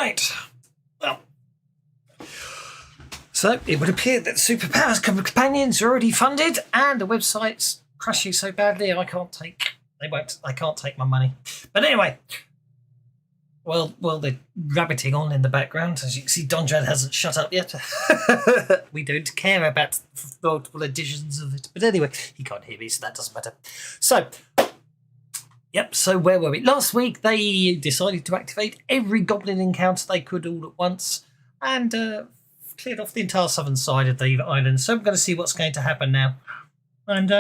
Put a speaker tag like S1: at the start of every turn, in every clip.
S1: Right. Well, so it would appear that Superpowers Companions are already funded, and the website's crashing so badly I can't take. I can't take my money. But anyway, well, they're rabbiting on in the background. As you can see, Donjad hasn't shut up yet. We don't care about multiple editions of it. But anyway, he can't hear me, so that doesn't matter. So, yep, so where were we? Last week, they decided to activate every goblin encounter they could all at once and cleared off the entire southern side of the island. So we're going to see what's going to happen now. And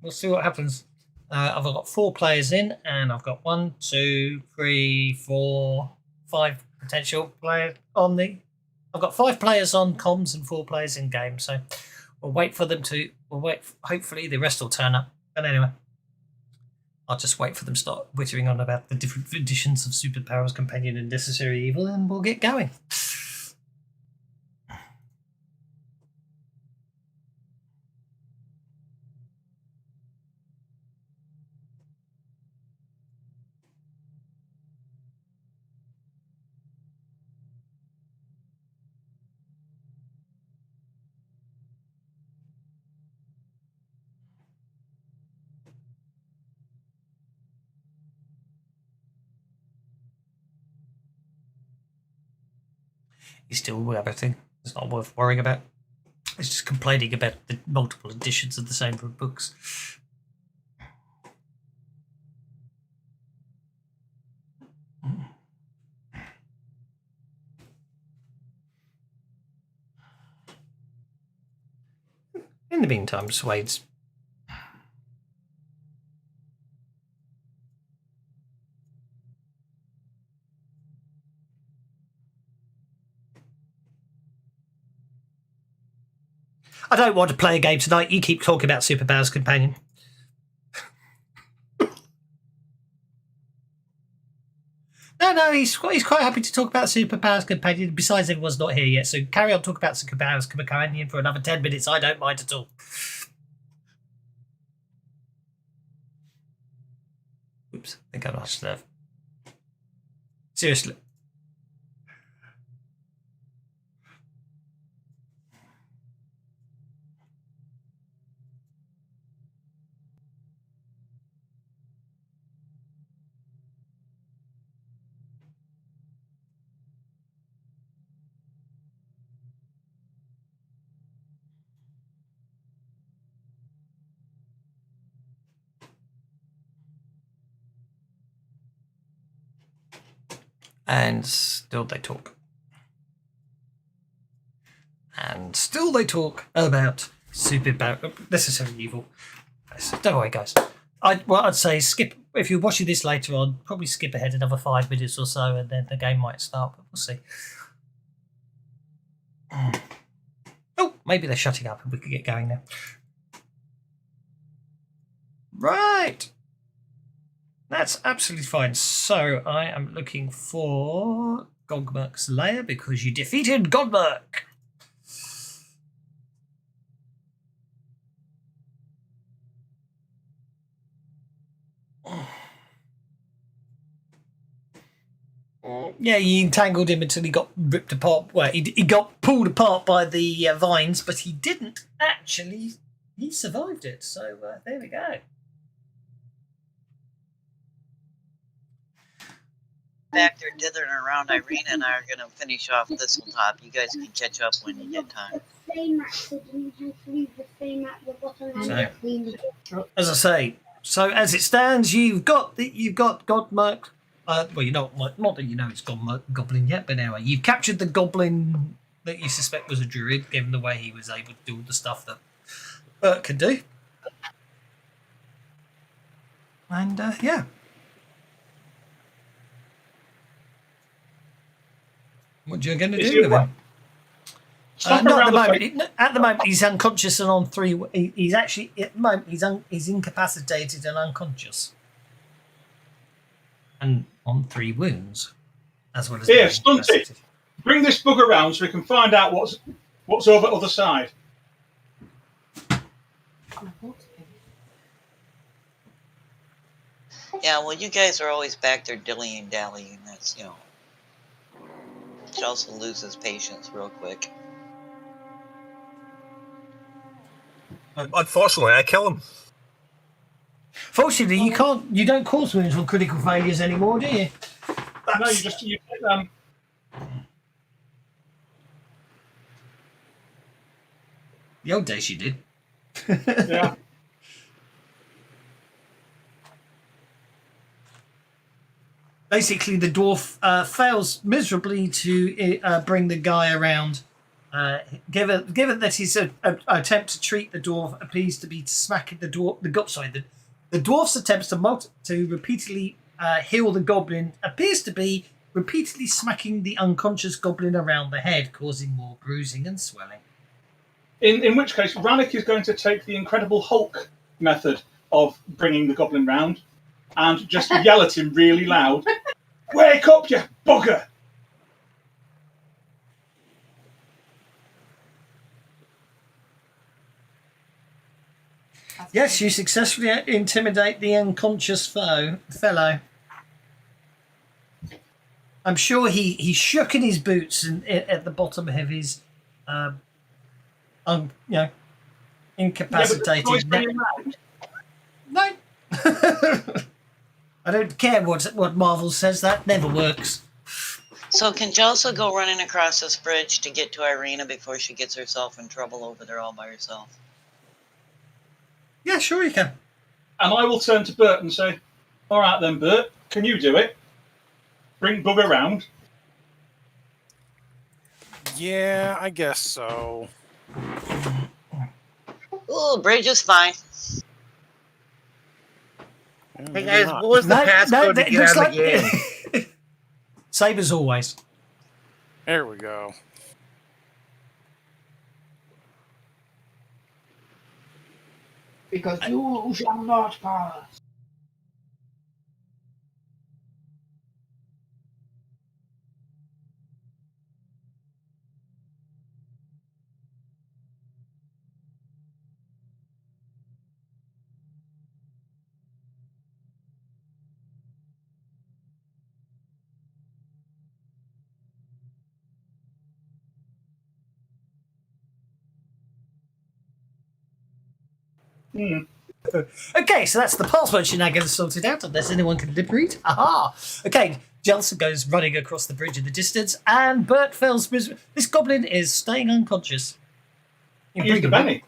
S1: we'll see what happens. I've got 4 players in, and I've got 1, 2, 3, 4, 5 potential players on the. I've got 5 players on comms and 4 players in game. So we'll wait for them to. We'll wait. Hopefully, the rest will turn up. But anyway, I'll just wait for them to start whittering on about the different editions of Superpowers Companion and Necessary Evil, and we'll get going. He's still rabbiting. It's not worth worrying about. It's just complaining about the multiple editions of the same books. In the meantime, Swade's. I don't want to play a game tonight. You keep talking about Superpowers Companion. No, he's quite happy to talk about Superpowers Companion. Besides, everyone's not here yet, so carry on talking about Superpowers Companion for another 10 minutes. I don't mind at all. Oops, I think I lost nerve. Seriously. And still they talk. And still they talk about Necessary Evil. Don't worry, guys. I'd say skip. If you're watching this later on, probably skip ahead another 5 minutes or so, and then the game might start. But we'll see. Oh, maybe they're shutting up, and we can get going now. Right. That's absolutely fine. So I am looking for Gogmerk's lair because you defeated Gogmerk. Yeah, you entangled him until he got ripped apart. Well, he got pulled apart by the vines, but he didn't actually. He survived it. So there we go.
S2: Back there dithering around. Irene and I are going to finish off Thistletop. You guys can catch up when you get time.
S1: So, as I say, so as it stands, you've got Godmerk. Well, you know, not that you know it's Goblin yet, but anyway, you've captured the Goblin that you suspect was a druid, given the way he was able to do all the stuff that Bert can do. And yeah. What you're going to do with him? At the moment, he's unconscious and on 3. He's actually at the moment he's incapacitated and unconscious, and on 3 wounds, as well as.
S3: Here, Stunty, bring this bug around so we can find out what's over the other side.
S2: Yeah, well, you guys are always back there dilly-dallying. That's, you know. Jelsa loses patience real quick.
S4: Unfortunately, I kill him.
S1: Fortunately, you don't cause wounds or critical failures anymore, do you?
S3: No, you take them.
S1: The old days you did.
S3: Yeah.
S1: Basically, the dwarf fails miserably to bring the guy around. Given that his attempt to treat the dwarf appears to be smacking the dwarf. The dwarf's attempts to repeatedly heal the goblin appears to be repeatedly smacking the unconscious goblin around the head, causing more bruising and swelling.
S3: In which case, Rannick is going to take the Incredible Hulk method of bringing the goblin round and just yell at him really loud. Wake up, you bugger!
S1: Yes, you successfully intimidate the unconscious fellow. I'm sure he shook in his boots and at the bottom of his, incapacitated. No. I don't care what Marvel says. That never works.
S2: So can Jelsa go running across this bridge to get to Irina before she gets herself in trouble over there all by herself?
S1: Yeah, sure you can.
S3: And I will turn to Bert and say, all right then, Bert, can you do it? Bring Bug around.
S5: Yeah, I guess so.
S2: Oh, bridge is fine.
S5: Yeah,
S4: Hey
S5: maybe
S4: guys,
S5: not.
S4: what was the passcode to get out of the game?
S1: Same as always.
S5: There we go.
S6: Because you shall not pass.
S1: Okay, so that's the password shenanigans sorted out, unless anyone can liberate. Aha! Okay, Jelsa goes running across the bridge in the distance, and Bert fails miserably. This goblin is staying unconscious.
S3: Use the Benny.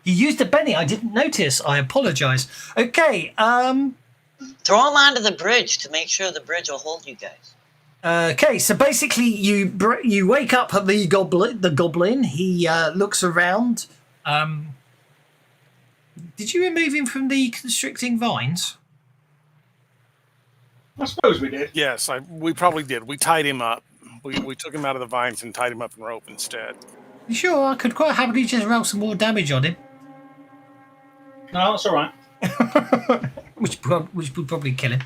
S1: He used a Benny. I didn't notice. I apologise. Okay,
S2: Throw him onto the bridge to make sure the bridge will hold you guys.
S1: Okay, so basically, you wake up the goblin. The goblin. He looks around. Did you remove him from the constricting vines?
S3: I suppose we did.
S5: Yes, we probably did. We tied him up. We took him out of the vines and tied him up in rope instead.
S1: You sure? I could quite happily just roll some more damage on him.
S3: No, that's all right.
S1: which would probably kill him.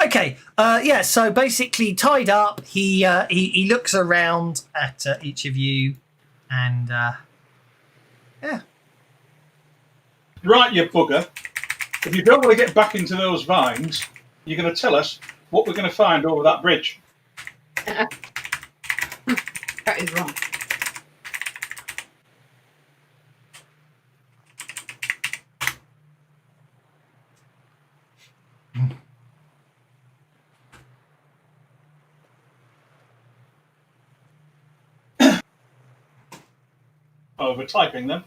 S1: Okay, yeah. So basically, tied up, he looks around at each of you, and yeah.
S3: Right, you bugger. If you don't want to get back into those vines, you're going to tell us what we're going to find over that bridge.
S6: That is wrong.
S3: Oh, we're typing them.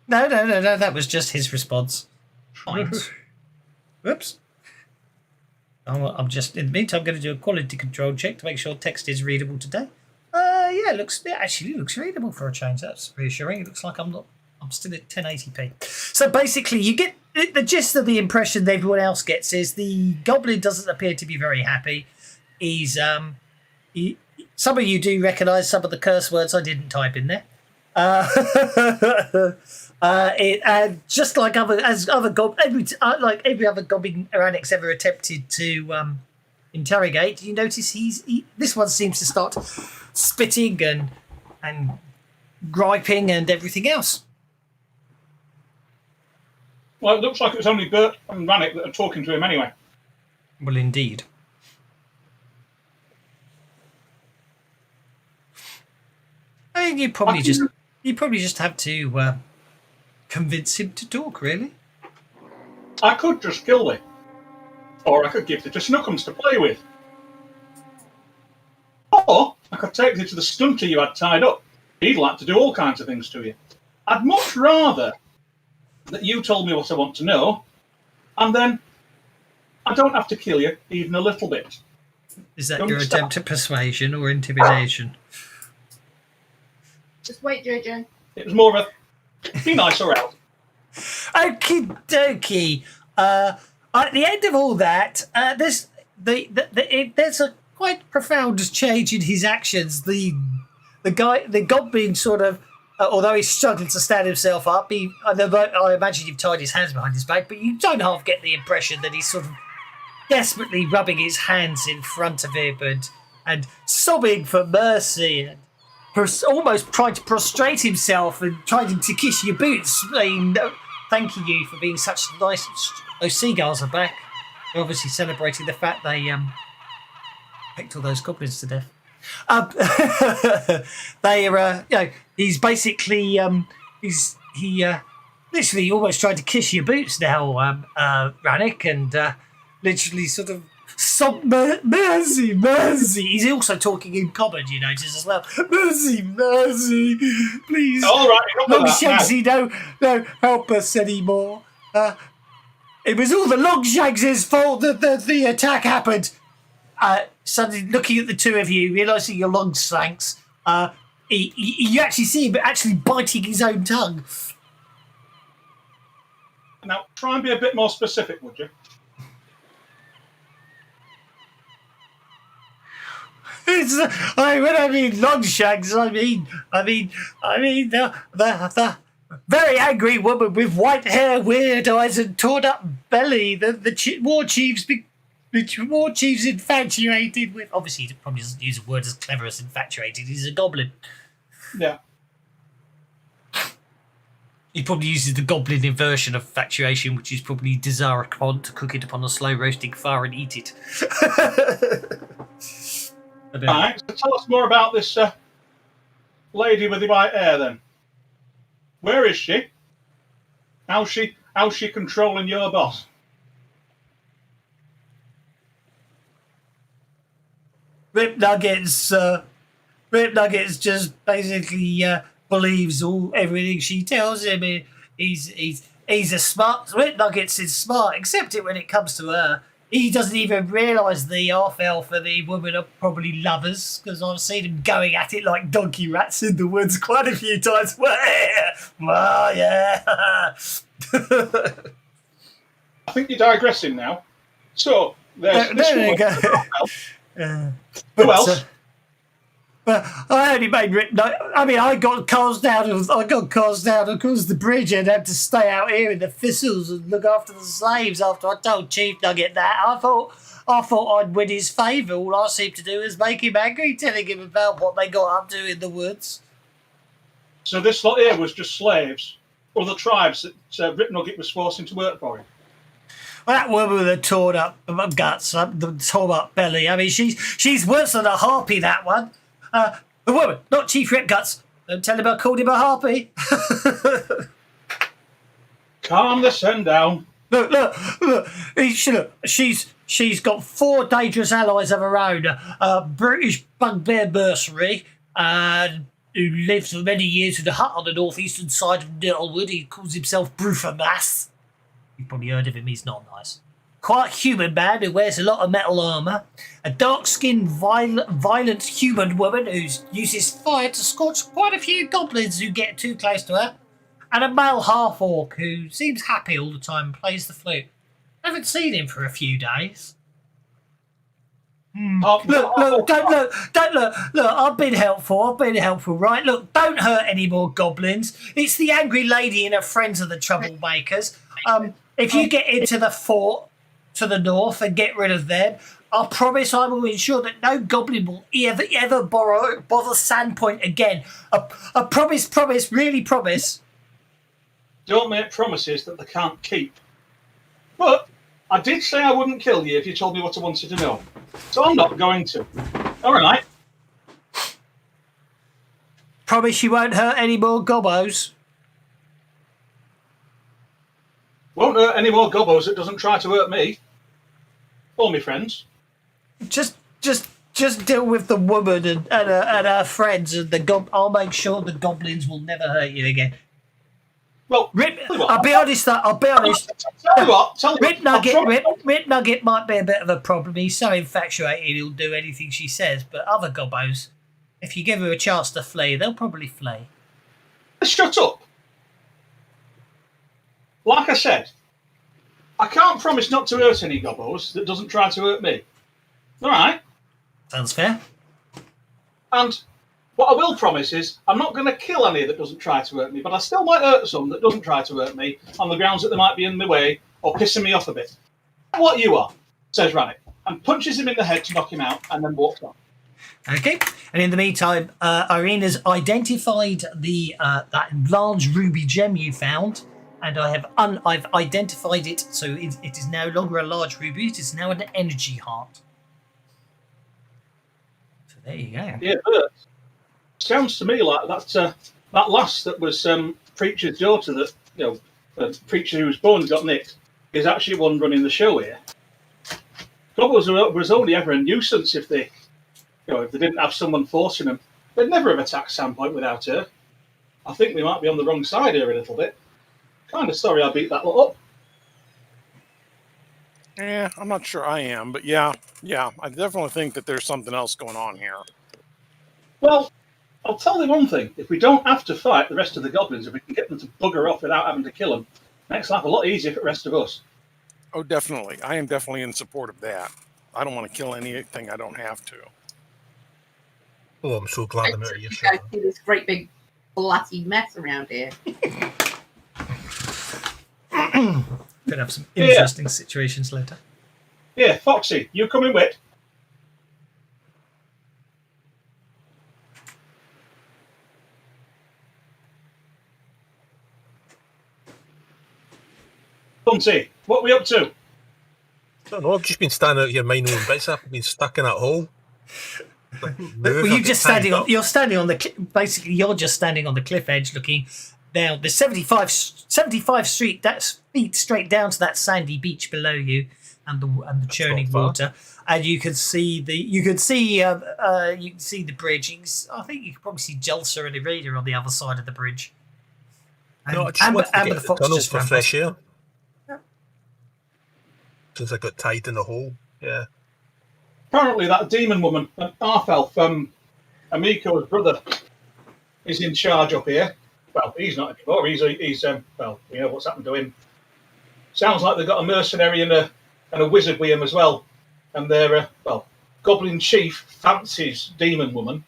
S1: No. That was just his response. Fines. Whoops. I'm just in the meantime going to do a quality control check to make sure text is readable today. Yeah, it actually looks readable for a change. That's reassuring. It looks like I'm still at 1080p. So basically, you get the gist of the impression that everyone else gets is the goblin doesn't appear to be very happy. He's some of you do recognise some of the curse words I didn't type in there. Just like every other goblin Aranix ever attempted to interrogate, you notice this one seems to start spitting and griping and everything else.
S3: Well, it looks like it was only Bert and Rannick that are talking to him anyway.
S1: Well, indeed.
S3: Well, it looks like it was only Bert and Rannick that are talking to him anyway. Well, it looks like it was only Bert and Rannick that are talking to him anyway.
S1: Well, indeed.
S3: Right,
S1: mean, you probably just have to convince him to talk. Really.
S3: I could just kill thee. Or I could give thee to Snookums to play with. Or I could take thee to the stunter you had tied up. He'd like to do all kinds of things to you. I'd much rather that you told me what I want to know, and then I don't have to kill you even a little bit.
S1: Is that your attempt at persuasion or intimidation?
S6: Just wait, Jojo.
S3: It was more of a be nice or else.
S1: Okie dokie. At the end of all that, there's a quite profound change in his actions. The goblin sort of, although he's struggling to stand himself up, I imagine you've tied his hands behind his back, but you don't half get the impression that he's sort of desperately rubbing his hands in front of him and sobbing for mercy and almost trying to prostrate himself and trying to kiss your boots, thanking you for being such nice. Those seagulls are back. They're obviously celebrating the fact they picked all those goblins to death. They are, he's basically, he literally almost tried to kiss your boots now, Rannick, and literally sort of mercy. He's also talking in common, you notice as well. Mercy, please.
S3: All right,
S1: Longshanksy, no, help us anymore. It was all the Longshanks' fault that the attack happened. Suddenly, looking at the two of you, realising you're Longshanks, you actually see him actually biting his own tongue.
S3: Now, try and be a bit more specific, would you?
S1: When I mean Longshanks, I mean the very angry woman with white hair, weird eyes, and torn up belly. The war chief's infatuated with. Obviously, he probably doesn't use a word as clever as infatuated. He's a goblin.
S3: Yeah.
S1: He probably uses the goblin inversion of infatuation, which is probably desire upon to cook it upon a slow roasting fire and eat it.
S3: Alright, so tell us more about this lady with the white hair then. Where is she? How's she controlling your boss?
S1: Rip Nuggets just basically believes everything she tells him. He's a smart. Rip Nuggets is smart, except it when it comes to her. He doesn't even realise the half-elf and the woman are probably lovers, because I've seen him going at it like donkey rats in the woods quite a few times. Well, yeah.
S3: I think you're digressing now. So, there's this
S1: there you
S3: woman.
S1: go.
S3: Who else?
S1: But I only made Rip. I mean, I got cast down across the bridge and had to stay out here in the thistles and look after the slaves. After I told Chief Nugget that, I thought I'd win his favour. All I seemed to do was make him angry, telling him about what they got up to in the woods.
S3: So this lot here was just slaves, or the tribes that Rip Nugget was forcing to work for him.
S1: Well, that woman with the torn up guts, the torn up belly. I mean, she's worse than a harpy. That one. The woman, not Chief Rip Guts. Don't tell him I called him a harpy.
S3: Calm the sun down.
S1: Look. She's got 4 dangerous allies of her own. A British bugbear mercenary, who lived for many years in a hut on the northeastern side of Nettlewood. He calls himself Brufamas. You've probably heard of him. He's not nice. Quite human man who wears a lot of metal armour, a dark-skinned, violent human woman who uses fire to scorch quite a few goblins who get too close to her, and a male half-orc who seems happy all the time and plays the flute. I haven't seen him for a few days. Look, I've been helpful, right? Look, don't hurt any more goblins. It's the angry lady and her friends are the troublemakers. If you get into the fort to the north and get rid of them, I promise I will ensure that no goblin will ever bother Sandpoint again. I promise, really promise.
S3: Don't make promises that they can't keep. But I did say I wouldn't kill you if you told me what I wanted to know. So I'm not going to. All right.
S1: Promise you won't hurt any more gobos.
S3: Won't hurt any more gobos that doesn't try to hurt me. Or me friends.
S1: Just deal with the woman and her friends, and I'll make sure the goblins will never hurt you again.
S3: Well,
S1: I'll be honest.
S3: Tell you what.
S1: Rip Nugget might be a bit of a problem. He's so infatuated he'll do anything she says. But other gobos, if you give her a chance to flee, they'll probably flee.
S3: Shut up. Like I said, I can't promise not to hurt any gobos that doesn't try to hurt me. All right?
S1: Sounds fair.
S3: And what I will promise is I'm not going to kill any that doesn't try to hurt me, but I still might hurt some that doesn't try to hurt me on the grounds that they might be in the way or pissing me off a bit. What you are, says Rannick, and punches him in the head to knock him out and then walks on.
S1: Okay. And in the meantime, Irina's identified that large ruby gem you found. And I've identified it, so it is no longer a large ruby. It is now an energy heart. So there you go.
S3: Yeah, sounds to me like that lass that was Preacher's daughter, that Preacher who was born and got nicked, is actually one running the show here. Gobbles was only ever a nuisance if they didn't have someone forcing them. They'd never have attacked Sandpoint without her. I think we might be on the wrong side here a little bit. Kind of sorry I beat that lot up.
S5: Yeah, I'm not sure I am, but yeah, I definitely think that there's something else going on here.
S3: Well, I'll tell you one thing. If we don't have to fight the rest of the goblins, if we can get them to bugger off without having to kill them, makes life a lot easier for the rest of us.
S5: Oh, definitely. I am definitely in support of that. I don't want to kill anything I don't have to.
S4: Oh, I'm so glad I'm out of your
S6: You
S4: show.
S6: guys see this great big bloody mess around here.
S1: Could have some interesting situations later.
S3: Yeah, Foxy, you coming with? Bunty, what are we up to?
S4: I don't know, I've just been standing out here minding my own bits. I've been stuck in that hole.
S1: Well, you're just standing on. You're standing on the. Basically, you're just standing on the cliff edge, looking down the 75 Street. That's feet straight down to that sandy beach below you, and the churning water. And you can see the bridge. I think you can probably see Jelsa and Irina on the other side of the bridge. And,
S4: No, I just wanted to get
S1: the
S4: the
S1: fox
S4: tunnel
S1: just
S4: for
S1: ran
S4: fresh
S1: past.
S4: air. Since I got tied in the hole. Yeah.
S3: Apparently, that demon woman, Arthelf, Amiko's brother, is in charge up here. Well, he's not anymore. He's well, you know what's happened to him. Sounds like they've got a mercenary and a wizard with him as well. And their Goblin Chief fancies demon woman,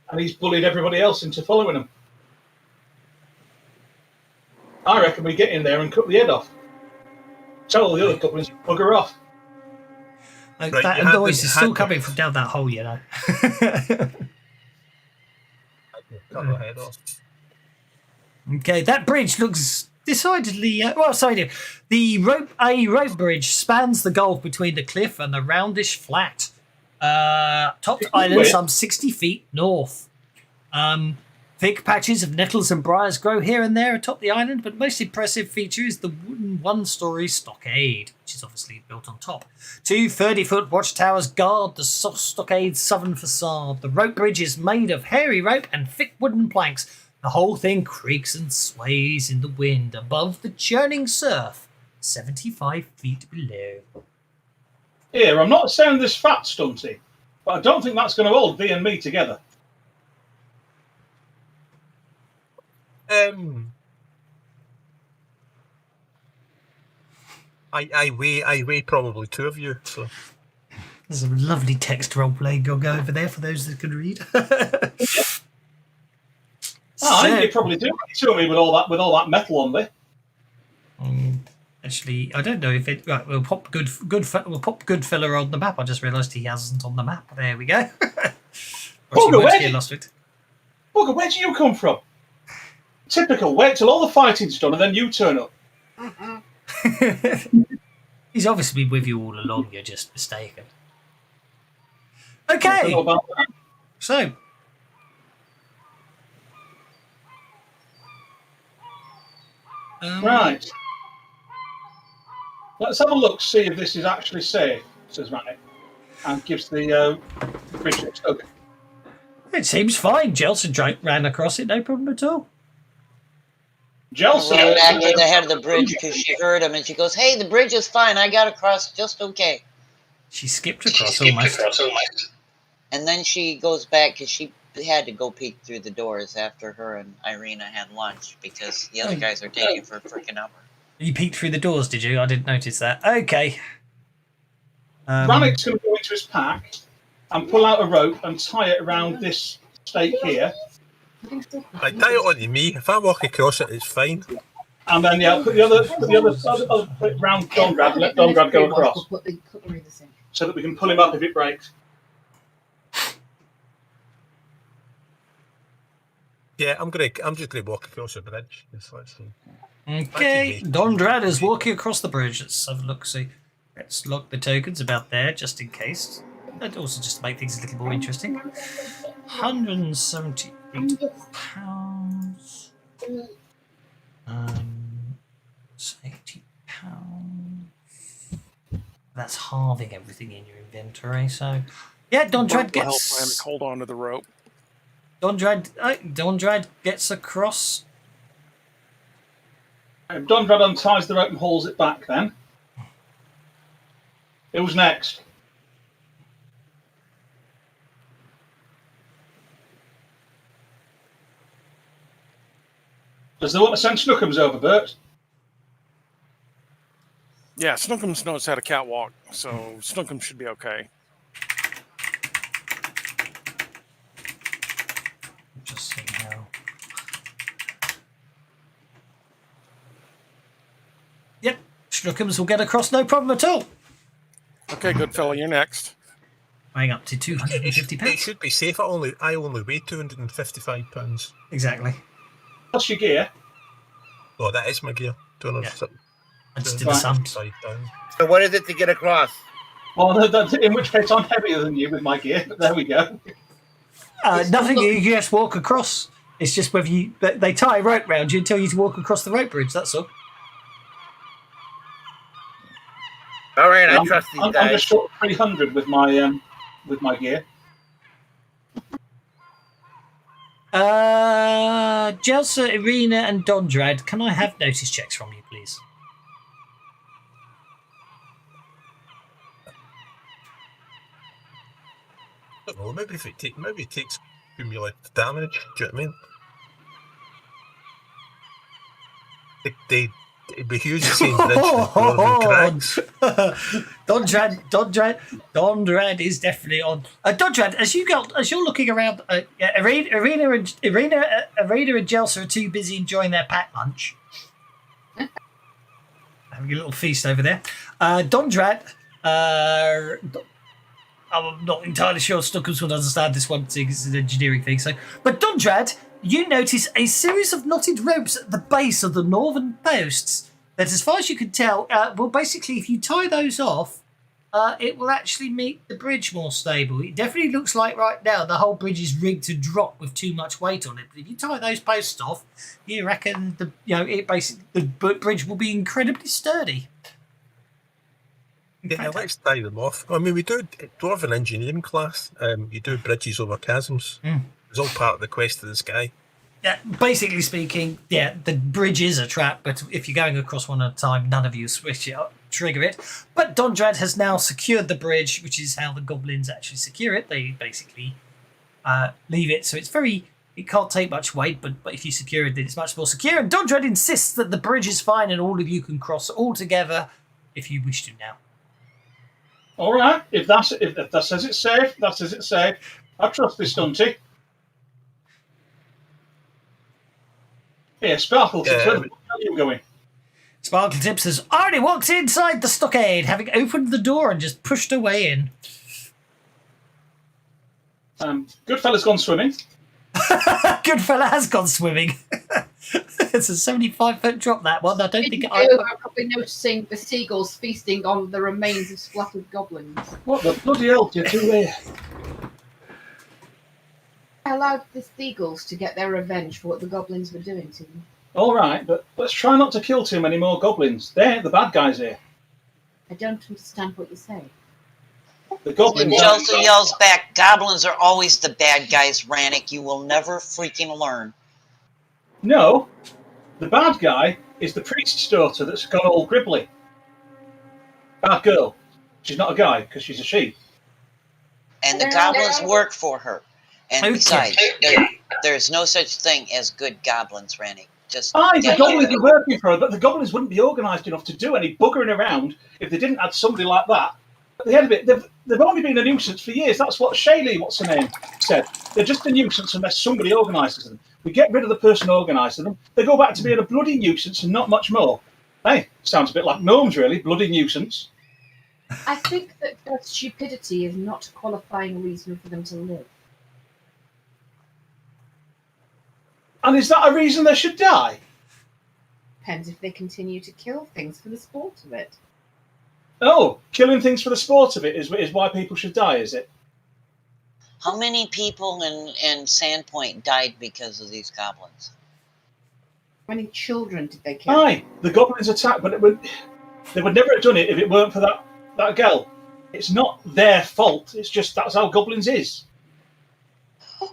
S3: and he's bullied everybody else into following him. I reckon we get in there and cut the head off. Tell all the other goblins to bugger off.
S1: Like,
S4: Right,
S1: that
S4: you had
S1: noise
S4: them-
S1: is
S4: had
S1: still
S4: them.
S1: coming from down that hole, you know.
S4: Cut the head off.
S1: Okay, that bridge looks decidedly. The rope bridge spans the gulf between the cliff and the roundish flat. Topped island some 60 feet north. Thick patches of nettles and briars grow here and there atop the island, but the most impressive feature is the wooden one-story stockade, which is obviously built on top. 2 30-foot watchtowers guard the soft stockade's southern facade. The rope bridge is made of hairy rope and thick wooden planks. The whole thing creaks and sways in the wind above the churning surf, 75 feet below.
S3: Here, I'm not saying this fat, Stunty, but I don't think that's going to hold thee and me together.
S4: I weigh probably 2 of you. So
S1: There's a lovely text roleplay go over there for those that can read.
S3: I think you probably do to me with all that metal on there.
S1: Actually, I don't know if it. Right, we'll pop Goodfella on the map. I just realised he hasn't on the map. There we go. Lost it.
S3: Bugger, where do you come from? Typical. Wait till all the fighting's done and then you turn up.
S1: He's obviously been with you all along. You're just mistaken.
S3: I don't
S1: Okay,
S3: know about that.
S1: so
S3: Right. Let's have a look, see if this is actually safe, says Rannick, and gives the bridge a tug.
S1: It seems fine. Jelsa ran across it, no problem at all.
S3: Jelsa
S2: Ran back to the head of the bridge because she heard him, and she goes, "Hey, the bridge is fine. I got across just okay."
S1: She skipped across almost.
S2: And then she goes back because she had to go peek through the doors after her and Irina had lunch because the other guys are taking for a freaking hour.
S1: You peeked through the doors, did you? I didn't notice that. Okay.
S3: Rannick's going to go into his pack and pull out a rope and tie it around this stake here.
S4: I tie it onto me. If I walk across it, it's fine.
S3: And then put the other put it round Donrad and let Donrad go across, so that we can pull him up if it breaks.
S4: Yeah, I'm just gonna walk across the bridge. Let's see.
S1: Okay, Donrad is walking across the bridge. Let's have a look. See, let's lock the tokens about there just in case. And also just to make things a little more interesting. £178. It's £80. That's halving everything in your inventory. So, yeah, Donrad gets.
S5: Hold on to the rope.
S1: Donrad gets across.
S3: Donrad unties the rope and hauls it back. Then, who's next? Does they want to send Snookums over, Bert?
S5: Yeah, Snookums knows how to catwalk, so Snookums should be okay.
S1: Just see how. Yep, Snookums will get across no problem at all.
S5: Okay, good fella, you're next.
S1: Weighing up to £250.
S4: It should be safe. I only weigh £255.
S1: Exactly.
S3: What's your gear?
S4: Oh, that is my gear.
S1: I just did the sums.
S4: Side down.
S7: So what is it to get across?
S3: Well, in which case I'm heavier than you with my gear. But there we go.
S1: Nothing. You just walk across. It's just whether they tie a rope round you and tell you to walk across the rope bridge. That's all.
S7: All right, I trust these
S3: I'm
S7: guys.
S3: just short of 300 with my gear.
S1: Jelsa, Irina, and Donrad, can I have notice checks from you, please?
S4: I don't know. Maybe it takes cumulative damage. Do you know what I mean? It'd be huge saying bridge cracks.
S1: Donrad is definitely on. Donrad, as you're looking around, Irina and Jelsa are too busy enjoying their packed lunch, having a little feast over there. Donrad, I'm not entirely sure Snookums would understand this one, seeing it's an engineering thing. So, but Donrad, you notice a series of knotted ropes at the base of the northern posts that, as far as you can tell, well, basically, if you tie those off, it will actually make the bridge more stable. It definitely looks like right now the whole bridge is rigged to drop with too much weight on it. But if you tie those posts off, you reckon the bridge will be incredibly sturdy.
S4: Yeah, let's tie them off. I mean, we do have an engineering class. You do bridges over chasms. It's all part of the quest of the sky.
S1: Yeah, basically speaking, yeah, the bridge is a trap, but if you're going across one at a time, none of you switch it up, trigger it. But Donrad has now secured the bridge, which is how the goblins actually secure it. They basically leave it, so it can't take much weight, but if you secure it, then it's much more secure. And Donrad insists that the bridge is fine and all of you can cross all together if you wish to now.
S3: All right. If that says it's safe, that says it's safe. I trust this Stunty. Yeah, Sparkle. Where are you going?
S1: Sparkle Tips has already walked inside the stockade, having opened the door and just pushed her way in.
S3: Goodfella's gone swimming.
S1: Goodfella has gone swimming. It's a 75-foot drop, that one. I don't think
S6: I'm probably noticing the seagulls feasting on the remains of splattered goblins.
S3: What the bloody hell did you do there?
S6: I allowed the seagulls to get their revenge for what the goblins were doing to them.
S3: All right, but let's try not to kill too many more goblins. They're the bad guys here.
S6: I don't understand what you're saying.
S3: The
S2: And
S3: goblins.
S2: Chelsea yells back, goblins are always the bad guys, Rannick. You will never freaking learn.
S3: No, the bad guy is the priest's daughter that's gone all gribbly. Bad girl. She's not a guy because she's a she.
S2: And the goblins work for her. And
S1: Okay.
S2: besides, there's no such thing as good goblins, Rannick. Just
S3: Aye, the
S2: get
S3: goblins
S2: over
S3: are working for her, but the goblins wouldn't be organised enough to do any buggering around if they didn't have somebody like that. At the end of it, they've only been a nuisance for years. That's what Shaylee, what's her name, said. They're just a nuisance unless somebody organises them. We get rid of the person organising them, they go back to being a bloody nuisance and not much more. Hey, sounds a bit like gnomes, really. Bloody nuisance.
S6: I think that their stupidity is not a qualifying reason for them to live.
S3: And is that a reason they should die?
S6: Depends if they continue to kill things for the sport of it.
S3: Oh, killing things for the sport of it is why people should die, is it?
S2: How many people in Sandpoint died because of these goblins?
S6: How many children did they kill?
S3: Aye, the goblins attacked, but they would never have done it if it weren't for that girl. It's not their fault. It's just that's how goblins is.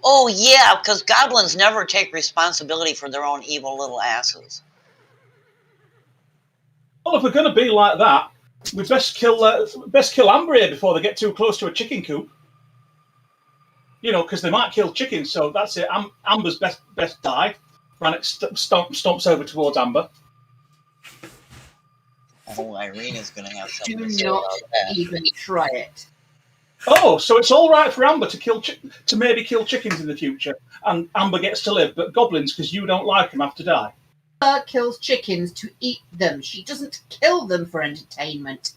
S2: Oh, yeah, because goblins never take responsibility for their own evil little asses.
S3: Well, if we're going to be like that, we best kill Amber here before they get too close to a chicken coop. You know, because they might kill chickens. So that's it. Amber's best die. Rannick stomps over towards Amber.
S2: Oh, Irina's going to have something
S6: Do
S2: to say
S6: not
S2: about that.
S6: even try it.
S3: Oh, so it's all right for Amber to maybe kill chickens in the future, and Amber gets to live, but goblins, because you don't like them, have to die.
S6: Amber kills chickens to eat them. She doesn't kill them for entertainment.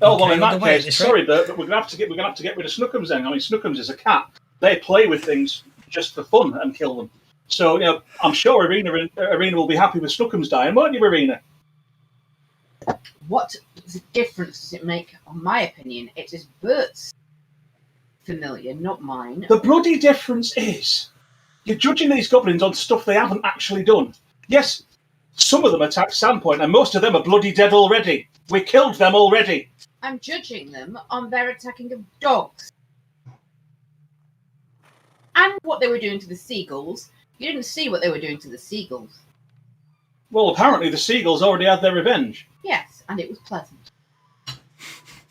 S3: Oh well, in that case, sorry, Bert, but we're gonna have to get rid of Snookums then. I mean, Snookums is a cat. They play with things just for fun and kill them. So you know, I'm sure Irina will be happy with Snookums dying, won't you, Irina?
S6: What difference does it make? In my opinion, it is Bert's familiar, not mine.
S3: The bloody difference is you're judging these goblins on stuff they haven't actually done. Yes, some of them attacked Sandpoint, and most of them are bloody dead already. We killed them already.
S6: I'm judging them on their attacking of dogs. And what they were doing to the seagulls. You didn't see what they were doing to the seagulls.
S3: Well, apparently the seagulls already had their revenge.
S6: Yes, and it was pleasant.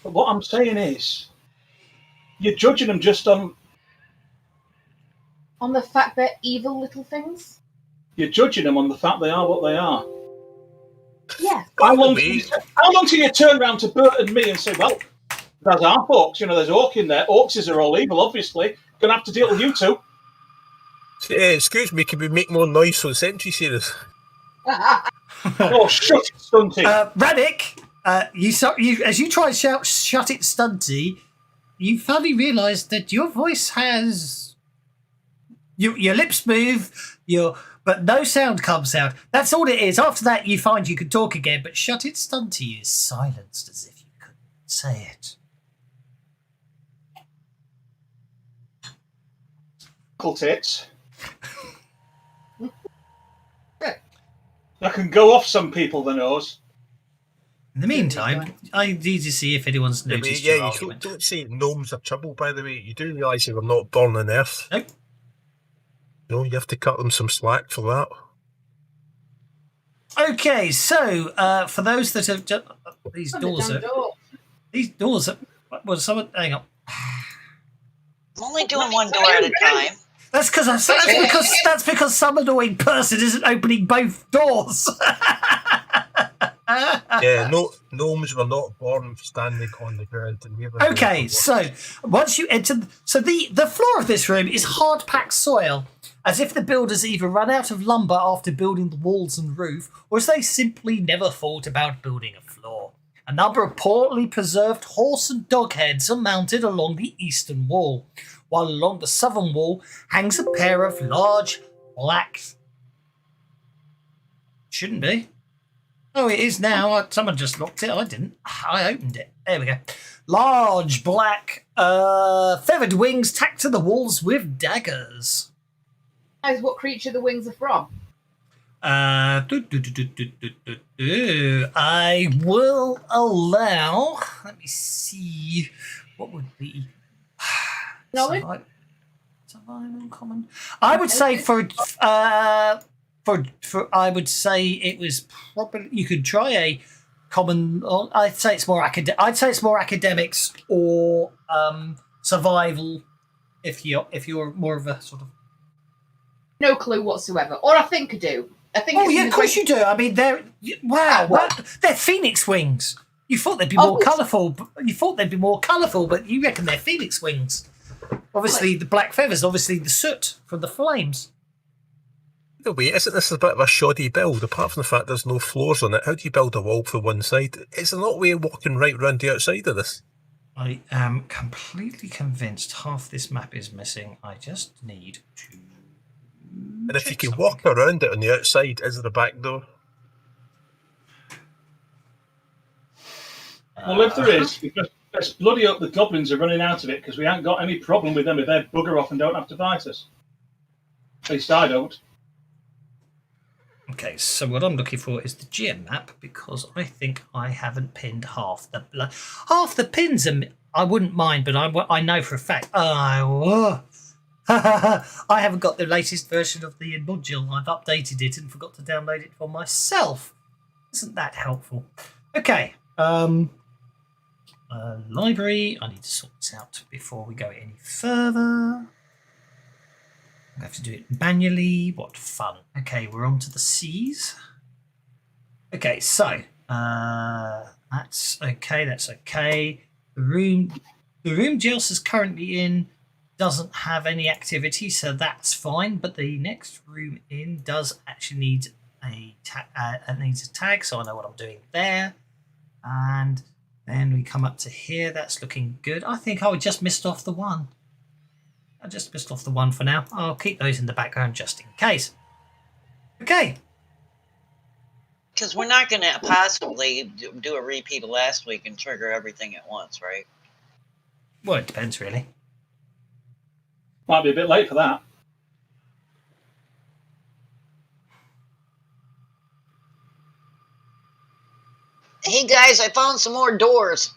S3: But what I'm saying is, you're judging them just on...
S6: On the fact they're evil little things?
S3: You're judging them on the fact they are what they are.
S6: Yes.
S3: How long till you turn around to Bert and me and say, well, there's our orcs, you know, there's orc in there. Orcs are all evil, obviously. Gonna have to deal with you two.
S4: Excuse me, can we make more noise for the Sentry series?
S3: Oh, shut it, Stunty.
S1: Rannick, you as you try and shout "Shut it, Stunty," you finally realise that your voice has your lips move, but no sound comes out. That's all it is. After that, you find you can talk again, but "Shut it, Stunty" is silenced as if you couldn't say it.
S3: Cool tits. That can go off some people, the nose.
S1: In the meantime, I need to see if anyone's noticed your argument.
S4: Don't say gnomes are trouble, by the way. You do realise they were not born on Earth.
S1: Nope.
S4: No, you have to cut them some slack for that.
S1: Okay, so for those that have just, these doors are well, someone hang on.
S2: I'm only doing one door at a time.
S1: That's because some annoying person isn't opening both doors.
S4: Yeah, no, gnomes were not born standing on the ground.
S1: Okay, so once you enter, the floor of this room is hard-packed soil, as if the builders either run out of lumber after building the walls and roof, or as they simply never thought about building a floor. A number of poorly preserved horse and dog heads are mounted along the eastern wall, while along the southern wall hangs a pair of large black... Shouldn't be. Oh, it is now. Someone just locked it. I didn't. I opened it. There we go. Large black feathered wings tacked to the walls with daggers.
S6: That is what creature the wings are from.
S1: I will allow. Let me see. What would be
S6: Knowledge?
S1: survival common? I would say for I would say it was probably you could try a common. I'd say it's more academics or survival. If you're more of a sort of
S6: No clue whatsoever. Or I think I do. I think.
S1: Oh yeah, of course you do. I mean, they're they're phoenix wings. You thought they'd be more colourful. But you reckon they're phoenix wings. Obviously, the black feathers. Obviously, the soot from the flames.
S4: Either way, isn't this a bit of a shoddy build? Apart from the fact there's no floors on it, how do you build a wall for one side? Is there not a way of walking right round the outside of this?
S1: I am completely convinced half this map is missing. I just need to.
S4: And if you can walk around it on the outside, is there a back door?
S3: Well, if there is, because it's bloody up the goblins are running out of it because we haven't got any problem with them if they bugger off and don't have to fight us. At least I don't.
S1: Okay, so what I'm looking for is the GM map because I think I haven't pinned half the pins. I wouldn't mind, but I know for a fact. I haven't got the latest version of the module. I've updated it and forgot to download it for myself. Isn't that helpful? Okay. Library. I need to sort this out before we go any further. I have to do it manually. What fun. Okay, we're on to the C's. Okay, so that's okay. The room Jelsa's currently in doesn't have any activity, so that's fine. But the next room in does actually need a tag, so I know what I'm doing there. And then we come up to here. That's looking good. I think I just missed off the one. I just missed off the one for now. I'll keep those in the background just in case. Okay.
S2: Because we're not going to possibly do a repeat of last week and trigger everything at once, right?
S1: Well, it depends, really.
S3: Might be a bit late for that.
S2: Hey guys, I found some more doors.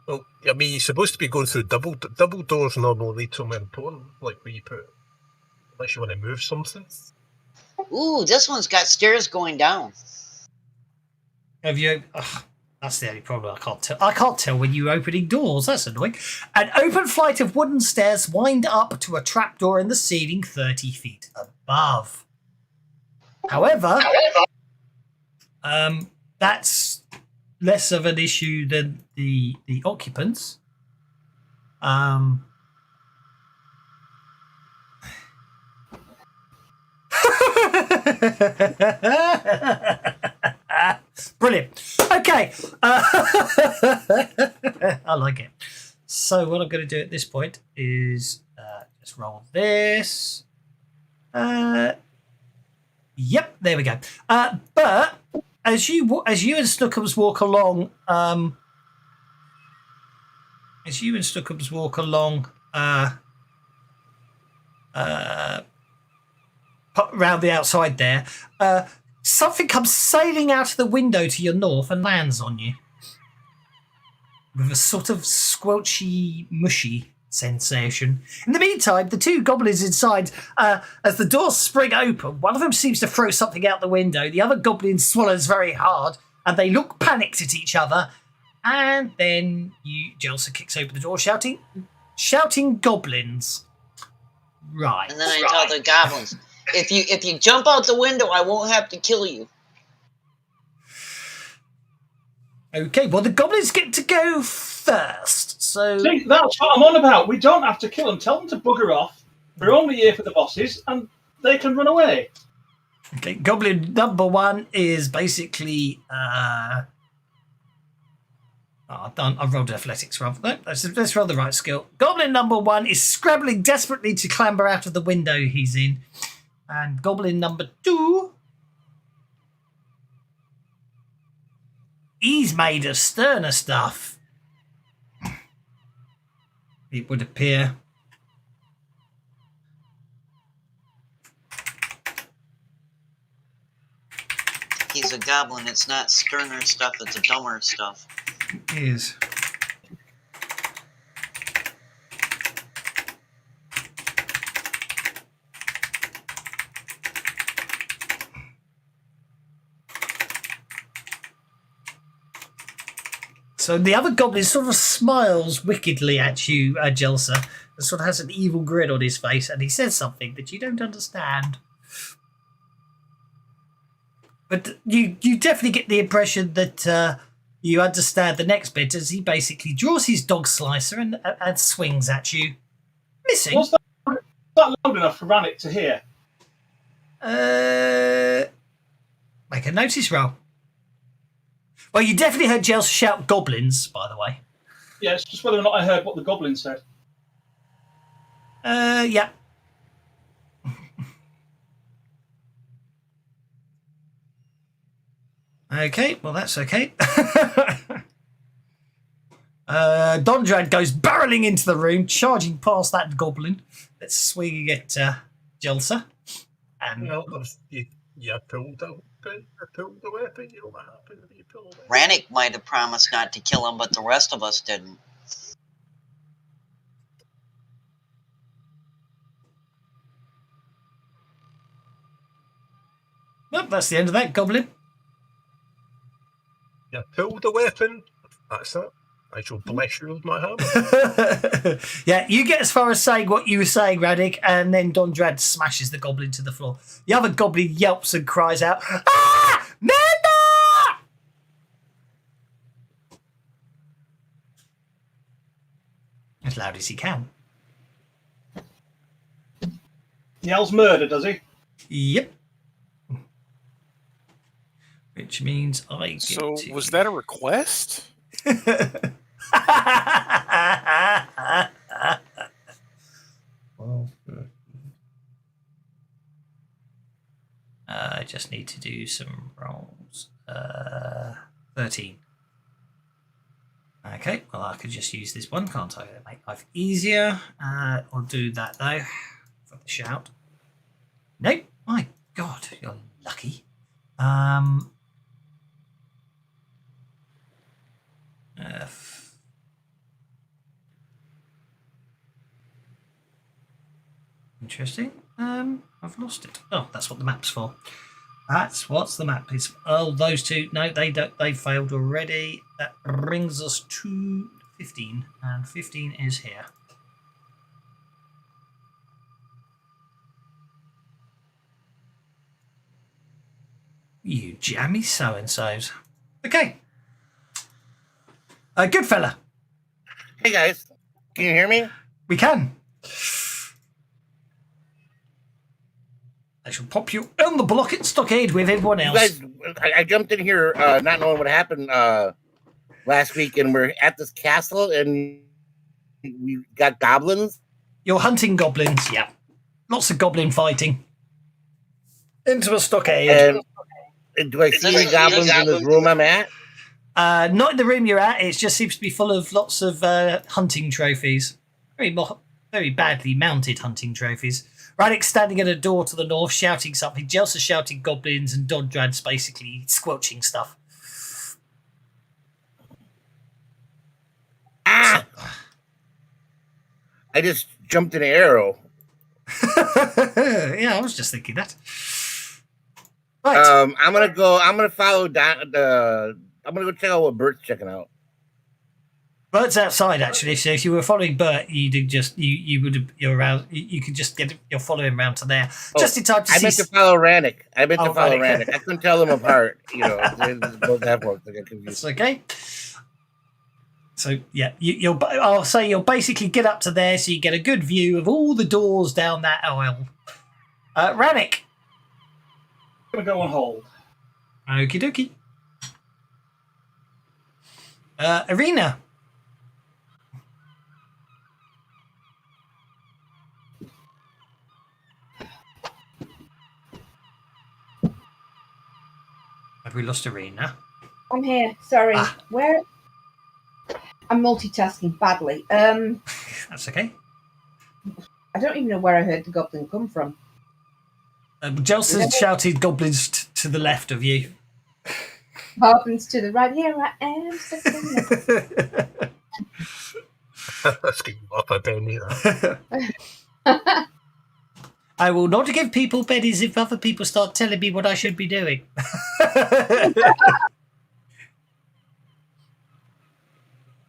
S4: Well, I mean, you're supposed to be going through double doors normally lead somewhere important, like where you put, unless you want to move something.
S2: Ooh, this one's got stairs going down.
S1: Have you? Ugh, that's the only problem. I can't tell when you're opening doors. That's annoying. An open flight of wooden stairs wind up to a trapdoor in the ceiling 30 feet above. However, that's less of an issue than the occupants. Brilliant. Okay. I like it. So what I'm going to do at this point is just roll this. Yep, there we go. But as you and Snookums walk along, around the outside there, something comes sailing out of the window to your north and lands on you with a sort of squelchy, mushy sensation. In the meantime, the two goblins inside, as the doors spring open, one of them seems to throw something out the window. The other goblin swallows very hard, and they look panicked at each other. And then Jelsa kicks open the door, shouting goblins. Right.
S2: And then I tell the goblins, if you jump out the window, I won't have to kill you.
S1: Okay, well, the goblins get to go first, so...
S3: See, that's what I'm on about. We don't have to kill them. Tell them to bugger off. We're only here for the bosses, and they can run away.
S1: Okay, goblin number one is basically... I rolled athletics wrong. No, let's roll the right skill. Goblin number one is scrabbling desperately to clamber out of the window he's in. And goblin number two... he's made of sterner stuff. It would appear.
S2: He's a goblin. It's not sterner stuff. It's a dumber stuff.
S1: It is. So the other goblin sort of smiles wickedly at you, Jelsa, and sort of has an evil grin on his face, and he says something that you don't understand. But you definitely get the impression that you understand the next bit as he basically draws his dog slicer and swings at you, missing.
S3: Was that loud enough for Rannick to hear?
S1: Make a notice roll. Well, you definitely heard Jelsa shout goblins, by the way.
S3: Yeah, it's just whether or not I heard what the goblin said.
S1: Yeah. Okay, well, that's okay. Dondrad goes barreling into the room, charging past that goblin that's swinging at Jelsa. And
S4: Well, you pulled the weapon. You know what happened when you pull the weapon.
S2: Rannick might have promised not to kill him, but the rest of us didn't.
S1: well, that's the end of that goblin.
S4: You pulled the weapon. That's it. I shall bless you with my hammer.
S1: Yeah, you get as far as saying what you were saying, Radek, and then Dondrad smashes the goblin to the floor. The other goblin yelps and cries out, "Ah! Manda!" As loud as he can.
S3: He yells murder, does he?
S1: Yep. Which means I get
S5: So
S1: to...
S5: was that a request?
S1: I just need to do some rolls. 13. Okay, well, I could just use this one, can't I? It'll make life easier. I'll do that, though, for the shout. Nope. My God, you're lucky. Interesting. I've lost it. Oh, that's what the map's for. That's what's the map is. Oh, those two. No, they don't. They failed already. That brings us to 15, and 15 is here. You jammy so-and-sos. Okay. Good fella.
S7: Hey guys, can you hear me?
S1: We can. I shall pop you on the block stockade with everyone else.
S7: You guys, I jumped in here not knowing what happened last week, and we're at this castle, and we got goblins.
S1: You're hunting goblins, yeah. Lots of goblin fighting. Into a stockade.
S7: And do I see any goblins in this room I'm at?
S1: Not in the room you're at. It just seems to be full of lots of hunting trophies. Very badly mounted hunting trophies. Radix standing at a door to the north, shouting something. Jelsa shouting goblins, and Dodrad's basically squelching stuff.
S7: Ah! I just jumped in an arrow.
S1: Yeah, I was just thinking that. Right.
S7: I'm gonna follow down I'm gonna go check out what Bert's checking out.
S1: Bert's outside actually, so if you were following Bert, you're around. You could just you're following around to there, just in time to see.
S7: I meant to follow Rannick. I couldn't tell them apart. You know, they both have work. I get confused.
S1: It's okay. So yeah, I'll say you'll basically get up to there, so you get a good view of all the doors down that aisle. Rannick.
S3: I'm going to go on hold.
S1: Okie dokie. Arena. Have we lost Arena?
S6: I'm here. Sorry. Where? I'm multitasking badly.
S1: That's okay.
S6: I don't even know where I heard the goblin come from.
S1: Jelson shouted goblins to the left of you.
S6: happens to the right. Here I am. Stepping
S4: That's getting up a penny. That.
S6: up.
S1: I will not give people pennies if other people start telling me what I should be doing.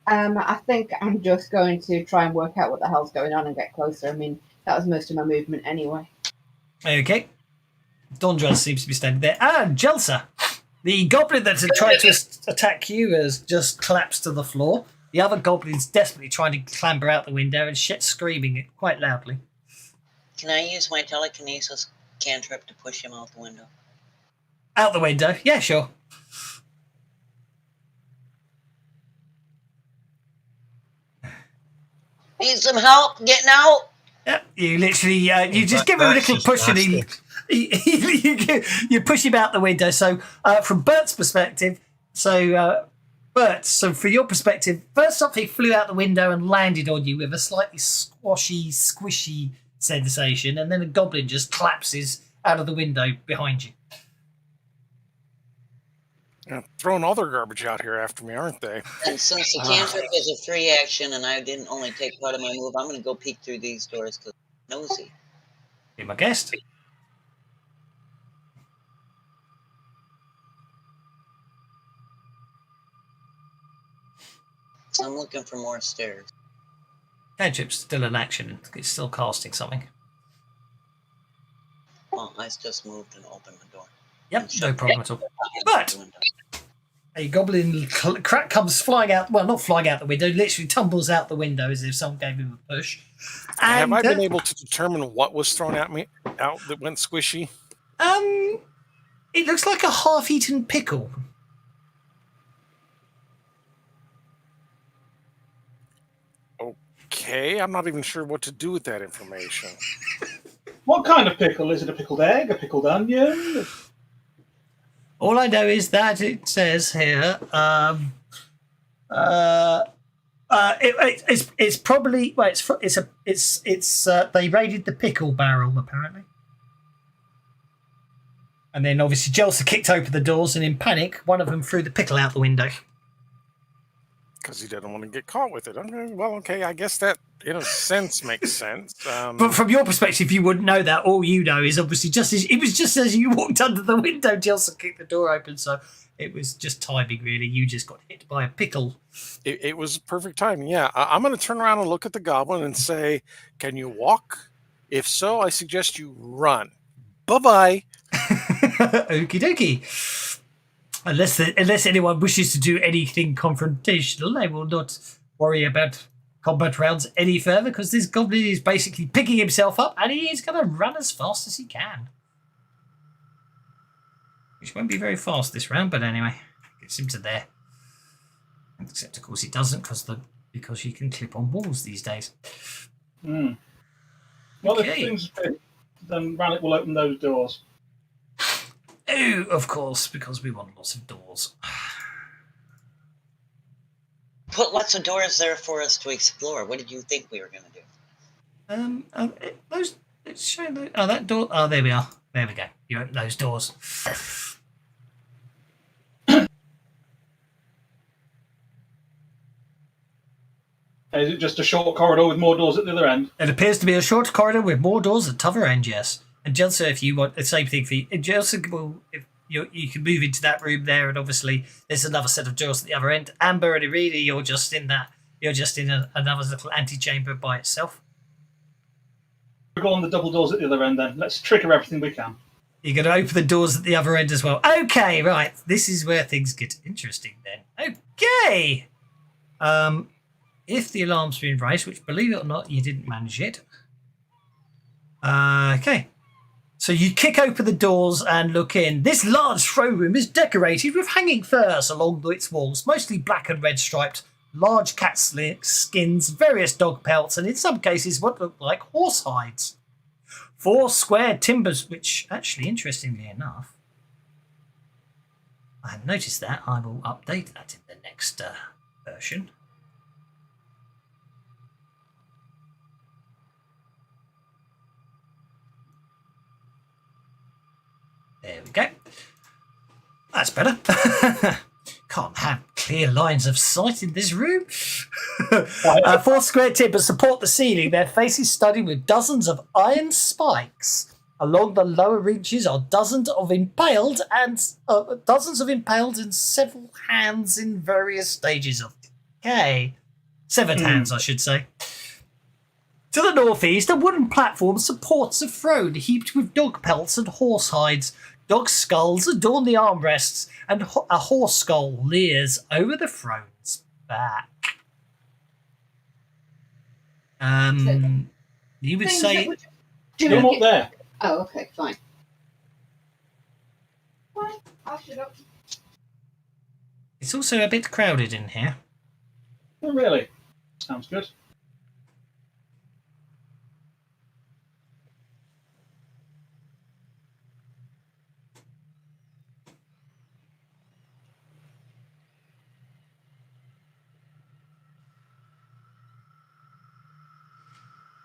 S6: I think I'm just going to try and work out what the hell's going on and get closer. I mean, that was most of my movement anyway.
S1: Okay. Dondra seems to be standing there. And Jelsa, the goblin that had tried to attack you has just collapsed to the floor. The other goblin's desperately trying to clamber out the window and screaming quite loudly.
S2: Can I use my telekinesis cantrip to push him out the window?
S1: Out the window? Yeah, sure.
S2: Need some help getting out?
S1: Yeah, you literally, you just give him a little push and you push him out the window. So from Bert's perspective, Bert, so for your perspective, first off, he flew out the window and landed on you with a slightly squishy sensation, and then a goblin just collapses out of the window behind you.
S5: Yeah, throwing all their garbage out here after me, aren't they?
S2: And since the cantrip is a free action and I didn't only take part of my move, I'm going to go peek through these doors because I'm nosy.
S1: Be my guest.
S2: So I'm looking for more stairs.
S1: Cantrip's still in action. It's still casting something.
S2: Well, I just moved and opened the door.
S1: Yep, no problem at all. But a goblin comes flying out. Well, not flying out the window. Literally tumbles out the window as if someone gave him a push. And,
S5: Have I been able to determine what was thrown at me out that went squishy?
S1: It looks like a half-eaten pickle.
S5: Okay, I'm not even sure what to do with that information.
S3: What kind of pickle? Is it a pickled egg, a pickled onion?
S1: All I know is that it says here, it's probably well, it's they raided the pickle barrel apparently, and then obviously Jelsa kicked open the doors, and in panic, one of them threw the pickle out the window.
S5: Because he didn't want to get caught with it. Okay, well, okay, I guess that, in a sense, makes sense.
S1: But from your perspective, you wouldn't know that. All you know is obviously it was just as you walked under the window, Jelsa kicked the door open, so it was just timing, really. You just got hit by a pickle.
S5: It was perfect timing, yeah. I'm going to turn around and look at the goblin and say, can you walk? If so, I suggest you run. Bye-bye.
S1: Okie dokie. Unless anyone wishes to do anything confrontational, I will not worry about combat rounds any further, because this goblin is basically picking himself up and he is going to run as fast as he can. Which won't be very fast this round, but anyway, gets him to there. Except, of course, he doesn't because you can clip on walls these days.
S3: Well, if
S1: Okay.
S3: things fit, then Rannick will open those doors.
S1: Oh, of course, because we want lots of doors.
S2: Put lots of doors there for us to explore. What did you think we were going to do?
S1: Those. Let's show those. Oh, that door. Oh, there we are. There we go. You open those doors.
S3: Is it just a short corridor with more doors at the other end?
S1: It appears to be a short corridor with more doors at t'other end, yes. And Jelsa, if you want the same thing for you, Jelsa will, if you can move into that room there, and obviously there's another set of doors at the other end. Amber and Irina, you're just in another little antechamber by itself.
S3: We'll go on the double doors at the other end then. Let's trigger everything we can.
S1: You're going to open the doors at the other end as well. Okay, right. This is where things get interesting then. Okay. If the alarm's been raised, which believe it or not, you didn't manage it. Okay. So you kick open the doors and look in. This large throne room is decorated with hanging furs along its walls, mostly black and red striped, large cat skins, various dog pelts, and in some cases what look like horse hides. 4 square timbers, which actually, interestingly enough, I have noticed that. I will update that in the next version. There we go. That's better. Can't have clear lines of sight in this room. 4 square timbers support the ceiling. Their faces studded with dozens of iron spikes. Along the lower ridges are dozens of impaled and several hands in various stages of decay. Severed hands, I should say. To the northeast, a wooden platform supports a throne heaped with dog pelts and horse hides. Dog skulls adorn the armrests, and a horse skull leers over the throne's back. You would
S6: Things
S1: say...
S6: that
S3: Come up there.
S6: Oh, okay, fine. Fine, I'll shut up.
S1: It's also a bit crowded in here.
S3: Oh, really? Sounds good.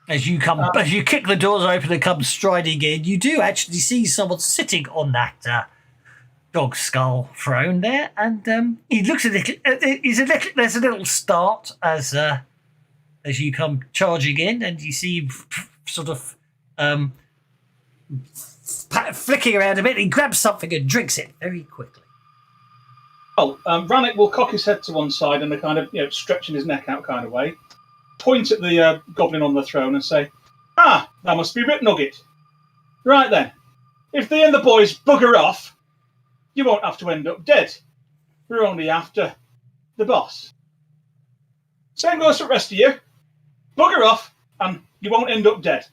S1: As you kick the doors open and come striding in, you do actually see someone sitting on that dog skull throne there, and he looks a little. There's a little start as you come charging in, and you see him sort of flicking around a bit. He grabs something and drinks it very quickly.
S3: Oh, Rannick will cock his head to one side in a kind of stretching his neck out kind of way. Point at the goblin on the throne and say, "Ah, that must be Rip Nugget. Right then, if they and the boys bugger off, you won't have to end up dead. We're only after the boss. Same goes for the rest of you. Bugger off, and you won't end up dead.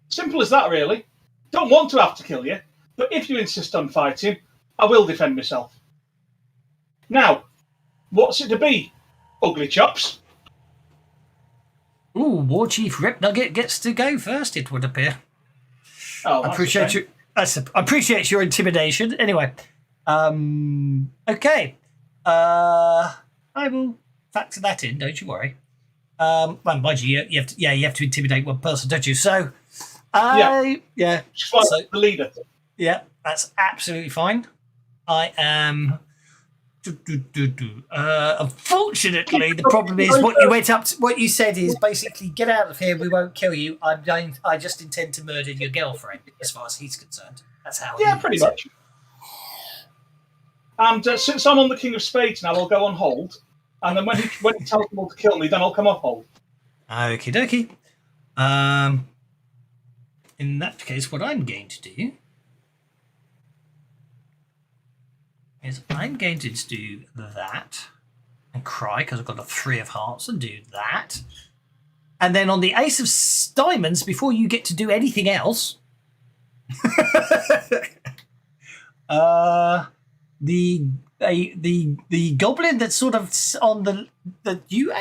S3: Simple as that, really. Don't want to have to kill you, but if you insist on fighting, I will defend myself. Now, what's it to be, ugly chops?"
S1: Ooh, War Chief Rip Nugget gets to go first, it would appear.
S3: Oh,
S1: I appreciate your intimidation. Anyway, okay. I will factor that in. Don't you worry. Well, mind you, you have to intimidate one person, don't you? So, yeah.
S3: She's like
S1: So,
S3: the leader.
S1: yeah, that's absolutely fine. I am. Unfortunately, the problem is what you said is basically get out of here. We won't kill you. I just intend to murder your girlfriend, as far as he's concerned. That's how.
S3: Yeah, pretty much. And since I'm on the King of Spades now, I'll go on hold. And then when he tells them all to kill me, then I'll come off hold.
S1: Okie dokie. In that case, what I'm going to do is I'm going to do that and cry because I've got a 3 of hearts and do that. And then on the Ace of Diamonds, before you get to do anything else, the goblin that's sort of on the you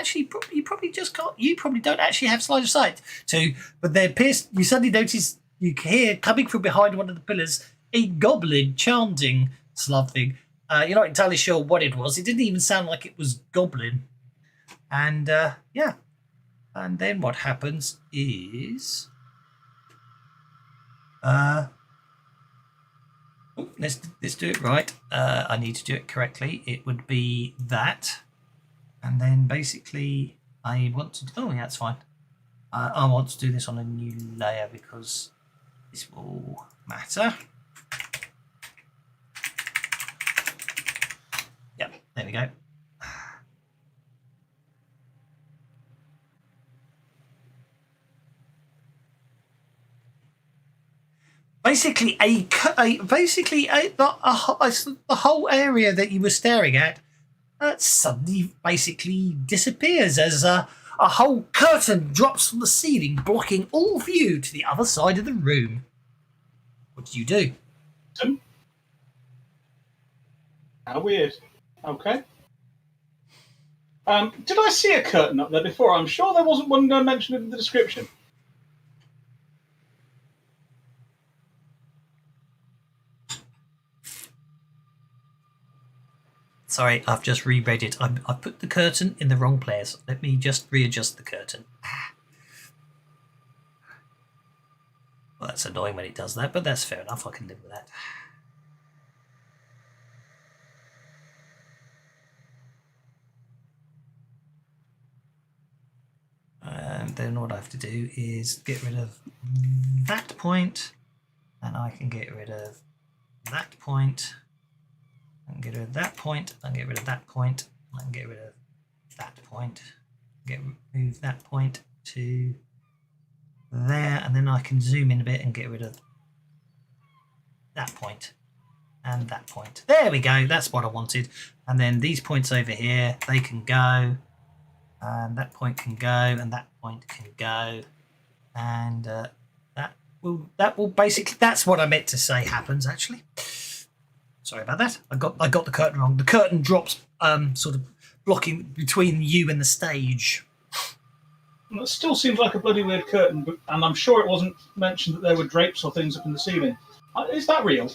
S1: probably just can't, you probably don't actually have line of sight to, but they're pierced. You suddenly notice you hear coming from behind one of the pillars a goblin chanting something. You're not entirely sure what it was. It didn't even sound like it was goblin. And yeah. And then what happens is let's do it right. I need to do it correctly. It would be that. And then basically I want to yeah, that's fine. I want to do this on a new layer because this will matter. Yep, there we go. Basically, the whole area that you were staring at suddenly basically disappears as a whole curtain drops from the ceiling, blocking all view to the other side of the room. What do you do?
S3: How weird. Okay. Did I see a curtain up there before? I'm sure there wasn't one mentioned in the description.
S1: Sorry, I've just reread it. I put the curtain in the wrong place. Let me just readjust the curtain. Well, that's annoying when it does that, but that's fair enough. I can live with that. And then what I have to do is get rid of that point, and I can get rid of that point, and get rid of that point, and get rid of that point, and get rid of that point, move that point to there, and then I can zoom in a bit and get rid of that point and that point. There we go, that's what I wanted. And then these points over here, they can go, and that point can go, and that point can go, and that will basically, that's what I meant to say happens actually. Sorry about that. I got the curtain wrong. The curtain drops sort of blocking between you and the stage.
S3: It still seems like a bloody weird curtain, and I'm sure it wasn't mentioned that there were drapes or things up in the ceiling. Is that real?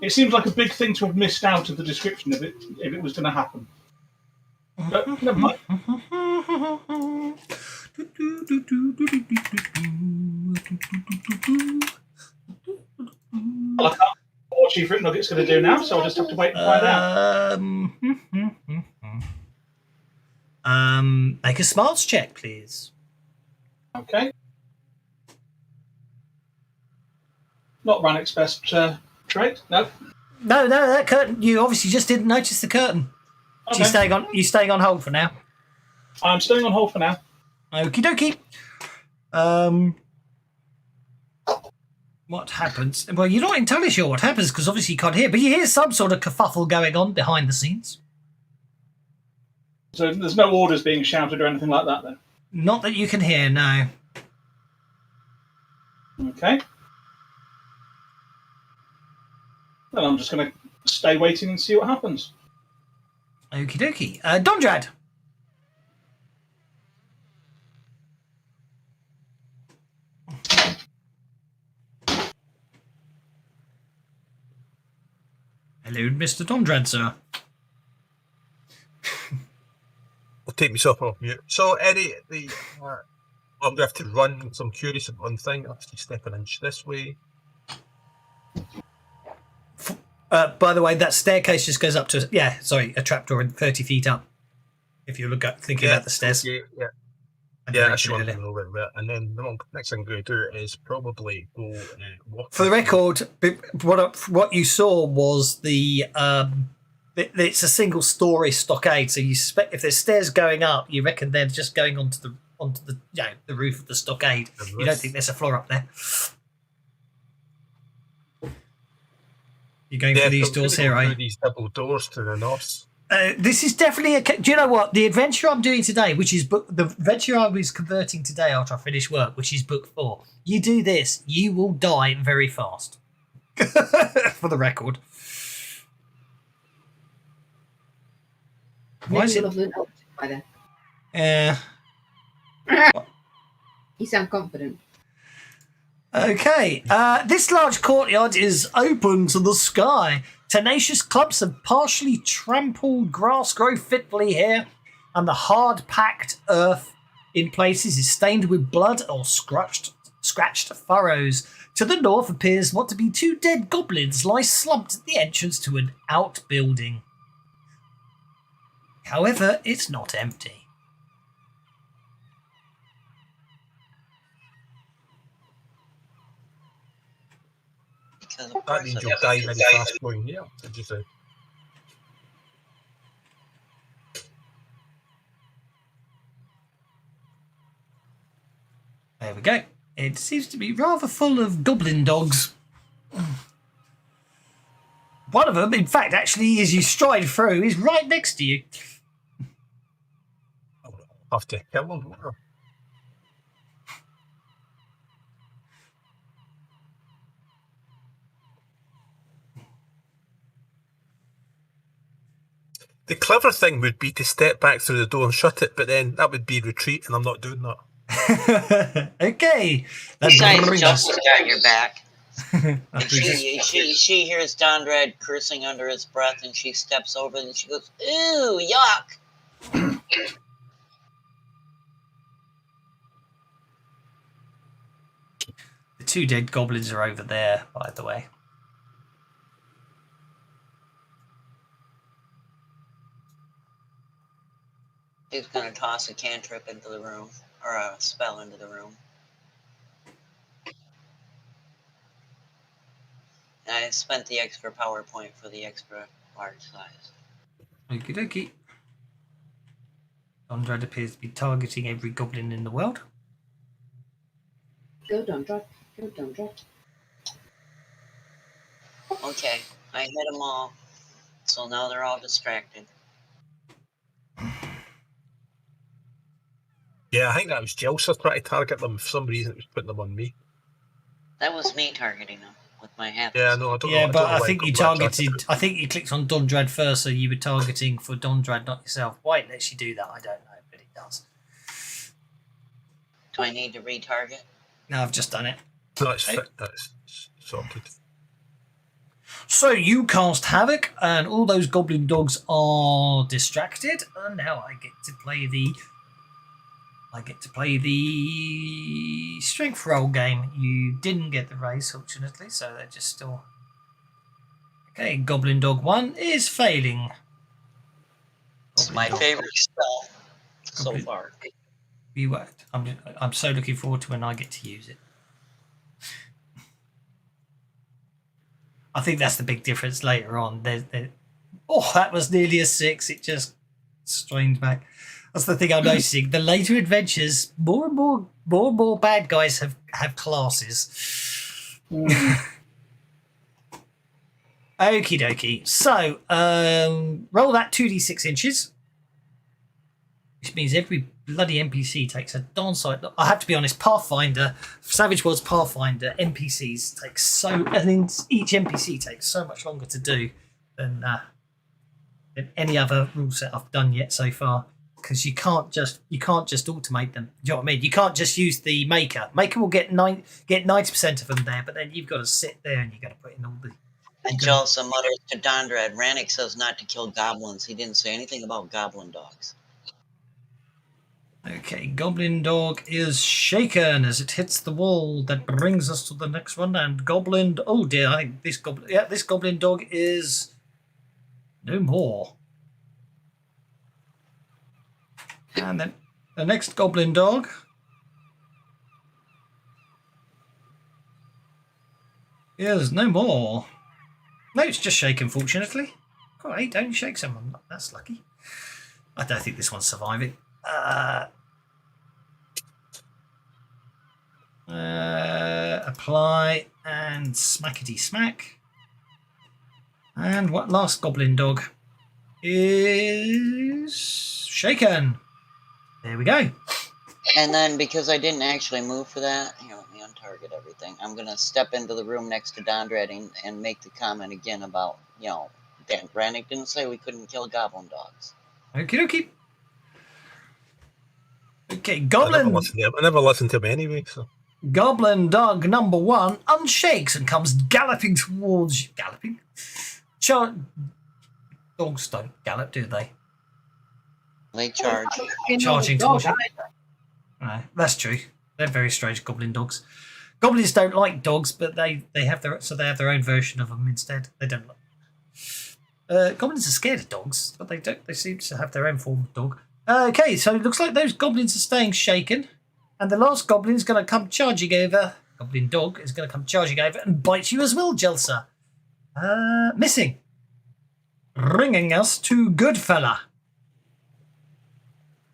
S3: It seems like a big thing to have missed out of the description of it if it was going to happen. But never mind. Well, I can't know what Chief Ripnugget's going to do now, so I'll just have to wait and find out.
S1: Make a smarts check, please.
S3: Okay. Not Rannick's best trait, no.
S1: No, that curtain. You obviously just didn't notice the curtain.
S3: Okay.
S1: You staying on hold for now?
S3: I'm staying on hold for now.
S1: Okie dokie. What happens? Well, you're not entirely sure what happens because obviously you can't hear, but you hear some sort of kerfuffle going on behind the scenes.
S3: So there's no orders being shouted or anything like that then?
S1: Not that you can hear, no.
S3: Okay. Then I'm just going to stay waiting and see what happens.
S1: Okie dokie. Dondrad. Hello, Mr. Dondrad, sir.
S4: I'll take myself off mute. So, Eddie, I'm going to have to run, so I'm curious of one thing. I'll have to step an inch this way.
S1: By the way, that staircase just goes up to, a trapdoor 30 feet up. If you look up, thinking about the stairs.
S4: Yeah. I just want to know where we're at. And then the next thing I'm going to do is probably go walk.
S1: For the record, what you saw was it's a single story stockade. So you suspect if there's stairs going up, you reckon they're just going onto the roof of the stockade. You don't think there's a floor up there. You're going through these doors here, right?
S4: These double doors to the north.
S1: This is definitely do you know what? The adventure I'm doing today, which is the adventure I was converting today after I finished work, which is book 4. You do this, you will die very fast. For the record. Why is it?
S6: You sound confident.
S1: Okay, this large courtyard is open to the sky. Tenacious clumps of partially trampled grass grow fitfully here, and the hard-packed earth in places is stained with blood or scratched furrows. To the north appears what to be 2 dead goblins lie slumped at the entrance to an outbuilding. However, it's not empty.
S4: That means you'll die very fast going here, did you say?
S1: There we go. It seems to be rather full of goblin dogs. One of them, in fact, actually, as you stride through, is right next to you.
S4: I'll have to kill him. The clever thing would be to step back through the door and shut it, but then that would be retreat, and I'm not doing that.
S1: Okay.
S2: Besides, Justin's got your back. And she hears Dondrad cursing under his breath, and she steps over and she goes, "Ooh, yuck!"
S1: The 2 dead goblins are over there, by the way.
S2: He's gonna toss a cantrip into the room, or a spell into the room. And I spent the extra power point for the extra large size.
S1: Okie dokie. Dondrad appears to be targeting every goblin in the world.
S6: Go Dondrad. Go Dondrad.
S2: Okay, I hit them all. So now they're all distracted.
S4: Yeah, I think that was Jelsa trying to target them. For some reason, it was putting them on me.
S2: That was me targeting them with my half.
S4: Yeah, no, I don't know.
S1: Yeah,
S4: I
S1: but
S4: don't know
S1: I
S4: why
S1: think
S4: it
S1: you
S4: got
S1: targeted.
S4: backtracked.
S1: I think you clicked on Dondrad first, so you were targeting for Dondrad, not yourself. Why it lets you do that, I don't know, but it does.
S2: Do I need to retarget?
S1: No, I've just done it.
S4: That's sorted.
S1: So you cast Havoc, and all those goblin dogs are distracted, and now I get to play the strength roll game. You didn't get the raise, fortunately, so they're just still okay. Goblin dog 1 is failing.
S2: It's my favorite spell so
S1: Goblin-
S2: far.
S1: You worked. I'm so looking forward to when I get to use it. I think that's the big difference later on. Oh, that was nearly a 6. It just strained back. That's the thing I'm noticing. The later adventures, more and more bad guys have classes. Okie dokie. So, roll that 2d6 inches, which means every bloody NPC takes a darn sight. I have to be honest, Pathfinder, Savage Worlds Pathfinder, NPCs take each NPC takes so much longer to do than any other rule set I've done yet so far. Because you can't just automate them. Do you know what I mean? You can't just use the maker. Maker will get 90% of them there, but then you've got to sit there and you've got to put in all the.
S2: And Jelsa mutters to Dondrad, Rannick says not to kill goblins. He didn't say anything about goblin dogs.
S1: Okay, Goblin Dog is shaken as it hits the wall. That brings us to the next one. And Goblin. Oh dear, I think this Goblin. Yeah, this Goblin Dog is no more. And then the next Goblin Dog is no more. No, it's just shaken, fortunately. Oh, hey, don't shake someone. That's lucky. I don't think this one's surviving. Apply and smackety smack. And what last Goblin Dog is shaken. There we go.
S2: And then, because I didn't actually move for that, here, let me untarget everything. I'm going to step into the room next to Dondrad and make the comment again about, Rannick didn't say we couldn't kill goblin dogs.
S1: Okie dokie. Okay,
S4: I
S1: Goblin
S4: never listened to him anyway. So
S1: Goblin Dog number 1 unshakes and comes galloping towards you. Galloping? Dogs don't gallop, do they?
S2: They charge.
S1: Charging towards you. No, that's true. They're very strange goblin dogs. Goblins don't like dogs, but they have their own version of them instead. They don't like. Goblins are scared of dogs, but they don't. They seem to have their own form of dog. Okay, so it looks like those goblins are staying shaken, and the last goblin is going to come charging over. Goblin dog is going to come charging over and bite you as well, Jelsa. Missing. Bringing us to Goodfella.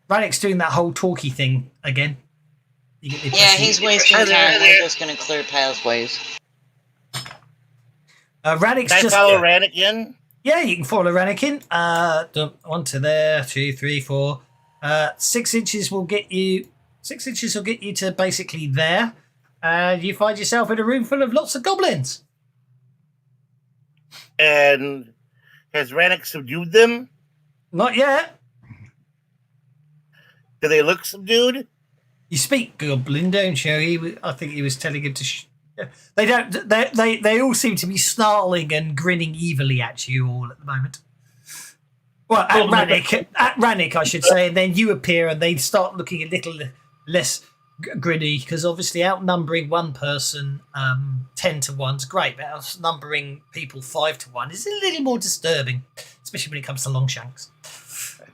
S1: Rannick's doing that whole talky thing again.
S2: Yeah, he's wasting time. We're just going to clear pathways.
S1: Rannick's
S7: Can I
S1: just
S7: follow Rannick in?
S1: Yeah, you can follow Rannick in. 1 to there, 2, 3, 4. 6 inches will get you. 6 inches will get you to basically there, and you find yourself in a room full of lots of goblins.
S7: And has Rannick subdued them?
S1: Not yet.
S7: Do they look subdued?
S1: You speak goblin, don't you? I think he was telling him to. They don't. They all seem to be snarling and grinning evilly at you all at the moment. Well, at Rannick, I should say, and then you appear, and they start looking a little less grinny because obviously outnumbering one person 10 to 1's great, but outnumbering people 5 to 1 is a little more disturbing, especially when it comes to Longshanks.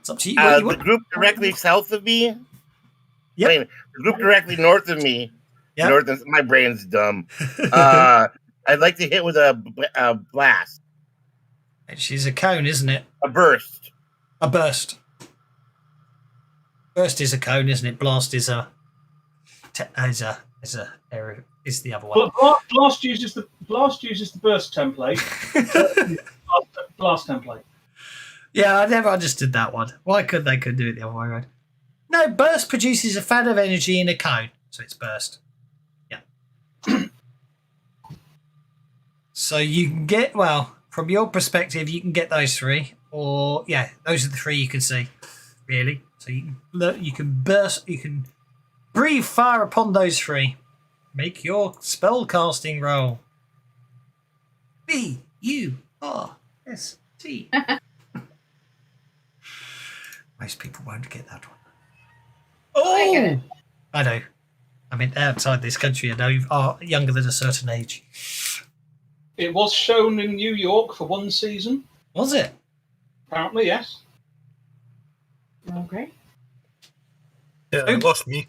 S1: It's up to you. What you
S7: The
S1: want.
S7: group directly south of me.
S1: Yep.
S7: Wait, the group directly north of me.
S1: Yep.
S7: North of my brain's dumb. I'd like to hit with a blast,
S1: She's a cone, isn't it?
S7: a burst.
S1: A burst. Burst is a cone, isn't it? Blast is a is the other one.
S3: But blast uses the burst template. Blast template.
S1: Yeah, I never understood that one. Why couldn't they do it the other way around? No, burst produces a fan of energy in a cone, so it's burst. Yeah. So you can get, well, from your perspective, you can get those three, or yeah, those are the three you can see, really. So you can breathe fire upon those three. Make your spell casting roll. B-U-R-S-T. Most people won't get that one.
S6: I get it.
S1: I know. I mean, outside this country, I know you are younger than a certain age.
S3: It was shown in New York for one season.
S1: Was it?
S3: Apparently, yes.
S6: Okay.
S4: Yeah, it lost me.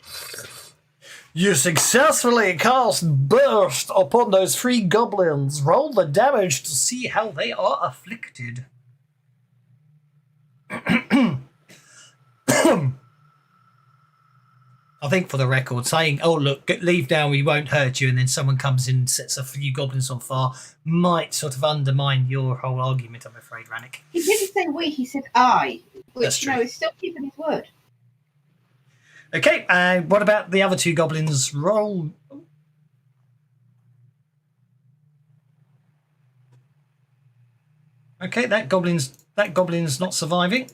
S1: You successfully cast Burst upon those three goblins. Roll the damage to see how they are afflicted. I think for the record, saying, oh, look, leave now, we won't hurt you, and then someone comes in and sets a few goblins on fire might sort of undermine your whole argument, I'm afraid, Rannick.
S6: He didn't say we, he said I. Which,
S1: That's true.
S6: he's still keeping his word.
S1: Okay, and what about the other two goblins? Roll. Okay, that goblin's not surviving.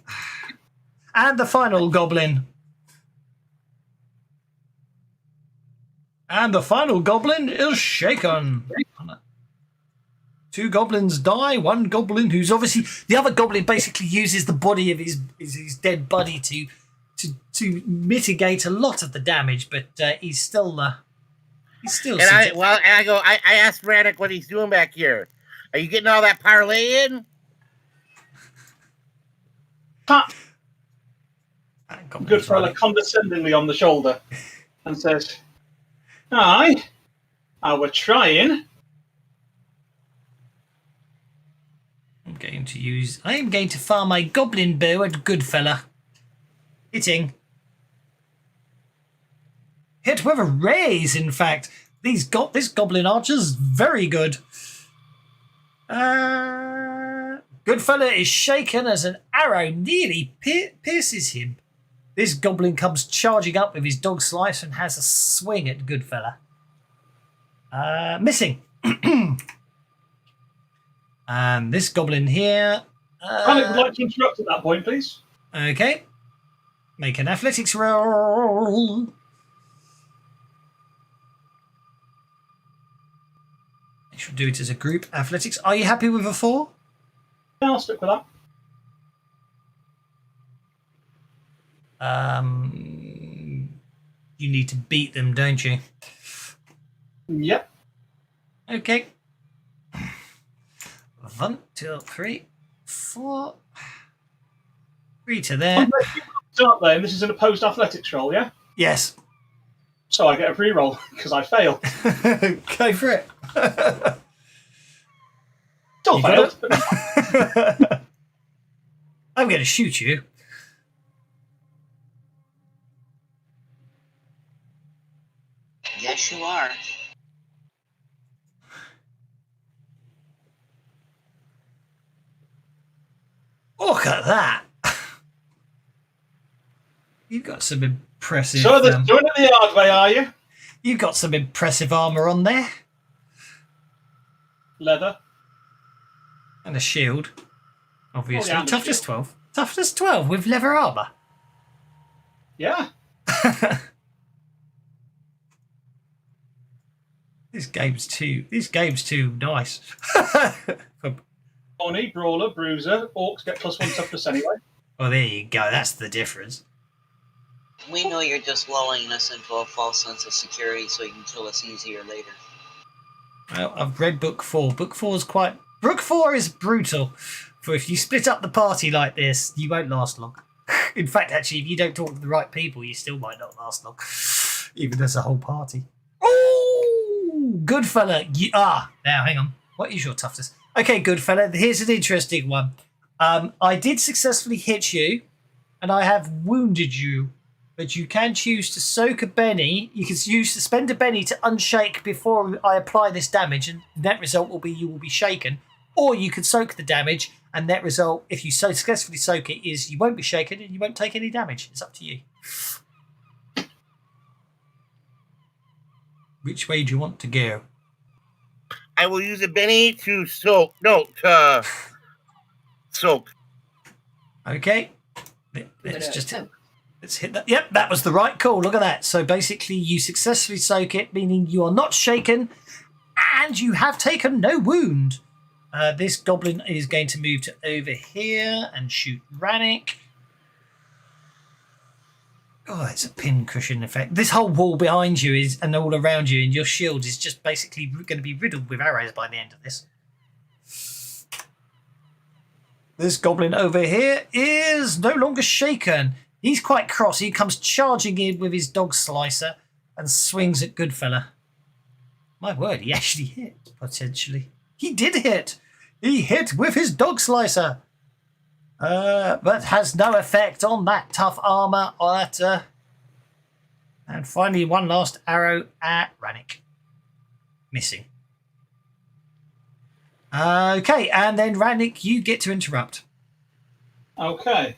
S1: And the final goblin. And the final goblin is shaken. Two goblins die. One goblin who's obviously, the other goblin basically uses the body of his dead buddy to mitigate a lot of the damage, but he's still
S7: And I asked Rannick what he's doing back here. Are you getting all that parlay in?
S3: Good fella condescendingly on the shoulder and says, Aye, I were trying.
S1: I am going to fire my goblin bow at good fella. Hitting. Hit with a raise, in fact. This goblin archer's very good. Good fella is shaken as an arrow nearly pierces him. This goblin comes charging up with his dog slice and has a swing at good fella. Missing. And this goblin here.
S3: I would like to interrupt at that point, please.
S1: Okay. Make an athletics roll. I should do it as a group. Athletics. Are you happy with a 4?
S3: Yeah, I'll stick with that.
S1: You need to beat them, don't you?
S3: Yep.
S1: Okay. 1, 2, 3, 4. 3 to there.
S3: Aren't they? And this is an opposed athletics roll, yeah?
S1: Yes.
S3: So I get a pre-roll because I failed.
S1: Go for it.
S3: Still
S1: You
S3: failed.
S1: I'm going to shoot you.
S2: Yes, you are.
S1: Look at that. You've got some impressive.
S3: So they're doing it the hard way, are you?
S1: You've got some impressive armour on there.
S3: Leather.
S1: And a shield. Obviously.
S3: Oh, yeah, and a
S1: Toughness
S3: shield.
S1: 12. Toughness 12 with leather armour.
S3: Yeah.
S1: This game's too nice.
S3: Oni, Brawler, Bruiser, Orcs get +1 toughness anyway.
S1: Well, there you go. That's the difference.
S2: We know you're just lulling us into a false sense of security so you can kill us easier later.
S1: Well, I've read book 4. Book 4 is brutal. For if you split up the party like this, you won't last long. In fact, actually, if you don't talk to the right people, you still might not last long, even as a whole party. Oh, good fella. Now, hang on. What is your toughness? Okay, good fella. Here's an interesting one. I did successfully hit you, and I have wounded you, but you can choose to soak a Benny. You can spend a Benny to unshake before I apply this damage, and net result will be you will be shaken. Or you can soak the damage, and net result, if you successfully soak it, is you won't be shaken and you won't take any damage. It's up to you. Which way do you want to go?
S7: I will use a Benny to soak. No, to soak.
S1: Okay. Let's hit that. Yep, that was the right call. Look at that. So basically, you successfully soak it, meaning you are not shaken, and you have taken no wound. This goblin is going to move to over here and shoot Rannick. Oh, it's a pin cushion effect. This whole wall behind you is, and all around you, and your shield is just basically going to be riddled with arrows by the end of this. This goblin over here is no longer shaken. He's quite cross. He comes charging in with his dog slicer and swings at Goodfella. My word, he actually hit, potentially. He did hit. He hit with his dog slicer. But has no effect on that tough armor. And finally, one last arrow at Rannick. Missing. Okay, and then Rannick, you get to interrupt.
S3: Okay.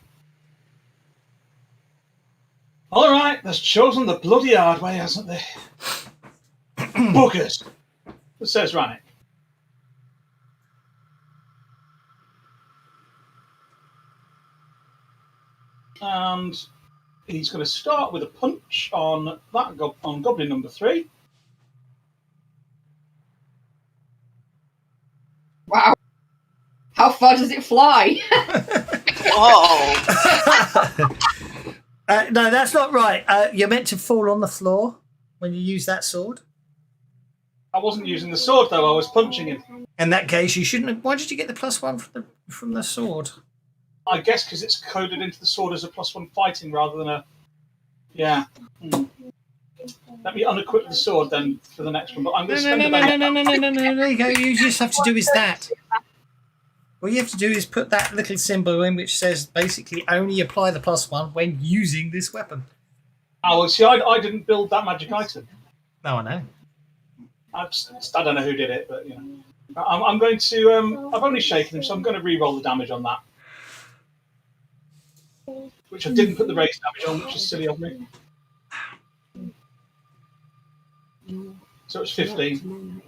S3: All right, they've chosen the bloody hard way, hasn't they? Bookers, says Rannick. And he's going to start with a punch on that on Goblin number 3.
S6: Wow. How far does it fly?
S2: Oh,
S1: No, that's not right. You're meant to fall on the floor when you use that sword.
S3: I wasn't using the sword though; I was punching him.
S1: In that case, you shouldn't have. Why did you get the +1 from the sword?
S3: I guess because it's coded into the sword as a +1 fighting rather than a. Yeah. Let me unequip the sword then for the next one. But I'm going to spend
S1: No. There you go. You just have to do is that. All you have to do is put that little symbol in which says basically only apply the +1 when using this weapon.
S3: Oh, well, see, I didn't build that magic item.
S1: No, I know.
S3: I don't know who did it, but you know, I'm going to. I've only shaken him, so I'm going to re-roll the damage on that, which I didn't put the raise damage on, which is silly of me. So it's 15.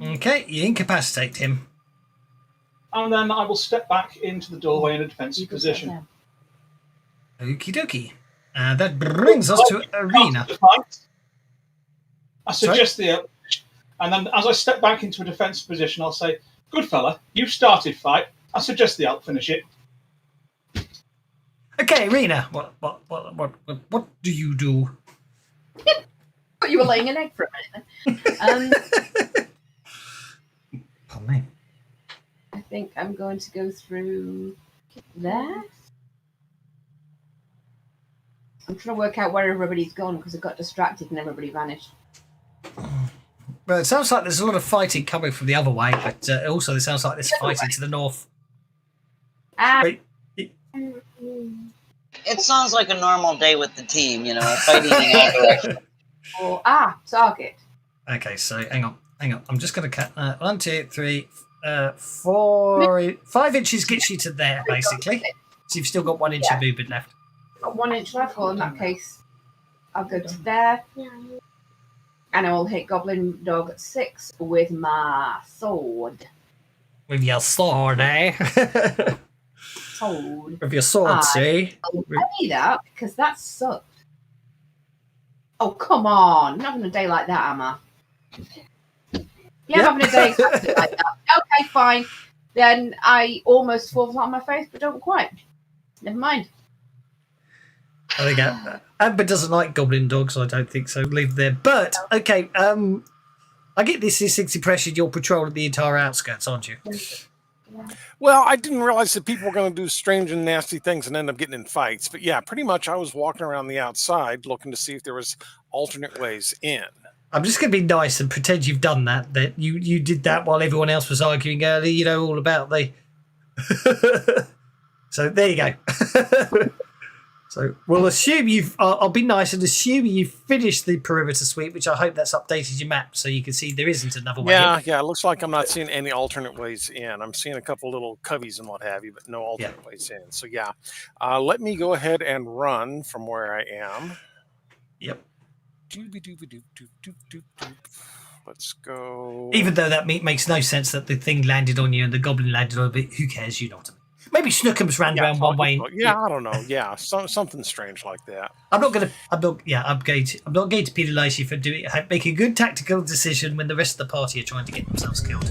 S1: Okay, you incapacitate him.
S3: And then I will step back into the doorway in a defensive position.
S1: Okie dokie. That brings us to Arena.
S3: I suggest the... And then as I step back into a defensive position, I'll say, good fella, you've started fight. I suggest the elk finish it.
S1: Okay, Arena. What do you do?
S6: But you were laying an egg for a minute then.
S1: Pardon me.
S6: I think I'm going to go through there. I'm trying to work out where everybody's gone because I got distracted and everybody vanished.
S1: Well, it sounds like there's a lot of fighting coming from the other way, but also it sounds like there's fighting to the north. Wait,
S2: it sounds like a normal day with the team, you know, fighting in all directions.
S6: Target.
S1: Okay, so hang on. I'm just going to cut 1, 2, 3, 4, 5 inches gets you to there, basically. So you've still got 1 inch of movement left.
S6: Got 1 inch left. Well, in that case, I'll go to there. And I will hit Goblin Dog 6 with my sword.
S1: With your sword, eh?
S6: Sword.
S1: With your sword, see?
S6: I'll pay that because that sucked. Oh, come on. I'm not having a day like that, am I? Yeah, I'm having a day exactly like that. Okay, fine. Then I almost fall flat on my face, but don't quite. Never mind.
S1: I think Amber doesn't like goblin dogs, I don't think so. Leave there. But, okay, I get this distinct impression you're patrolling the entire outskirts, aren't you?
S5: Well, I didn't realize that people were going to do strange and nasty things and end up getting in fights. But yeah, pretty much I was walking around the outside looking to see if there was alternate ways in.
S1: I'm just going to be nice and pretend you've done that. That you did that while everyone else was arguing earlier. You know all about the. So there you go. So we'll assume you've. I'll be nice and assume you've finished the perimeter sweep, which I hope that's updated your map so you can see there isn't another way.
S5: Yeah, yeah. It looks like I'm not seeing any alternate ways in. I'm seeing a couple little coveys and what have you, but no alternate ways in. So yeah, let me go ahead and run from where I am.
S1: Yep.
S5: Let's go.
S1: Even though that makes no sense that the thing landed on you and the goblin landed on it, who cares? You know what I mean. Maybe Snookums ran around one way.
S5: Yeah, I don't know. Yeah, something strange like that.
S1: I'm not going to penalise you for making a good tactical decision when the rest of the party are trying to get themselves killed.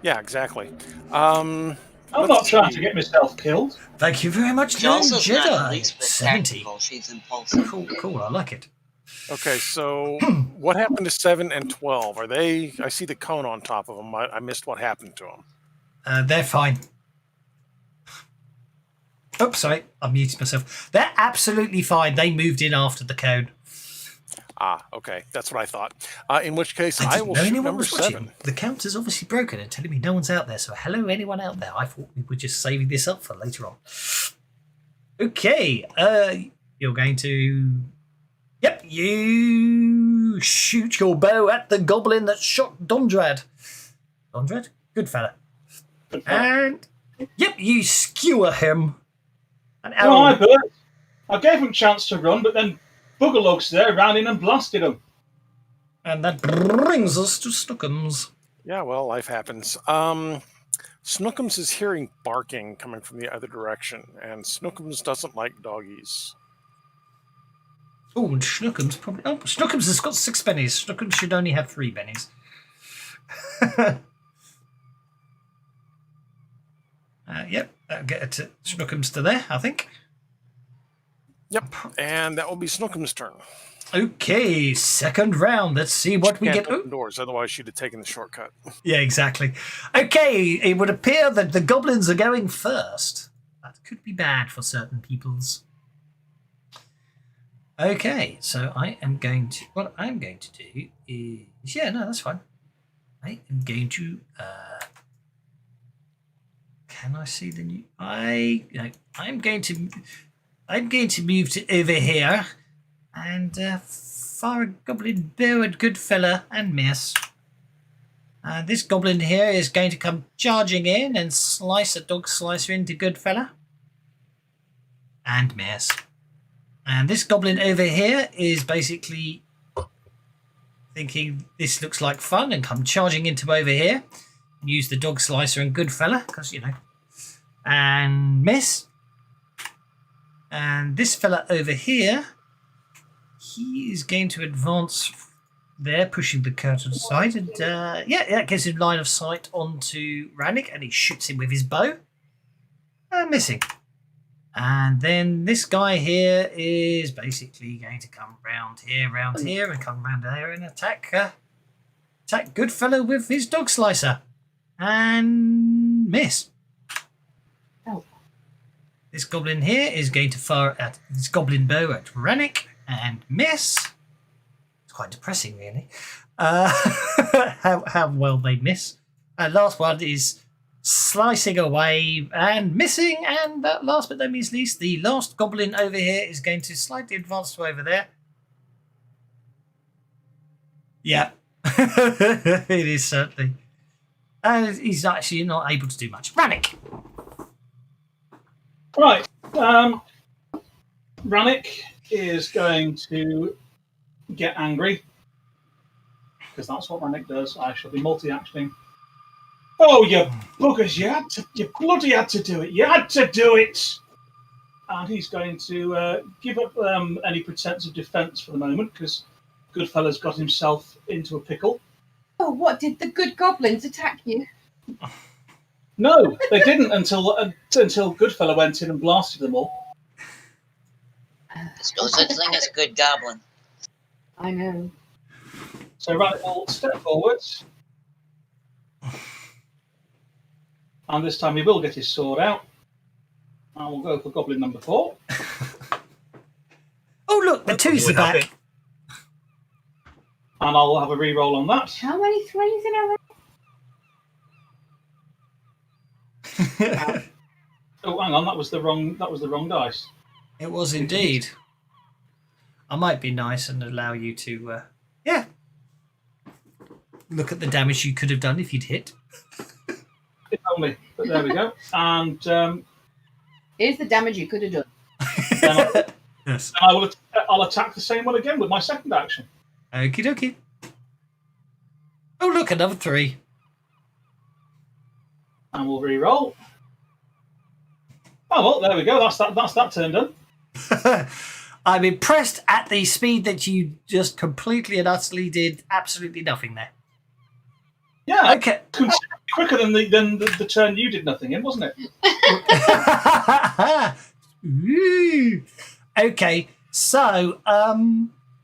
S5: Yeah, exactly.
S3: I'm not trying to get myself killed.
S1: Thank you very much,
S2: Chelsea's not the
S1: Jedi.
S2: least bit
S1: 70.
S2: tactical. She's impulsive.
S1: Cool. I like it.
S5: Okay, so what happened to 7 and 12? Are they? I see the cone on top of them. I missed what happened to them.
S1: They're fine. Oops, sorry, I muted myself. They're absolutely fine. They moved in after the cone.
S5: Ah, okay, that's what I thought. In which case,
S1: I
S5: I will
S1: know
S5: shoot
S1: anyone
S5: number
S1: was watching.
S5: 7.
S1: The counter's obviously broken and telling me no one's out there. So hello, anyone out there? I thought we were just saving this up for later on. Okay, you're going to. Yep, you shoot your bow at the goblin that shot Dondrad. Dondrad? Good fella. And, yep, you skewer him. An arrow.
S3: Oh, I gave him a chance to run, but then Boogerlugs there ran in and blasted him.
S1: And that brings us to Snookums.
S5: Yeah, well, life happens. Snookums is hearing barking coming from the other direction, and Snookums doesn't like doggies.
S1: Oh, and Snookums probably. Oh, Snookums has got 6 bennies. Snookums should only have 3 bennies. Yep, that'll get it to Snookums to there, I think.
S5: Yep, and that will be Snookums' turn.
S1: Okay, second round. Let's see what we
S5: Can't
S1: get.
S5: open doors, otherwise she'd have taken the shortcut.
S1: Yeah, exactly. Okay, it would appear that the goblins are going first. That could be bad for certain peoples. Okay, so what I'm going to do is, yeah, no, that's fine. I am going to, can I see the new, I'm going to move to over here and fire a goblin bow at good fella and miss. This goblin here is going to come charging in and slice a dog slicer into good fella and miss. And this goblin over here is basically thinking this looks like fun and come charging into over here. Use the dog slicer and good fella, because, you know, and miss. And this fella over here, he is going to advance there, pushing the curtain aside. And, yeah, that gives him line of sight onto Rannick, and he shoots him with his bow. Missing. And then this guy here is basically going to come round here, and come round there and attack Goodfellow with his dog slicer. And miss.
S6: Oh.
S1: This goblin here is going to fire at his goblin bow at Rannick and miss. It's quite depressing, really. How well they miss. Last one is slicing away and missing, and last but not least, the last goblin over here is going to slightly advance to over there. Yeah, it is certainly. And he's actually not able to do much. Rannick!
S3: Right. Rannick is going to get angry, because that's what Rannick does. I shall be multi-actioning. Oh, you buggers, you bloody had to do it. You had to do it. And he's going to give up any pretense of defence for the moment, because Goodfella's got himself into a pickle.
S6: Oh, what, did the good goblins attack you?
S3: No, they didn't until Goodfella went in and blasted them all.
S2: There's no such thing as a good goblin.
S6: I know.
S3: So Rannick will step forwards. And this time he will get his sword out. I will go for goblin number 4.
S1: Oh, look, the twos are back.
S3: And I'll have a re-roll on that.
S6: How many threes in a row?
S3: Oh, hang on, that was the wrong dice.
S1: It was indeed. I might be nice and allow you to, look at the damage you could have done if you'd hit.
S3: If only, but there we go. And
S6: Here's the damage you could have done.
S1: Yes.
S3: and I'll attack the same one again with my second action.
S1: Okie dokie. Oh, look, another 3.
S3: And we'll re-roll. Oh well, there we go. That's that turn done.
S1: I'm impressed at the speed that you just completely and utterly did absolutely nothing there.
S3: Yeah,
S1: Okay.
S3: quicker than the turn you did nothing in, wasn't it?
S1: Ooh. Okay, so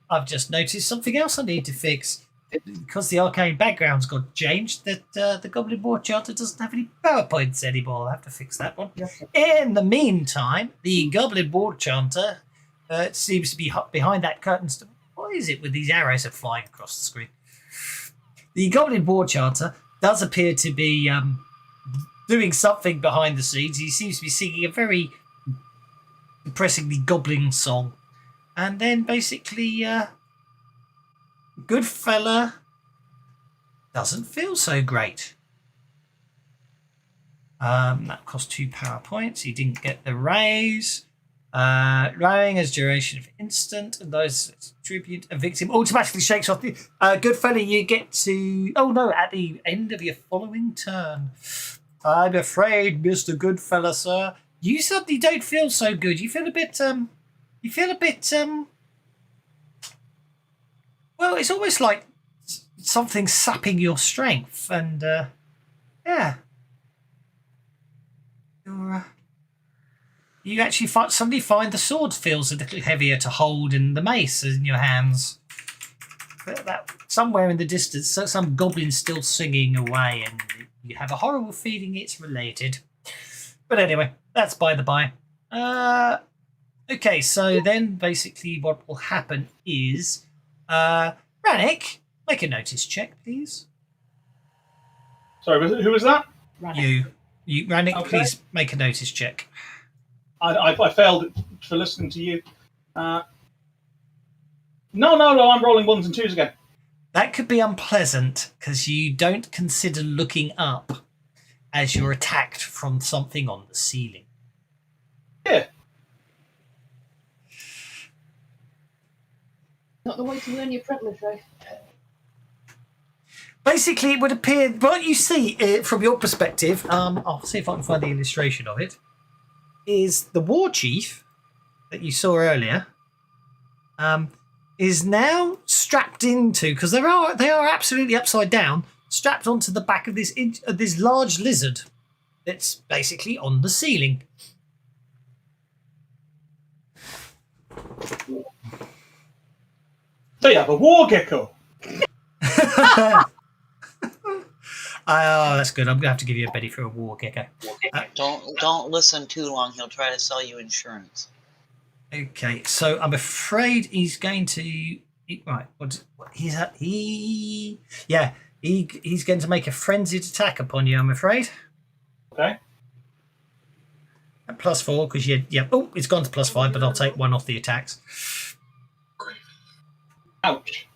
S1: I've just noticed something else I need to fix. Because the arcane background's got changed, that the Goblin War Charter doesn't have any PowerPoints anymore. I'll have to fix that one. In the meantime, the Goblin War Charter seems to be behind that curtain. What is it with these arrows that are flying across the screen? The Goblin War Charter does appear to be doing something behind the scenes. He seems to be singing a very depressingly goblin song. And then basically... good fella doesn't feel so great. That cost 2 power points. He didn't get the raise. Rowing has duration of instant, and those tribute a victim automatically shakes off the good fella. You get to at the end of your following turn. I'm afraid, Mr. Goodfella, sir, you suddenly don't feel so good. You feel a bit well, it's almost like something sapping your strength, and you actually suddenly find the sword feels a little heavier to hold in the mace in your hands. But that somewhere in the distance, some goblin's still singing away, and you have a horrible feeling it's related. But anyway, that's by the by. Okay, so then basically what will happen is. Rannick, make a notice check, please.
S3: Sorry, who was that?
S1: You, Rannick,
S3: Okay.
S1: please make a notice check.
S3: I failed for listening to you. No, I'm rolling 1s and 2s again.
S1: That could be unpleasant because you don't consider looking up as you're attacked from something on the ceiling.
S3: Yeah.
S6: Not the way to learn your privilege, right?
S1: Basically, it would appear what you see from your perspective. I'll see if I can find the illustration of it. Is the war chief that you saw earlier? Is now strapped into because they are absolutely upside down, strapped onto the back of this large lizard that's basically on the ceiling.
S3: So you have a war gecko.
S1: Oh, that's good. I'm gonna have to give you a Betty for a war gecko.
S2: Don't listen too long. He'll try to sell you insurance.
S1: Okay, so I'm afraid he's going to right. He's going to make a frenzied attack upon you. I'm afraid.
S3: Okay.
S1: At +4 because oh, it's gone to +5, but I'll take 1 off the attacks.
S3: Ouch.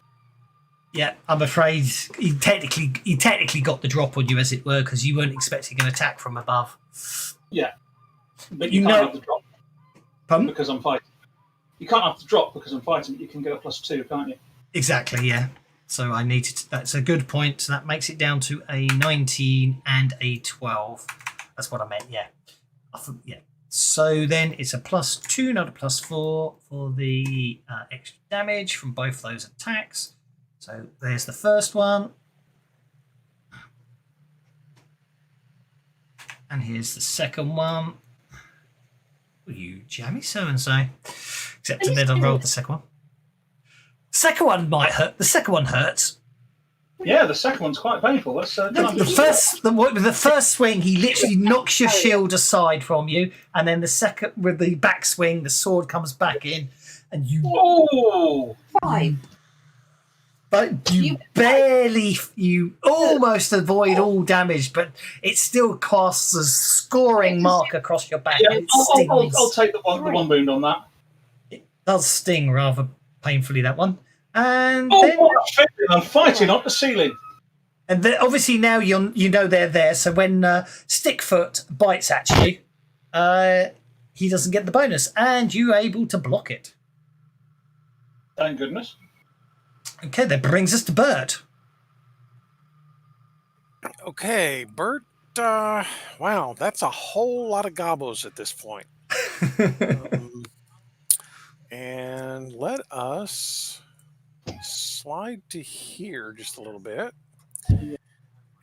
S1: Yeah, I'm afraid he technically got the drop on you, as it were, because you weren't expecting an attack from above.
S3: Yeah. But you can't have the drop.
S1: Pardon?
S3: Because I'm fighting. You can't have the drop because I'm fighting, but you can get a +2, can't you?
S1: Exactly, yeah. So I needed to, that's a good point. So that makes it down to a 19 and a 12. That's what I meant, yeah. Yeah. So then it's a +2, not a +4 for the extra damage from both those attacks. So there's the first one. And here's the second one. Oh, you jammy so-and-so. Except I rolled the second one. Second one might hurt. The second one hurts.
S3: Yeah, the second one's quite painful. Let's try and do
S1: The first swing, he literally knocks your shield aside from you, and then the second, with the back swing, the sword comes back in, and you.
S3: Oh!
S6: 5.
S1: But you almost avoid all damage, but it still casts a scoring mark across your back.
S3: Yeah,
S1: And it stings.
S3: I'll take the one wound on that.
S1: It does sting rather painfully, that one. And
S3: Oh,
S1: then,
S3: what a feeling. I'm fighting up the ceiling.
S1: and then obviously now you know they're there. So when Stickfoot bites at you, he doesn't get the bonus, and you're able to block it.
S3: Thank goodness.
S1: Okay, that brings us to Bert.
S5: Okay, Bert. Wow, that's a whole lot of gobos at this point. And let us slide to here just a little bit.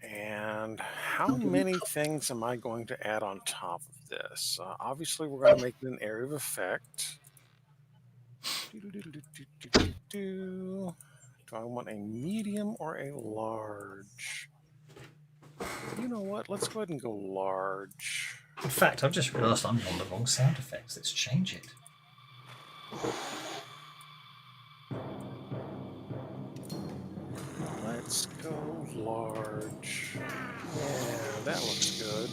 S5: And how many things am I going to add on top of this? Obviously, we're going to make it an area of effect. Do I want a medium or a large? You know what? Let's go ahead and go large.
S1: In fact, I've just realised I'm on the wrong sound effects. Let's change it.
S5: Let's go large. Yeah, that looks good.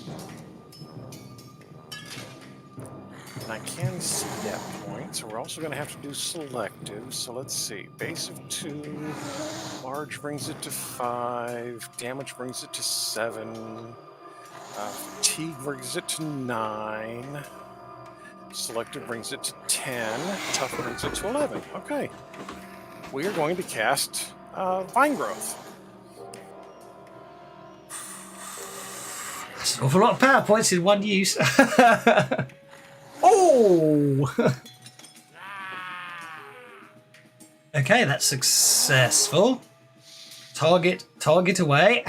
S5: And I can see that point, so we're also going to have to do selective. So let's see. Base of 2, large brings it to 5, damage brings it to 7, fatigue brings it to 9, selective brings it to 10, tough brings it to 11. Okay. We are going to cast Vine Growth.
S1: That's an awful lot of power points in one use. Oh! Okay, that's successful. Target away.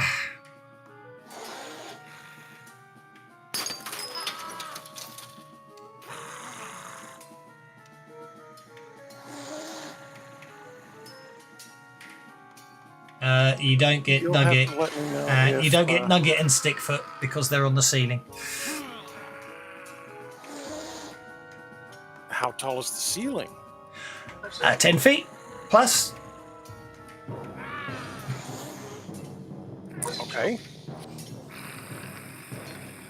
S1: You don't get Nugget. You don't get Nugget and Stickfoot because they're on the ceiling.
S5: How tall is the ceiling?
S1: 10 feet plus.
S5: Okay.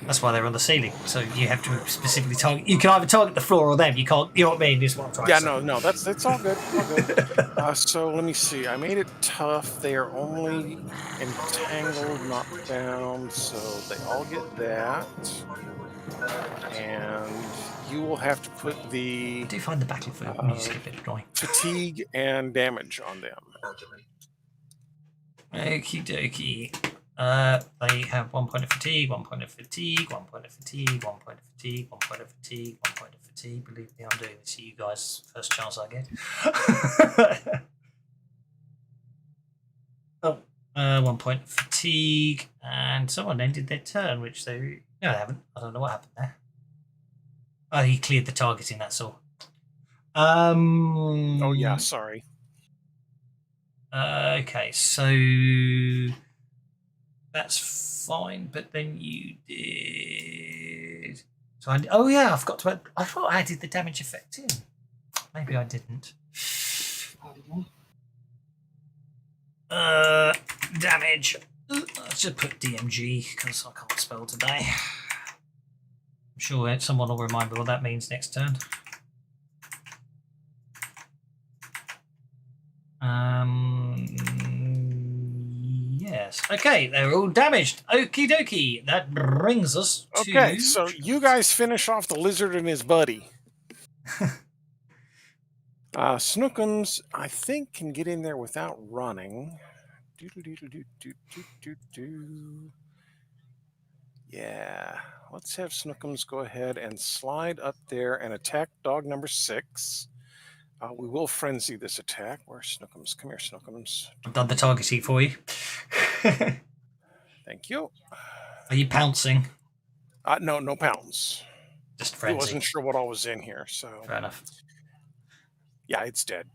S1: That's why they're on the ceiling. So you have to specifically target. You can either target the floor or them. You can't. You know what I mean? Is what I'm trying to say.
S5: No. That's all good. All good. So let me see. I made it tough. They are only entangled, not bound, so they all get that. And you will have to put the
S1: I do find the battlefield music a bit annoying.
S5: fatigue and damage on them.
S1: Okie dokie. They have 1 point of fatigue, 1 point of fatigue, 1 point of fatigue, 1 point of fatigue, 1 point of fatigue, 1 point of fatigue. Believe me, I'm doing this to you guys. First chance I get. 1 point of fatigue, and someone ended their turn, which they no, they haven't. I don't know what happened there. Oh, he cleared the targeting. That's all.
S5: Oh yeah, sorry.
S1: Okay, so that's fine, but then you did. So oh yeah, I forgot to add. I thought I added the damage effect in. Maybe I didn't. Damage. Let's just put DMG because I can't spell today. I'm sure someone will remind me what that means next turn. Yes. Okay, they're all damaged. Okie dokie. That brings us to...
S5: Okay, so you guys finish off the lizard and his buddy. Snookums, I think, can get in there without running. Yeah, let's have Snookums go ahead and slide up there and attack dog number 6. We will frenzy this attack. Where's Snookums? Come here, Snookums.
S1: I've done the targeting for you.
S5: Thank you.
S1: Are you pouncing?
S5: No pounds.
S1: Just frenzy.
S5: I wasn't sure what all was in here, so...
S1: Fair enough.
S5: Yeah, it's dead.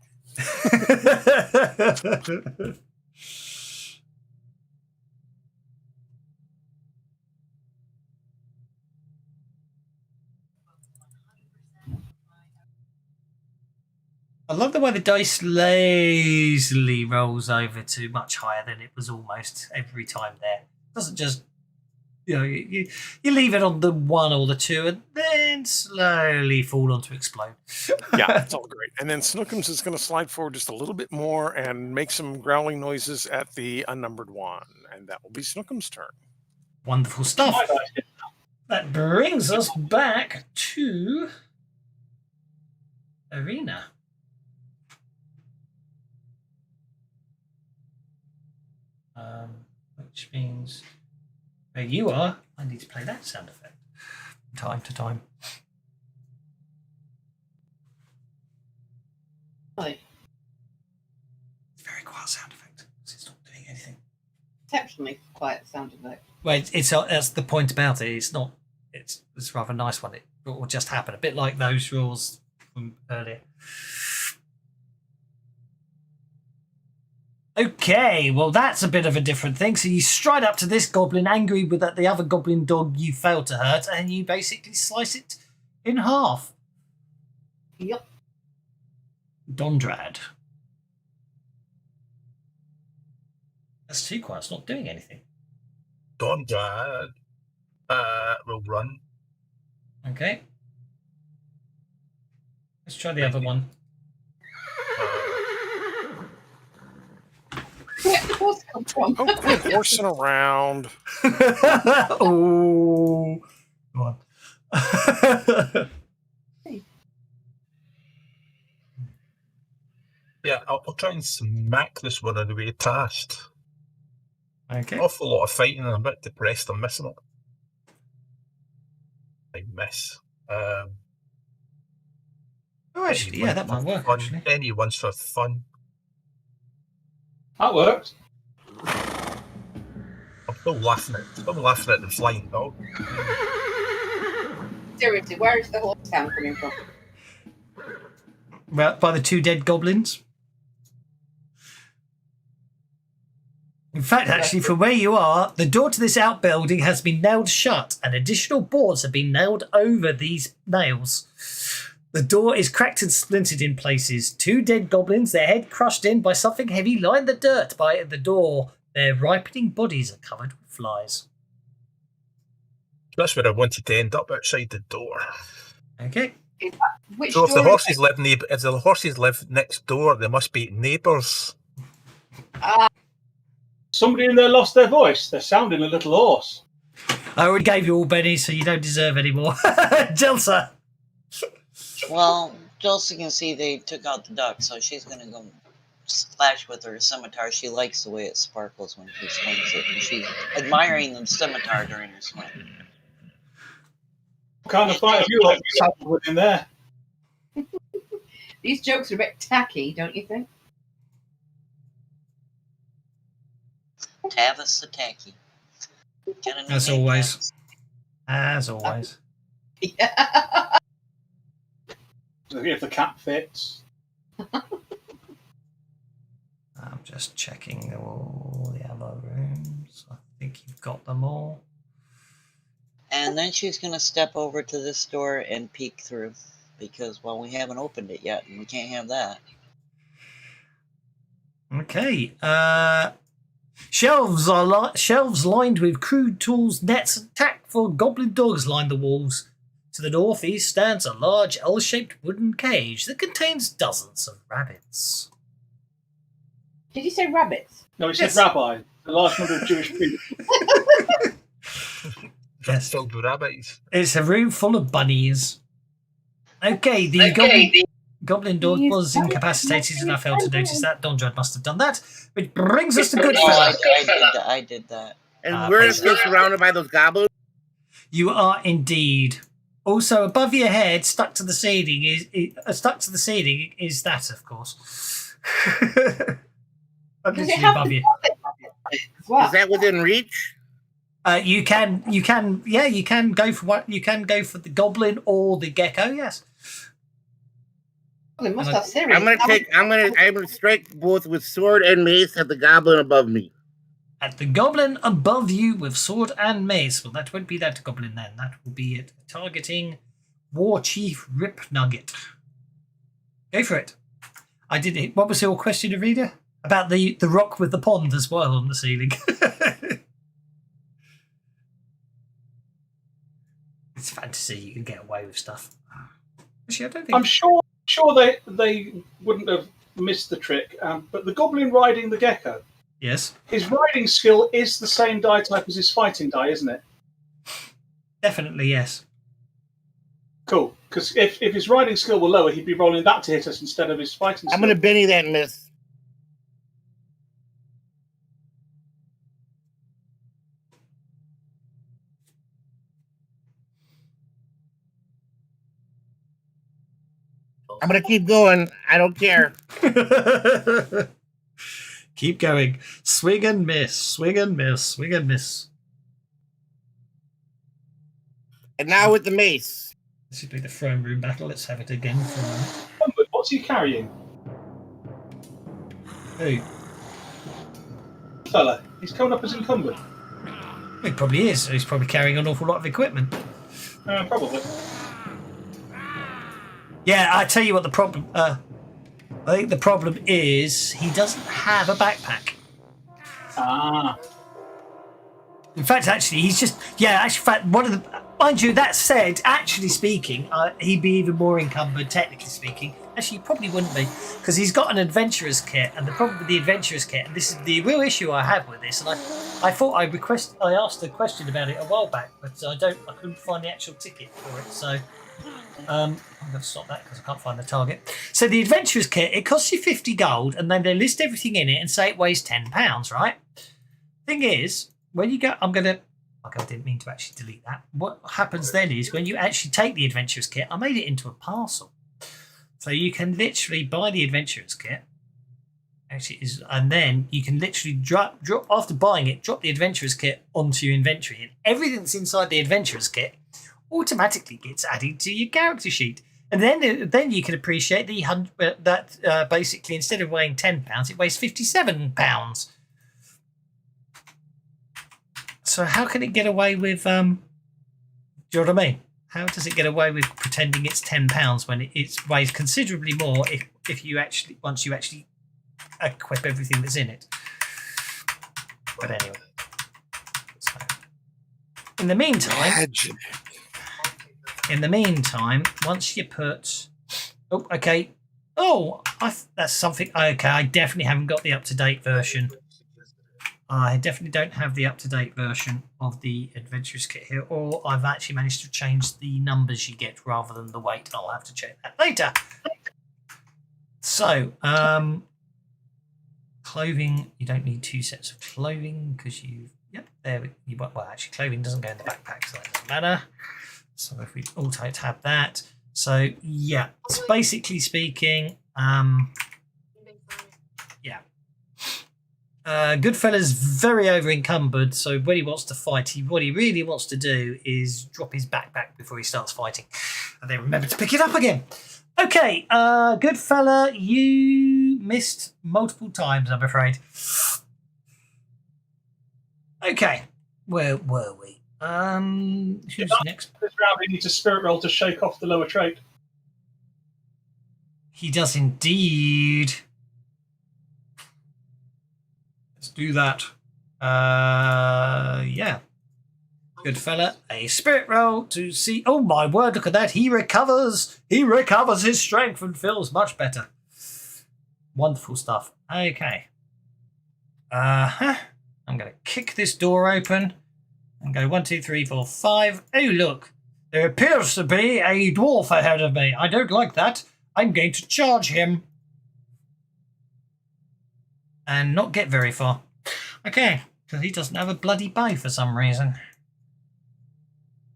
S1: I love the way the dice lazily rolls over to much higher than it was almost every time there. It doesn't just, you leave it on the 1 or the 2 and then slowly fall on to explode.
S5: Yeah, it's all great. And then Snookums is going to slide forward just a little bit more and make some growling noises at the unnumbered 1. And that will be Snookums' turn.
S1: Wonderful stuff. That brings us back to Arena. Which means where you are, I need to play that sound effect from time to time.
S6: Right.
S1: It's a very quiet sound effect because it's not doing anything.
S6: Exceptionally quiet sound effect.
S1: Well, that's the point about it. It's not. It's a rather nice one. It will just happen a bit like those rules from earlier. Okay, well that's a bit of a different thing. So you stride up to this goblin, angry with that the other goblin dog you failed to hurt, and you basically slice it in half.
S6: Yep.
S1: Dondrad. That's too quiet. It's not doing anything.
S4: Dondrad will run.
S1: Okay. Let's try the other one.
S6: Where did the horse come from?
S5: Oh, quit horsing around.
S1: Oh, go on.
S4: Yeah, I'll try and smack this one on the way past.
S1: Okay.
S4: Awful lot of fighting, and I'm a bit depressed. I'm missing it. I miss.
S1: Oh, actually, yeah, that might work.
S4: Fun.
S1: Actually,
S4: Anyone's for fun.
S3: That works.
S4: I'm still laughing at the flying dog.
S6: Seriously, where is the horse sound coming from?
S1: well, by the 2 dead goblins. In fact, actually, from where you are, the door to this outbuilding has been nailed shut, and additional boards have been nailed over these nails. The door is cracked and splintered in places. 2 dead goblins, their head crushed in by something heavy, lie in the dirt by the door. Their ripening bodies are covered with flies.
S4: That's where I wanted to end up, outside the door.
S1: Okay.
S6: Which
S4: So if the
S6: door
S4: horses live next door, they must be neighbours.
S3: Somebody in there lost their voice. They're sounding a little hoarse.
S1: I already gave you all bennies, so you don't deserve any more. Jelsa.
S2: Well, Chelsea can see they took out the duck, so she's gonna go splash with her scimitar. She likes the way it sparkles when she swings it, and she's admiring the scimitar during her swing.
S3: What kind of fight have you like within there?
S6: These jokes are a bit tacky, don't you think?
S2: Tavis the tacky.
S1: As always. As always.
S6: Yeah.
S3: If the cat fits.
S1: I'm just checking all the other rooms. I think you've got them all.
S2: And then she's going to step over to this door and peek through. Because, well, we haven't opened it yet, and we can't have that.
S1: Okay. Shelves lined with crude tools, nets, and tack for goblin dogs line the walls. To the northeast stands a large L-shaped wooden cage that contains dozens of rabbits.
S6: Did you say rabbits?
S3: No, it said
S1: Yes.
S3: rabbi. A large number of Jewish people.
S1: Yes.
S4: Filled with rabbits.
S1: It's a room full of bunnies. Okay, the goblin dog was incapacitated and I failed to notice that. Dondrad must have done that. Which brings us to Goodfella.
S2: I did that.
S7: And we're still surrounded by those goblins.
S1: You are indeed. Also, above your head, stuck to the ceiling is that, of course.
S6: Does it
S1: Literally
S6: have
S1: above
S6: to
S1: you.
S6: as well?
S7: Is that within reach?
S1: You can go for what you can go for the goblin or the gecko. Yes.
S6: Well, they must have serious.
S7: I'm gonna strike both with sword and mace at the goblin above me.
S1: At the goblin above you with sword and mace. Well, that won't be that goblin then. That will be it. Targeting War Chief Rip Nugget. Go for it. I did. What was your question, Arita? About the rock with the pond as well on the ceiling. It's fantasy. You can get away with stuff. Actually, I don't think.
S3: I'm sure they wouldn't have missed the trick. But the goblin riding the gecko,
S1: Yes,
S3: his riding skill is the same die type as his fighting die, isn't it?
S1: definitely yes.
S3: Cool. Because if his riding skill were lower, he'd be rolling that to hit us instead of his fighting skill.
S7: I'm going to Benny that miss. I'm going to keep going. I don't care.
S1: Keep going. Swing and miss. Swing and miss. Swing and miss.
S7: And now with the mace.
S1: This would be the throne room battle. Let's have it again for a moment.
S3: Encumbered, what's he carrying?
S1: Who?
S3: Fella. He's coming up as encumbered.
S1: He probably is. He's probably carrying an awful lot of equipment.
S3: Probably.
S1: Yeah, I tell you what the problem. I think the problem is he doesn't have a backpack.
S3: Ah.
S1: In fact, actually, he's just in fact, one of the. Mind you, that said, actually speaking, he'd be even more encumbered, technically speaking. Actually, he probably wouldn't be, because he's got an adventurer's kit, and the problem with the adventurer's kit, and this is the real issue I have with this, and I thought I asked a question about it a while back, but I couldn't find the actual ticket for it, so I'm going to stop that because I can't find the target. So the adventurer's kit, it costs you 50 gold, and then they list everything in it and say it weighs £10, right? Thing is, when you go, I didn't mean to actually delete that. What happens then is when you actually take the adventurer's kit, I made it into a parcel. So you can literally buy the adventurer's kit. And then you can literally drop after buying it, drop the adventurer's kit onto your inventory, and everything that's inside the adventurer's kit automatically gets added to your character sheet. And then you can appreciate that basically instead of weighing £10, it weighs £57. So how can it get away with? Do you know what I mean? How does it get away with pretending it's £10 when it weighs considerably more once you actually equip everything that's in it? But anyway, so in the meantime, once you put, that's something. Okay, I definitely haven't got the up-to-date version. I definitely don't have the up-to-date version of the adventurer's kit here, or I've actually managed to change the numbers you get rather than the weight. I'll have to check that later. So, clothing, you don't need 2 sets of clothing because actually clothing doesn't go in the backpack, so that doesn't matter. So if we auto-tab that. So, yeah, it's basically speaking, Goodfella's very over encumbered, so when he wants to fight, what he really wants to do is drop his backpack before he starts fighting, and then remember to pick it up again. Okay, Goodfella, you missed multiple times, I'm afraid. Okay, where were we? Who's next?
S3: This round, he needs a spirit roll to shake off the lower trait.
S1: He does indeed. Let's do that. Yeah. Good fella. A spirit roll to see. Oh my word, look at that. He recovers. He recovers his strength and feels much better. Wonderful stuff. Okay. I'm going to kick this door open and go 1, 2, 3, 4, 5. Oh, look. There appears to be a dwarf ahead of me. I don't like that. I'm going to charge him. And not get very far. Okay, because he doesn't have a bloody bow for some reason.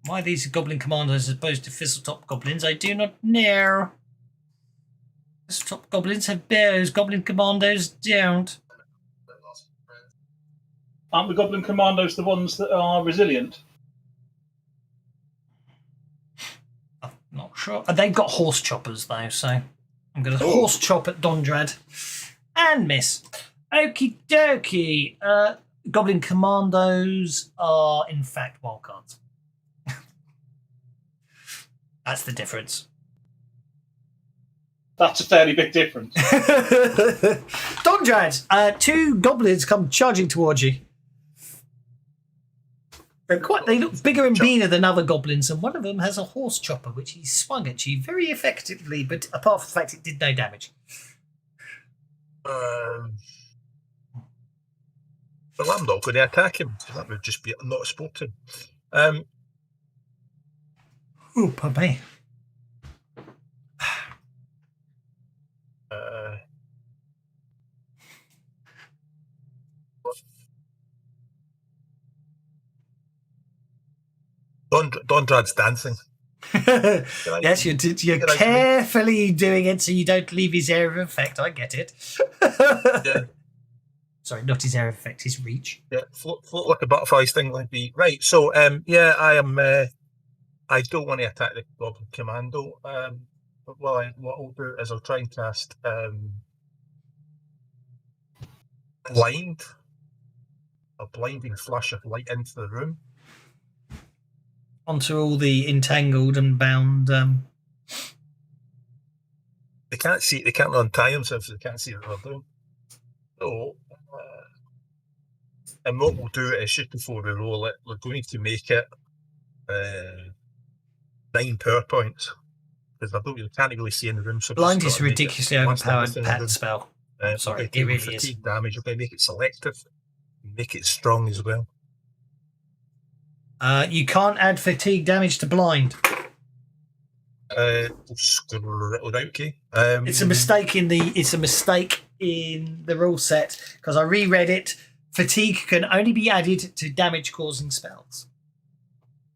S1: Why these are Goblin Commandos as opposed to Thistletop Goblins, I do not know. Thistletop Goblins have bows, Goblin Commandos don't.
S3: Aren't the Goblin Commandos the ones that are resilient?
S1: I'm not sure. They've got horse choppers though, so I'm going to horse chop at Dondrad and miss. Okie dokie. Goblin Commandos are in fact wildcards. That's the difference.
S3: That's a fairly big difference.
S1: Dondrad, 2 goblins come charging towards you. They look bigger and meaner than other goblins, and one of them has a horse chopper, which he swung at you very effectively, but apart from the fact it did no damage.
S4: Well, I'm not going to attack him. That would just be not a sport to him.
S1: Ooh, pardon me.
S4: Dondrad's dancing.
S1: Yes, you're carefully doing it so you don't leave his area of effect. I get it.
S4: Yeah.
S1: Sorry, not his area of effect, his reach.
S4: Yeah, float like a butterfly, sting like bee. Right, so yeah, I am. I don't want to attack the Goblin Commando. But what I'll do is I'll try and cast blind, a blinding flash of light into the room.
S1: Onto all the entangled and bound.
S4: They can't see. They can't untie themselves. They can't see what they're doing. So, and what we'll do is just before we roll it, we're going to make it 9 power points because you can't really see in the room. So
S1: blind is a ridiculously overpowered pattern spell. I'm sorry, it really is.
S4: Damage. Okay, make it selective. Make it strong as well.
S1: You can't add fatigue damage to blind.
S4: Okay.
S1: It's a mistake in the rule set because I reread it. Fatigue can only be added to damage-causing spells.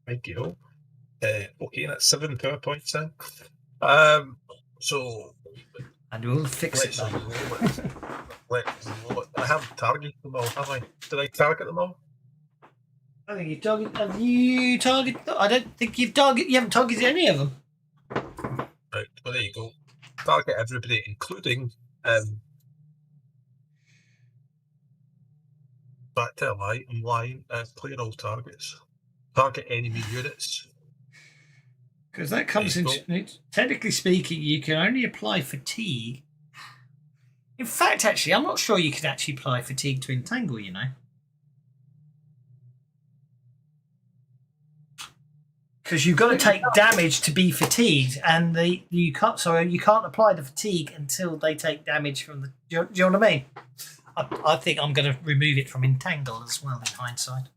S4: Thank you. Okay, that's 7 power points then. So.
S1: And we'll fix it.
S4: I haven't targeted them all, have I? Did I target them all?
S1: I think you target. Have you targeted? I don't think you've targeted. You haven't targeted any of them.
S4: Right. Well, there you go. Target everybody, including back to light and line. Clear all targets. Target enemy units.
S1: Because that comes into. Technically speaking, you can only apply fatigue. In fact, actually, I'm not sure you can actually apply fatigue to entangle. You know. Because you've got to take damage to be fatigued, and you can't apply the fatigue until they take damage from the. Do you know what I mean? I think I'm going to remove it from entangle as well in hindsight.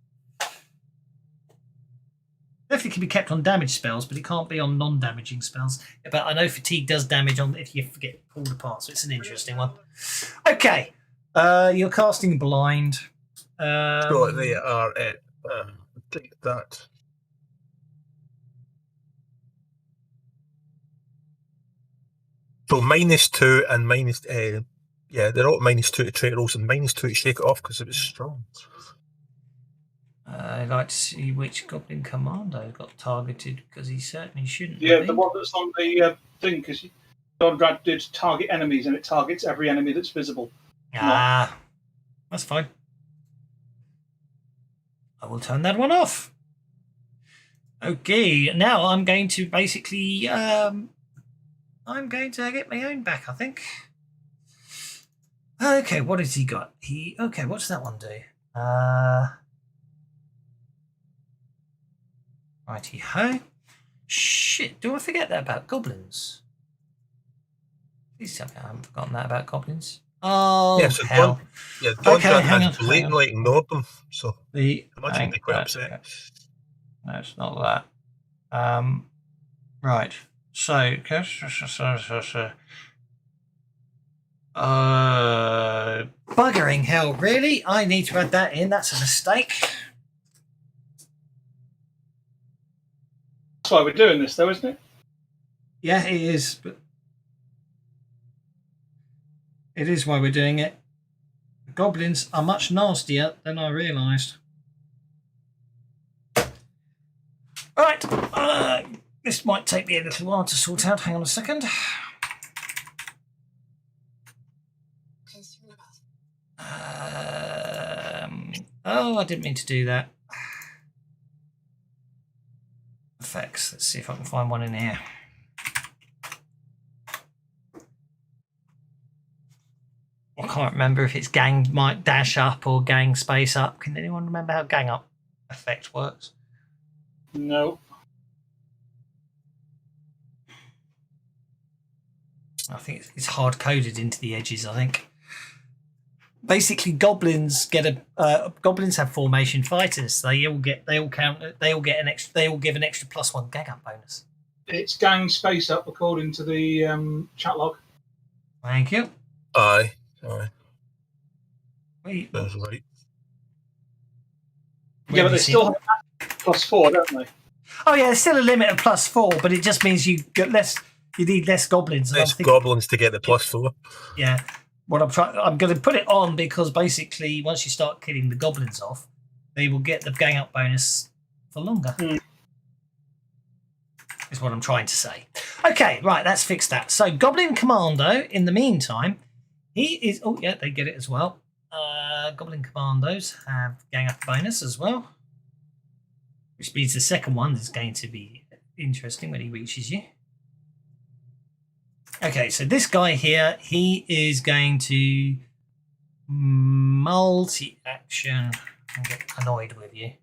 S1: Definitely can be kept on damage spells, but it can't be on non-damaging spells. But I know fatigue does damage on if you get pulled apart, so it's an interesting one. Okay, you're casting blind.
S4: So they are at take that. So -2 and minus, yeah, they're all -2 to trait rolls and -2 to shake it off because it was strong.
S1: I'd like to see which Goblin Commando got targeted because he certainly shouldn't.
S3: Yeah, the one that's on the thing because Dondrad did target enemies and it targets every enemy that's visible.
S1: Ah, that's fine. I will turn that one off. Okay, now I'm going to basically. I'm going to get my own back, I think. Okay, what has he got? Okay, what's that one do? Righty ho. Shit, do I forget that about goblins? Please tell me I haven't forgotten that about goblins. Oh, yeah, so hell.
S4: Dondrad has blatantly ignored them, so imagine they're quite upset.
S1: No, it's not that. Right. So, buggering hell, really? I need to add that in. That's a mistake.
S3: That's why we're doing this, though, isn't it?
S1: Yeah, it is. But it is why we're doing it. The goblins are much nastier than I realised. Right. This might take me a little while to sort out. Hang on a second. Oh, I didn't mean to do that. Effects. Let's see if I can find one in here. I can't remember if it's gang might dash up or gang space up. Can anyone remember how gang up effect works?
S3: No.
S1: I think it's hard coded into the edges. I think. Basically, goblins get goblins have formation fighters. They all give an extra +1 gang up bonus.
S3: It's gang space up according to the chat log.
S1: Thank you.
S4: Aye.
S1: Wait,
S4: That's right.
S3: Yeah, but they still have +4, don't they?
S1: Oh yeah, there's still a limit of +4, but it just means you get less. You need less goblins.
S4: Less goblins to get the +4.
S1: Yeah. What I'm going to put it on because basically once you start killing the goblins off, they will get the gang up bonus for longer. Is what I'm trying to say. Okay, right, that's fixed that. So Goblin Commando, in the meantime, he is... Oh, yeah, they get it as well. Goblin Commandos have gang up bonus as well, which means the second one is going to be interesting when he reaches you. Okay, so this guy here, he is going to multi-action and get annoyed with you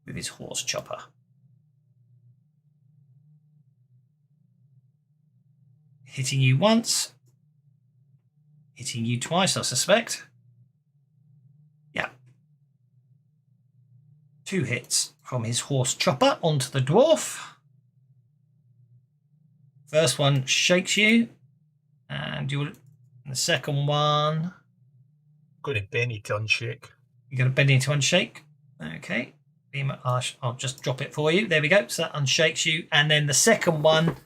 S1: with his horse chopper. Hitting you once, hitting you twice, I suspect. Yeah. 2 hits from his horse chopper onto the dwarf. First one shakes you, and the second one.
S4: Got a Benny to unshake.
S1: You got a Benny to unshake. Okay, I'll just drop it for you. There we go. So that unshakes you, and then the second one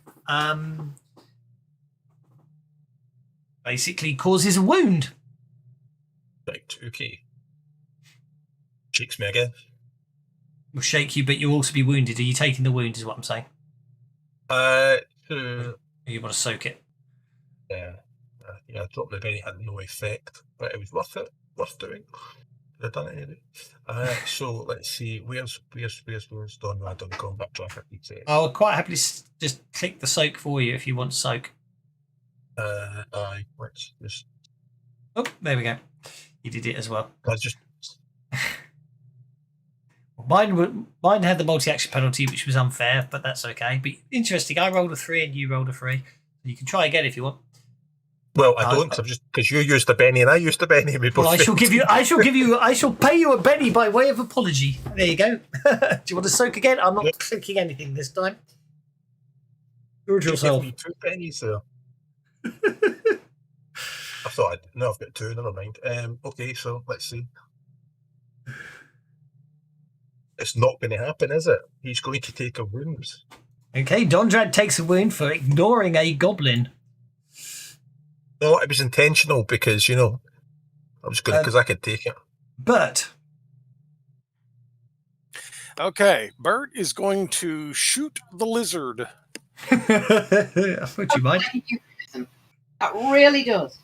S1: basically causes a wound.
S4: Right, okay. Shakes me again.
S1: Will shake you, but you'll also be wounded. Are you taking the wound? Is what I'm saying. You want to soak it?
S4: Yeah, drop the Benny had no effect, but it was worth doing. I've done it anyway. So let's see, where's Don Rad on combat traffic?
S1: I'll quite happily just click the soak for you if you want to soak.
S4: Aye, let's just.
S1: Oh, there we go. You did it as well.
S4: I just.
S1: Mine had the multi-action penalty, which was unfair, but that's okay. But interesting, I rolled a 3 and you rolled a 3. You can try again if you want.
S4: Well, I don't, because you used the Benny and I used the Benny.
S1: Well, I shall pay you a Benny by way of apology. There you go. Do you want to soak again? I'm not clicking anything this time. Good yourself.
S4: You 2 pennies there. I thought I've got 2. Never mind. Okay, so let's see. It's not going to happen, is it? He's going to take a wound.
S1: Okay, Dondrad takes a wound for ignoring a goblin.
S4: No, it was intentional because, I was going because I could take it.
S1: Bert.
S5: Okay, Bert is going to shoot the lizard.
S1: I thought you might.
S6: Thank you. That really does.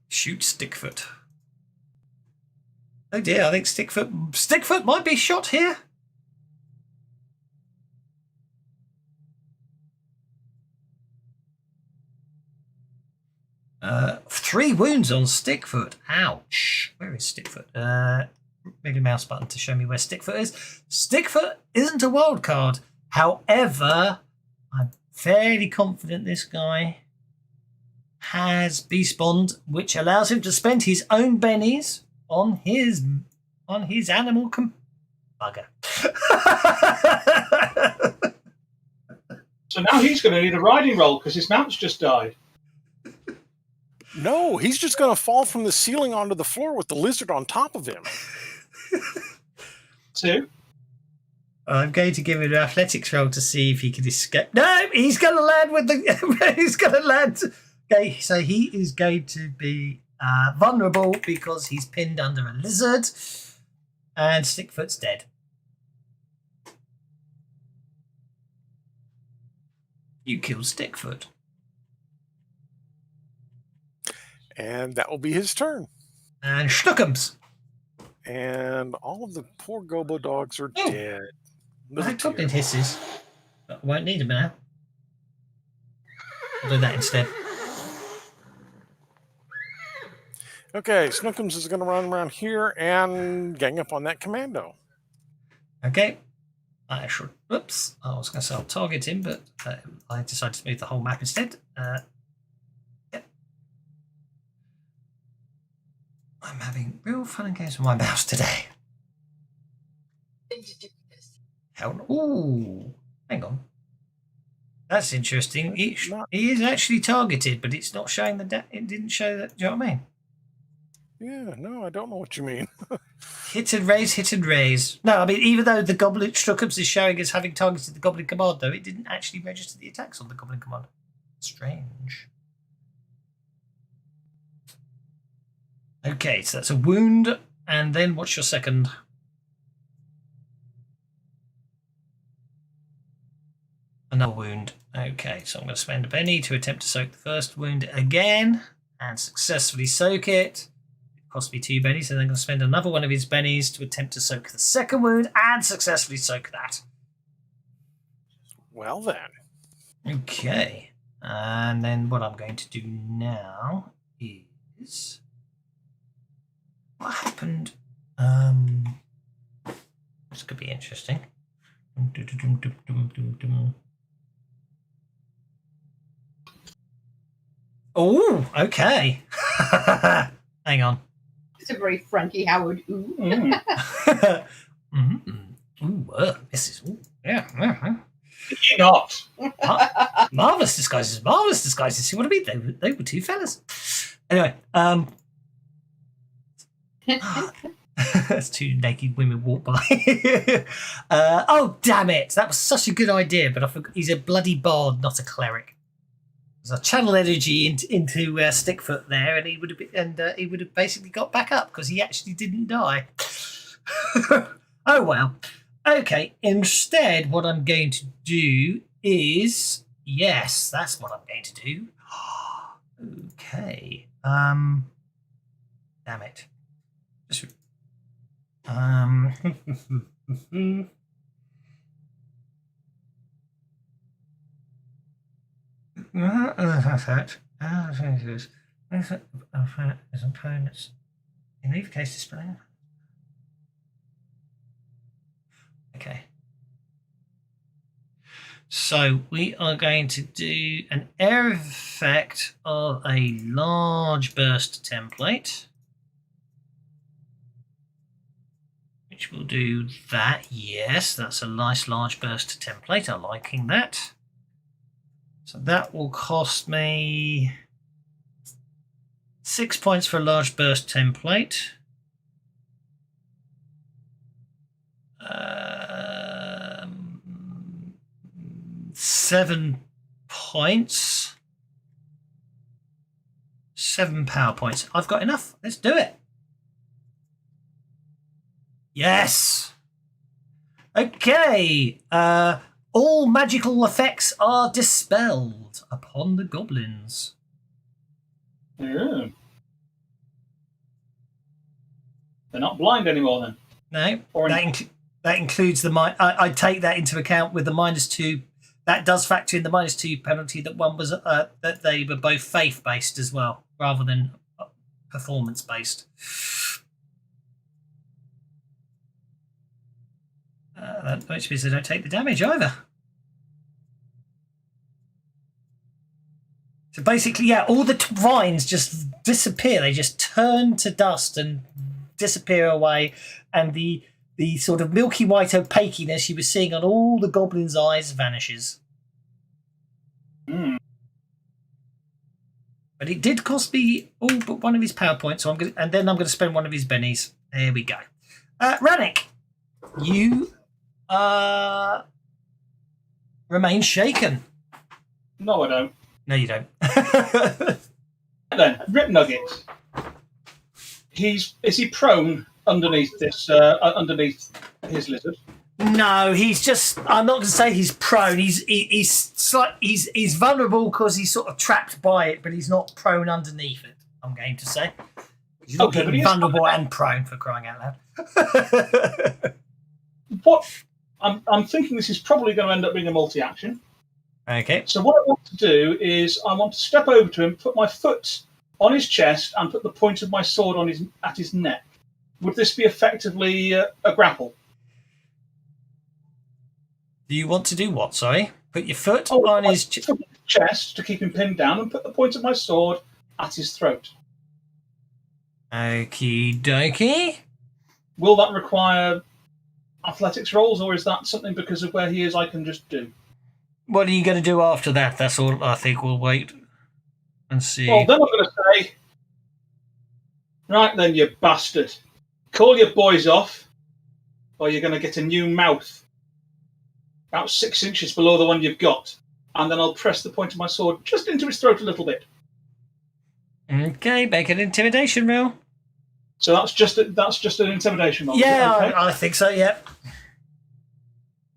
S1: Shoot Stickfoot. Oh dear, I think Stickfoot might be shot here. Three wounds on Stickfoot. Ouch. Where is Stickfoot? Maybe mouse button to show me where Stickfoot is. Stickfoot isn't a wild card. However, I'm fairly confident this guy has Beast Bond, which allows him to spend his own bennies on his animal bugger.
S3: So now he's going to need a riding roll because his mount's just died.
S5: No, he's just going to fall from the ceiling onto the floor with the lizard on top of him.
S3: 2.
S1: I'm going to give him an athletics roll to see if he can escape. No, he's going to land with the. He's going to land. Okay, so he is going to be vulnerable because he's pinned under a lizard, and Stickfoot's dead. You killed Stickfoot.
S5: And that will be his turn.
S1: And Schnookums.
S5: And all of the poor Gobo dogs are dead.
S1: I have goblin hisses. But I won't need them now. I'll do that instead.
S5: Okay, Snookums is going to run around here and gang up on that commando.
S1: Okay. I should. Whoops. I was going to say I'll target him, but I decided to move the whole map instead. Yep. I'm having real fun and games with my mouse today. Ooh, hang on. That's interesting. He is actually targeted, but it's not showing the. It didn't show that. Do you know what I mean?
S5: Yeah, no, I don't know what you mean.
S1: Hit and raise. No, I mean, even though the Goblin Snookums is showing as having targeted the Goblin Commando, it didn't actually register the attacks on the Goblin Commando. Strange. Okay, so that's a wound. And then what's your second? Another wound. Okay, so I'm going to spend a penny to attempt to soak the first wound again and successfully soak it. Cost me 2 bennies, and then I'm going to spend another one of his bennies to attempt to soak the second wound and successfully soak that.
S5: Well then.
S1: Okay. And then what I'm going to do now is... What happened? This could be interesting. Oh, okay. Hang on.
S6: It's a very Frankie Howard. Ooh.
S1: This is yeah.
S3: Did you not?
S1: Marvelous disguises. See what I mean? They were two fellas. Anyway, as two naked women walk by. Oh damn it! That was such a good idea, but I forgot he's a bloody bard, not a cleric. So I channel energy into Stickfoot there, and he would have basically got back up because he actually didn't die. Oh well. Okay. Instead, what I'm going to do is that's what I'm going to do. Okay. Damn it. Just opponents in either case displaying. Okay. So we are going to do an area effect of a large burst template, which will do that. Yes, that's a nice large burst template. I'm liking that. So that will cost me 6 points for a large burst template. 7 points. 7 power points. I've got enough. Let's do it. Yes. Okay. All magical effects are dispelled upon the goblins.
S3: Yeah. They're not blind anymore then.
S1: No,
S3: Or
S1: that includes the I take that into account with the -2. That does factor in the -2 penalty that one was that they were both faith based as well, rather than performance based. Which means they don't take the damage either. So basically, yeah, all the vines just disappear. They just turn to dust and disappear away, and the sort of milky white opaqueness you were seeing on all the goblins' eyes vanishes. But it did cost me all but one of his power points, so I'm going to spend one of his bennies. There we go. Rannick, you remain shaken.
S3: No, I don't.
S1: No, you don't.
S3: Then, Rip Nuggets. Is he prone underneath this? Underneath his lizard?
S1: No, he's just. I'm not going to say he's prone. He's vulnerable because he's sort of trapped by it, but he's not prone underneath it. I'm going to say he's not vulnerable and prone, for crying out loud.
S3: What? I'm thinking this is probably going to end up being a multi-action.
S1: Okay.
S3: So what I want to do is I want to step over to him, put my foot on his chest, and put the point of my sword at his neck. Would this be effectively a grapple?
S1: Do you want to do what? Sorry, put your foot on his
S3: chest to keep him pinned down, and put the point of my sword at his throat.
S1: Okie dokie.
S3: Will that require athletics rolls, or is that something because of where he is I can just do?
S1: What are you going to do after that? That's all. I think we'll wait and see.
S3: Well, then I'm going to say, right then, you bastard. Call your boys off, or you're going to get a new mouth. About 6 inches below the one you've got. And then I'll press the point of my sword just into his throat a little bit.
S1: Okay, make an intimidation roll.
S3: So that's just an intimidation roll.
S1: Yeah,
S3: okay?
S1: I think so, yeah.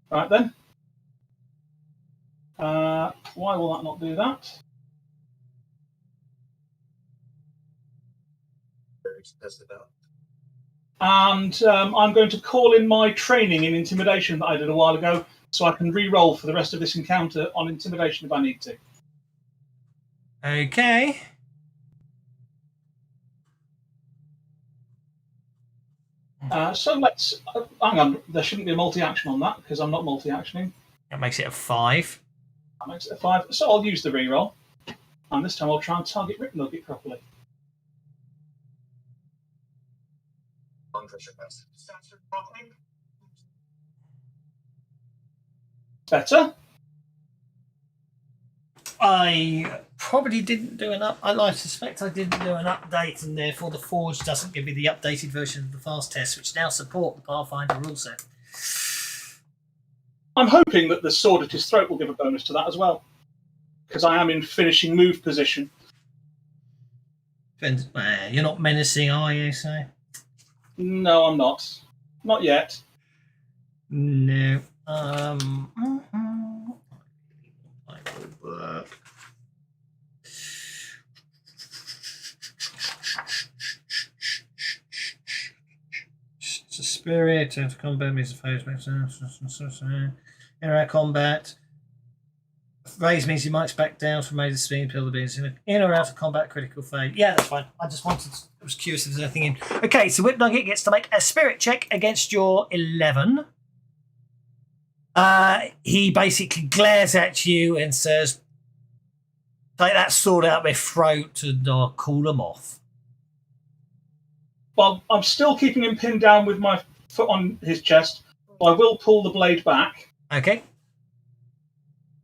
S3: Right then. Why will that not do that? And I'm going to call in my training in intimidation that I did a while ago, so I can re-roll for the rest of this encounter on intimidation if I need to.
S1: Okay.
S3: So let's... hang on, there shouldn't be a multi-action on that, because I'm not multi-actioning.
S1: That makes it a 5.
S3: That makes it a 5. So I'll use the re-roll. And this time I'll try and target Rip Nugget properly. Better?
S1: I probably didn't do I suspect I didn't do an update, and therefore the Forge doesn't give me the updated version of the fast tests, which now support the Pathfinder rule set.
S3: I'm hoping that the sword at his throat will give a bonus to that as well, because I am in finishing move position.
S1: You're not menacing, are you, so?
S3: No, I'm not. Not yet.
S1: No. I will work. It's a spirit, and combat means the phase makes sense. In our combat. Raise means you might expect down from major speed until the beings in or out of combat critical phase. Yeah, that's fine. I was curious if there's anything in. Okay, so Whip Nugget gets to make a spirit check against your 11. He basically glares at you and says, "Take that sword out of my throat and I'll cool them off."
S3: Well, I'm still keeping him pinned down with my foot on his chest. I will pull the blade back.
S1: Okay.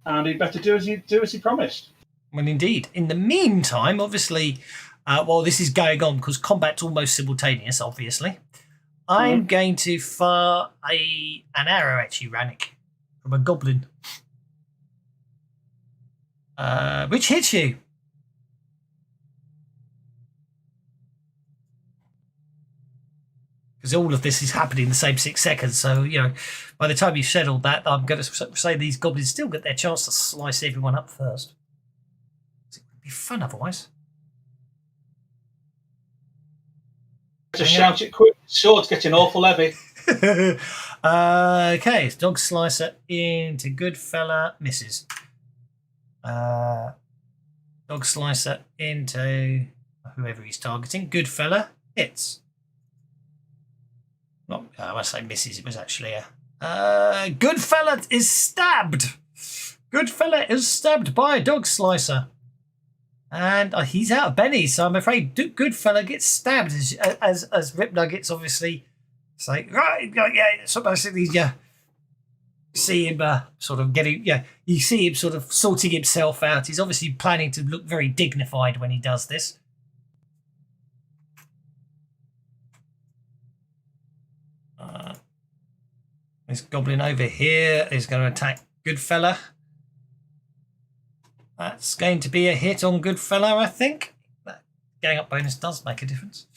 S3: And he'd better do as he promised.
S1: Well, indeed. In the meantime, obviously, while this is going on, because combat's almost simultaneous, obviously, I'm going to fire an arrow at you, Rannick, from a goblin. Which hits you. Because all of this is happening in the same 6 seconds. So, by the time you've said all that, I'm going to say these goblins still get their chance to slice everyone up first. It would be fun otherwise.
S3: Just shout it quick. Sword's getting awful heavy.
S1: Okay, Dog Slicer into Goodfella, misses. Dog Slicer into whoever he's targeting. Goodfella hits. Not, I must say misses. It was actually a Goodfella is stabbed. Goodfella is stabbed by a Dog Slicer, and he's out of Benny. So I'm afraid Goodfella gets stabbed as Rip Nuggets obviously say right. Yeah, so basically, yeah. See him sort of getting, you see him sort of sorting himself out. He's obviously planning to look very dignified when he does this. This goblin over here is going to attack Goodfella. That's going to be a hit on Goodfella, I think. That gang up bonus does make a difference.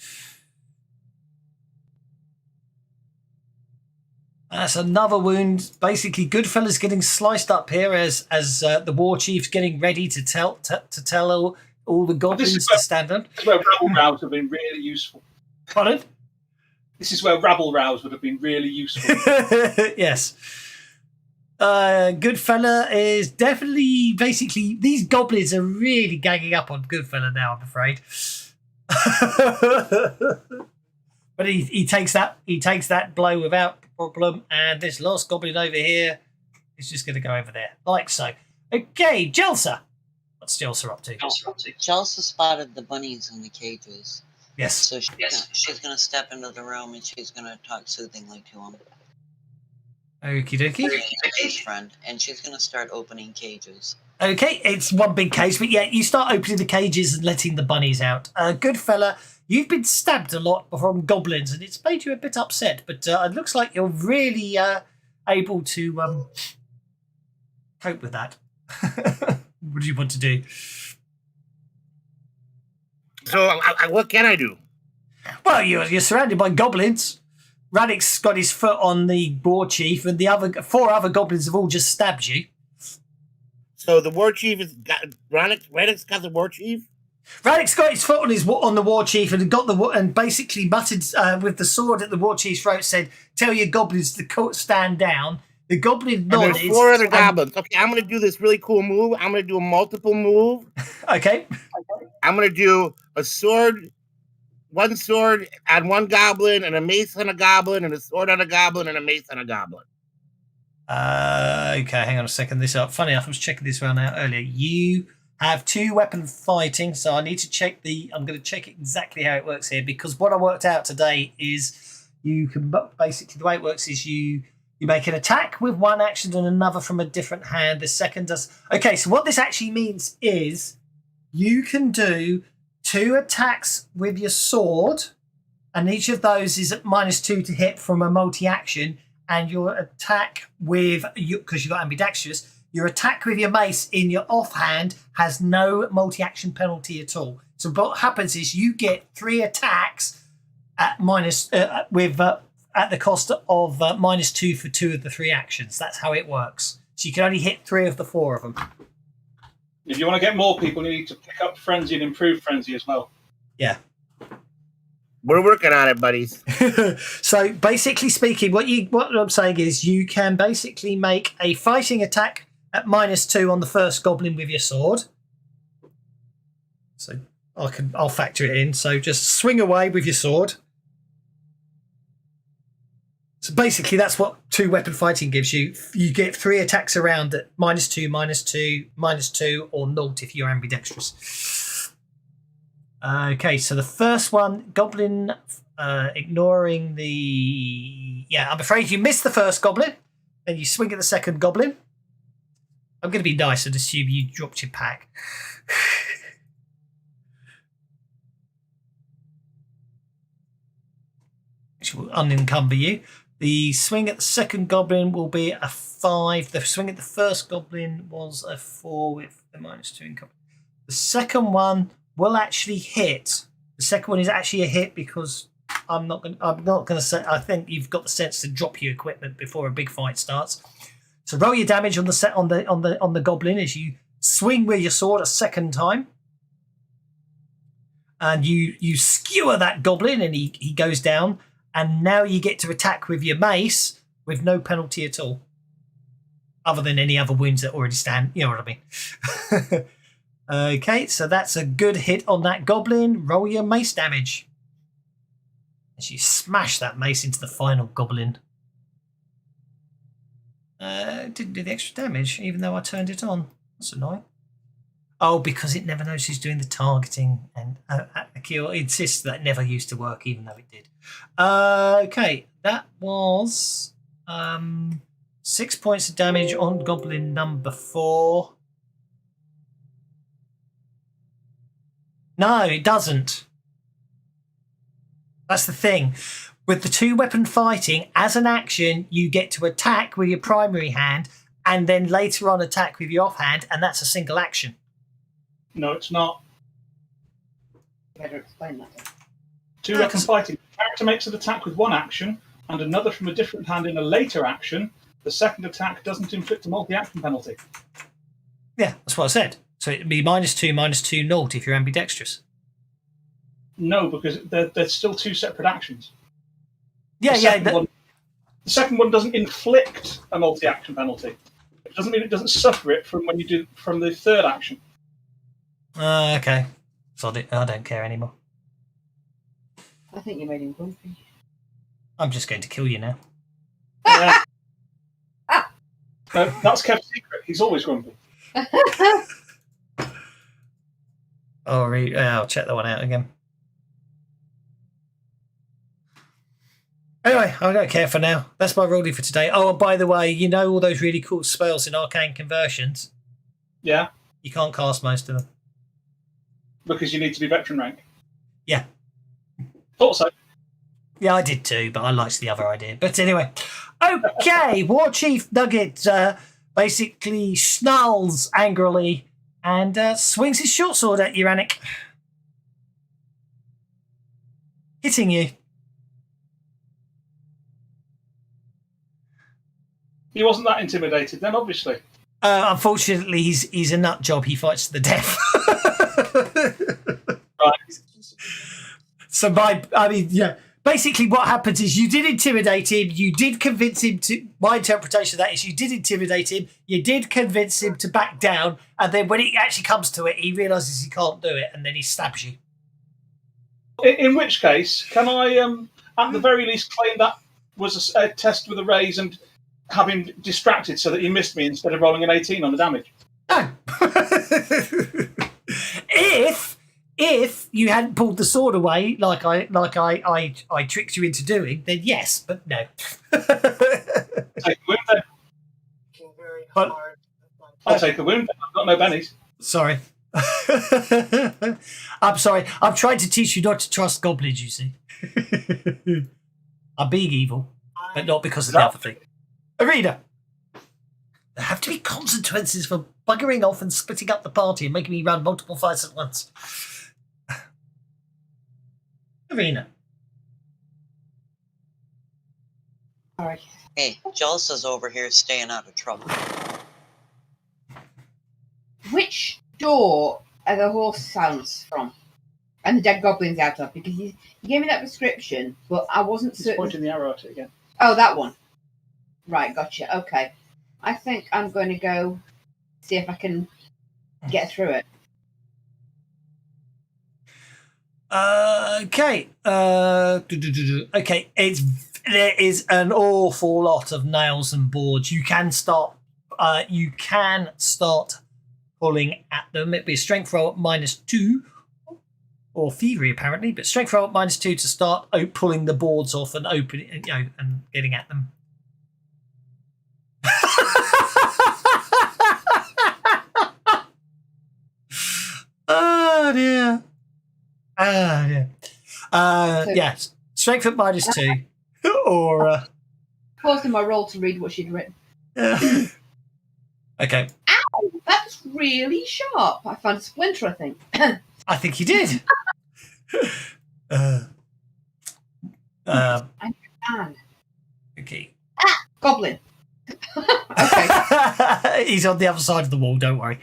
S1: That's another wound. Basically, Goodfella's getting sliced up here as the war chief's getting ready to tell all the goblins to stand up.
S3: This is where rabble rouse would have been really useful.
S1: Pardon?
S3: This is where rabble rouse would have been really useful.
S1: Yes. Goodfella is definitely basically these goblins are really ganging up on Goodfella now, I'm afraid. But he takes that blow without problem, and this last goblin over here is just going to go over there, like so. Okay, Jelsa. What's Jelsa up to?
S2: Chelsea spotted the bunnies in the cages.
S1: Yes.
S2: So she's gonna step into the room and she's gonna talk soothingly to him.
S1: Okie dokie.
S2: His friend, and she's gonna start opening cages.
S1: Okay, it's one big cage, but yeah, you start opening the cages and letting the bunnies out. Good fella, you've been stabbed a lot from goblins, and it's made you a bit upset. But it looks like you're really able to cope with that. What do you want to do?
S7: So, what can I do?
S1: Well, you're surrounded by goblins. Radix's got his foot on the war chief, and the other 4 other goblins have all just stabbed you.
S7: So the war chief is Radix got the war chief.
S1: Radix got his foot on the war chief and basically muttered with the sword at the war chief's throat, said, "Tell your goblins to stand down." The goblin nodded.
S7: There's 4 other goblins. Okay, I'm going to do this really cool move. I'm going to do a multiple move.
S1: Okay.
S7: I'm going to do a sword, one sword on one goblin, and a mace on a goblin, and a sword on a goblin, and a mace on a goblin.
S1: Okay, hang on a second. This up. Funny enough, I was checking this one out earlier. You have 2 weapon fighting, so I need to check I'm going to check exactly how it works here, because what I worked out today is you can basically, the way it works is you make an attack with one action and another from a different hand. The second does. Okay, so what this actually means is you can do 2 attacks with your sword, and each of those is at -2 to hit from a multi-action. And your attack with because you've got ambidextrous, your attack with your mace in your offhand has no multi-action penalty at all. So what happens is you get 3 attacks at at the cost of -2 for 2 of the 3 actions. That's how it works. So you can only hit 3 of the 4 of them.
S3: If you want to get more people, you need to pick up Frenzy and improve Frenzy as well.
S1: Yeah.
S7: We're working on it, buddies.
S1: So basically speaking, what I'm saying is you can basically make a fighting attack at -2 on the first goblin with your sword. So I'll factor it in. So just swing away with your sword. So basically that's what 2 weapon fighting gives you. You get 3 attacks around at -2, -2, -2, or 0 if you're ambidextrous. Okay, so the first one, goblin, ignoring the... Yeah, I'm afraid you missed the first goblin, and you swing at the second goblin. I'm going to be nice and assume you dropped your pack. Which will unencumber you. The swing at the second goblin will be a 5. The swing at the first goblin was a 4 with the -2 encumber. The second one will actually hit. The second one is actually a hit because I'm not going to say. I think you've got the sense to drop your equipment before a big fight starts. So roll your damage on the goblin as you swing with your sword a second time, and you skewer that goblin, and he goes down. And now you get to attack with your mace with no penalty at all, other than any other wounds that already stand. You know what I mean? Okay, so that's a good hit on that goblin. Roll your mace damage. As you smash that mace into the final goblin. Didn't do the extra damage, even though I turned it on. That's annoying. Oh, because it never knows who's doing the targeting, and Akil insists that never used to work, even though it did. Okay, that was 6 points of damage on goblin number 4. No, it doesn't. That's the thing. With the 2 weapon fighting, as an action, you get to attack with your primary hand and then later on attack with your offhand, and that's a single action.
S3: No, it's not.
S6: Better explain that.
S3: 2 weapon fighting. The character makes an attack with 1 action and another from a different hand in a later action. The second attack doesn't inflict a multi-action penalty.
S1: Yeah, that's what I said. So it'd be -2, -2, 0 if you're ambidextrous.
S3: No, because they're still 2 separate actions.
S1: Yeah,
S3: The second one doesn't inflict a multi-action penalty. It doesn't mean it doesn't suffer it from when you do from the third action.
S1: Okay. So I don't care anymore.
S6: I think you made him grumpy.
S1: I'm just going to kill you now.
S3: Yeah. That's kept secret. He's always grumpy.
S1: I'll check that one out again. Anyway, I don't care for now. That's my rolling for today. Oh, and by the way, you know all those really cool spells in Arcane Conversions?
S3: Yeah,
S1: You can't cast most of them.
S3: because you need to be veteran rank.
S1: Yeah.
S3: Thought so.
S1: Yeah, I did too, but I liked the other idea. But anyway, okay, War Chief Nugget basically snarls angrily and swings his short sword at you, Anik. Hitting you.
S3: He wasn't that intimidated then, obviously.
S1: Unfortunately, he's a nut job. He fights to the death.
S3: Right.
S1: So basically what happens is you did intimidate him, you did convince him to, my interpretation of that is you did intimidate him, you did convince him to back down, and then when it actually comes to it, he realises he can't do it, and then he stabs you.
S3: In which case, can I, at the very least, claim that was a test with a raise and have him distracted so that he missed me instead of rolling an 18 on the damage?
S1: No. If you hadn't pulled the sword away like I tricked you into doing, then yes, but no.
S3: Take a wound then.
S1: But-
S3: I'll take a wound. I've got no bennies.
S1: Sorry. I'm sorry. I'm trying to teach you not to trust goblins, you see. I'm being evil, but not because of the other thing. Arena. There have to be consequences for buggering off and splitting up the party and making me run multiple fights at once. Arena.
S6: All right.
S2: Hey, Jalsa's over here staying out of trouble.
S6: Which door are the horse sounds from? And the dead goblins out of? Because you gave me that description, but I wasn't
S3: He's
S6: certain.
S3: pointing the arrow at it again.
S6: Oh, that one. Right, gotcha. Okay. I think I'm going to go see if I can get through it.
S1: Okay. Okay. There is an awful lot of nails and boards. You can start pulling at them. It'd be a strength roll at -2, or thievery apparently, but strength roll at -2 to start pulling the boards off and opening, and getting at them. Oh dear. Oh dear. Yes. Strength at -2. Or
S6: Pausing my roll to read what she'd written.
S1: okay.
S6: Ow! That's really sharp. I found a splinter, I think.
S1: I think you did.
S6: And
S1: Okay.
S6: goblin. Okay.
S1: He's on the other side of the wall, don't worry.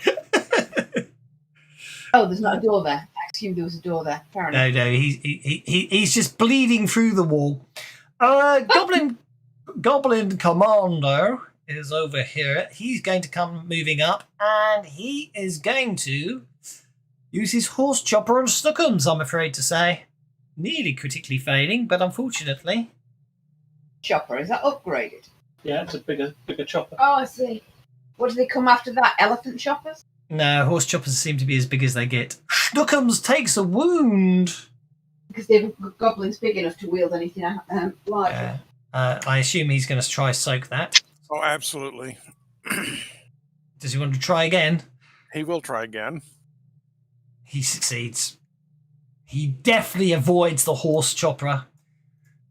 S6: Oh, there's not a door there. I assumed there was a door there. Fair enough.
S1: No, he's just bleeding through the wall. Goblin Commando is over here. He's going to come moving up, and he is going to use his horse chopper and snookums, I'm afraid to say. Nearly critically failing, but unfortunately.
S6: Chopper, is that upgraded?
S3: Yeah, it's a bigger chopper.
S6: Oh, I see. What do they come after that? Elephant choppers?
S1: No, horse choppers seem to be as big as they get. Snookums takes a wound.
S6: Because they've got goblins big enough to wield anything larger.
S1: I assume he's going to try soak that.
S5: Oh, absolutely.
S1: Does he want to try again?
S5: He will try again.
S1: He succeeds. He definitely avoids the horse chopper.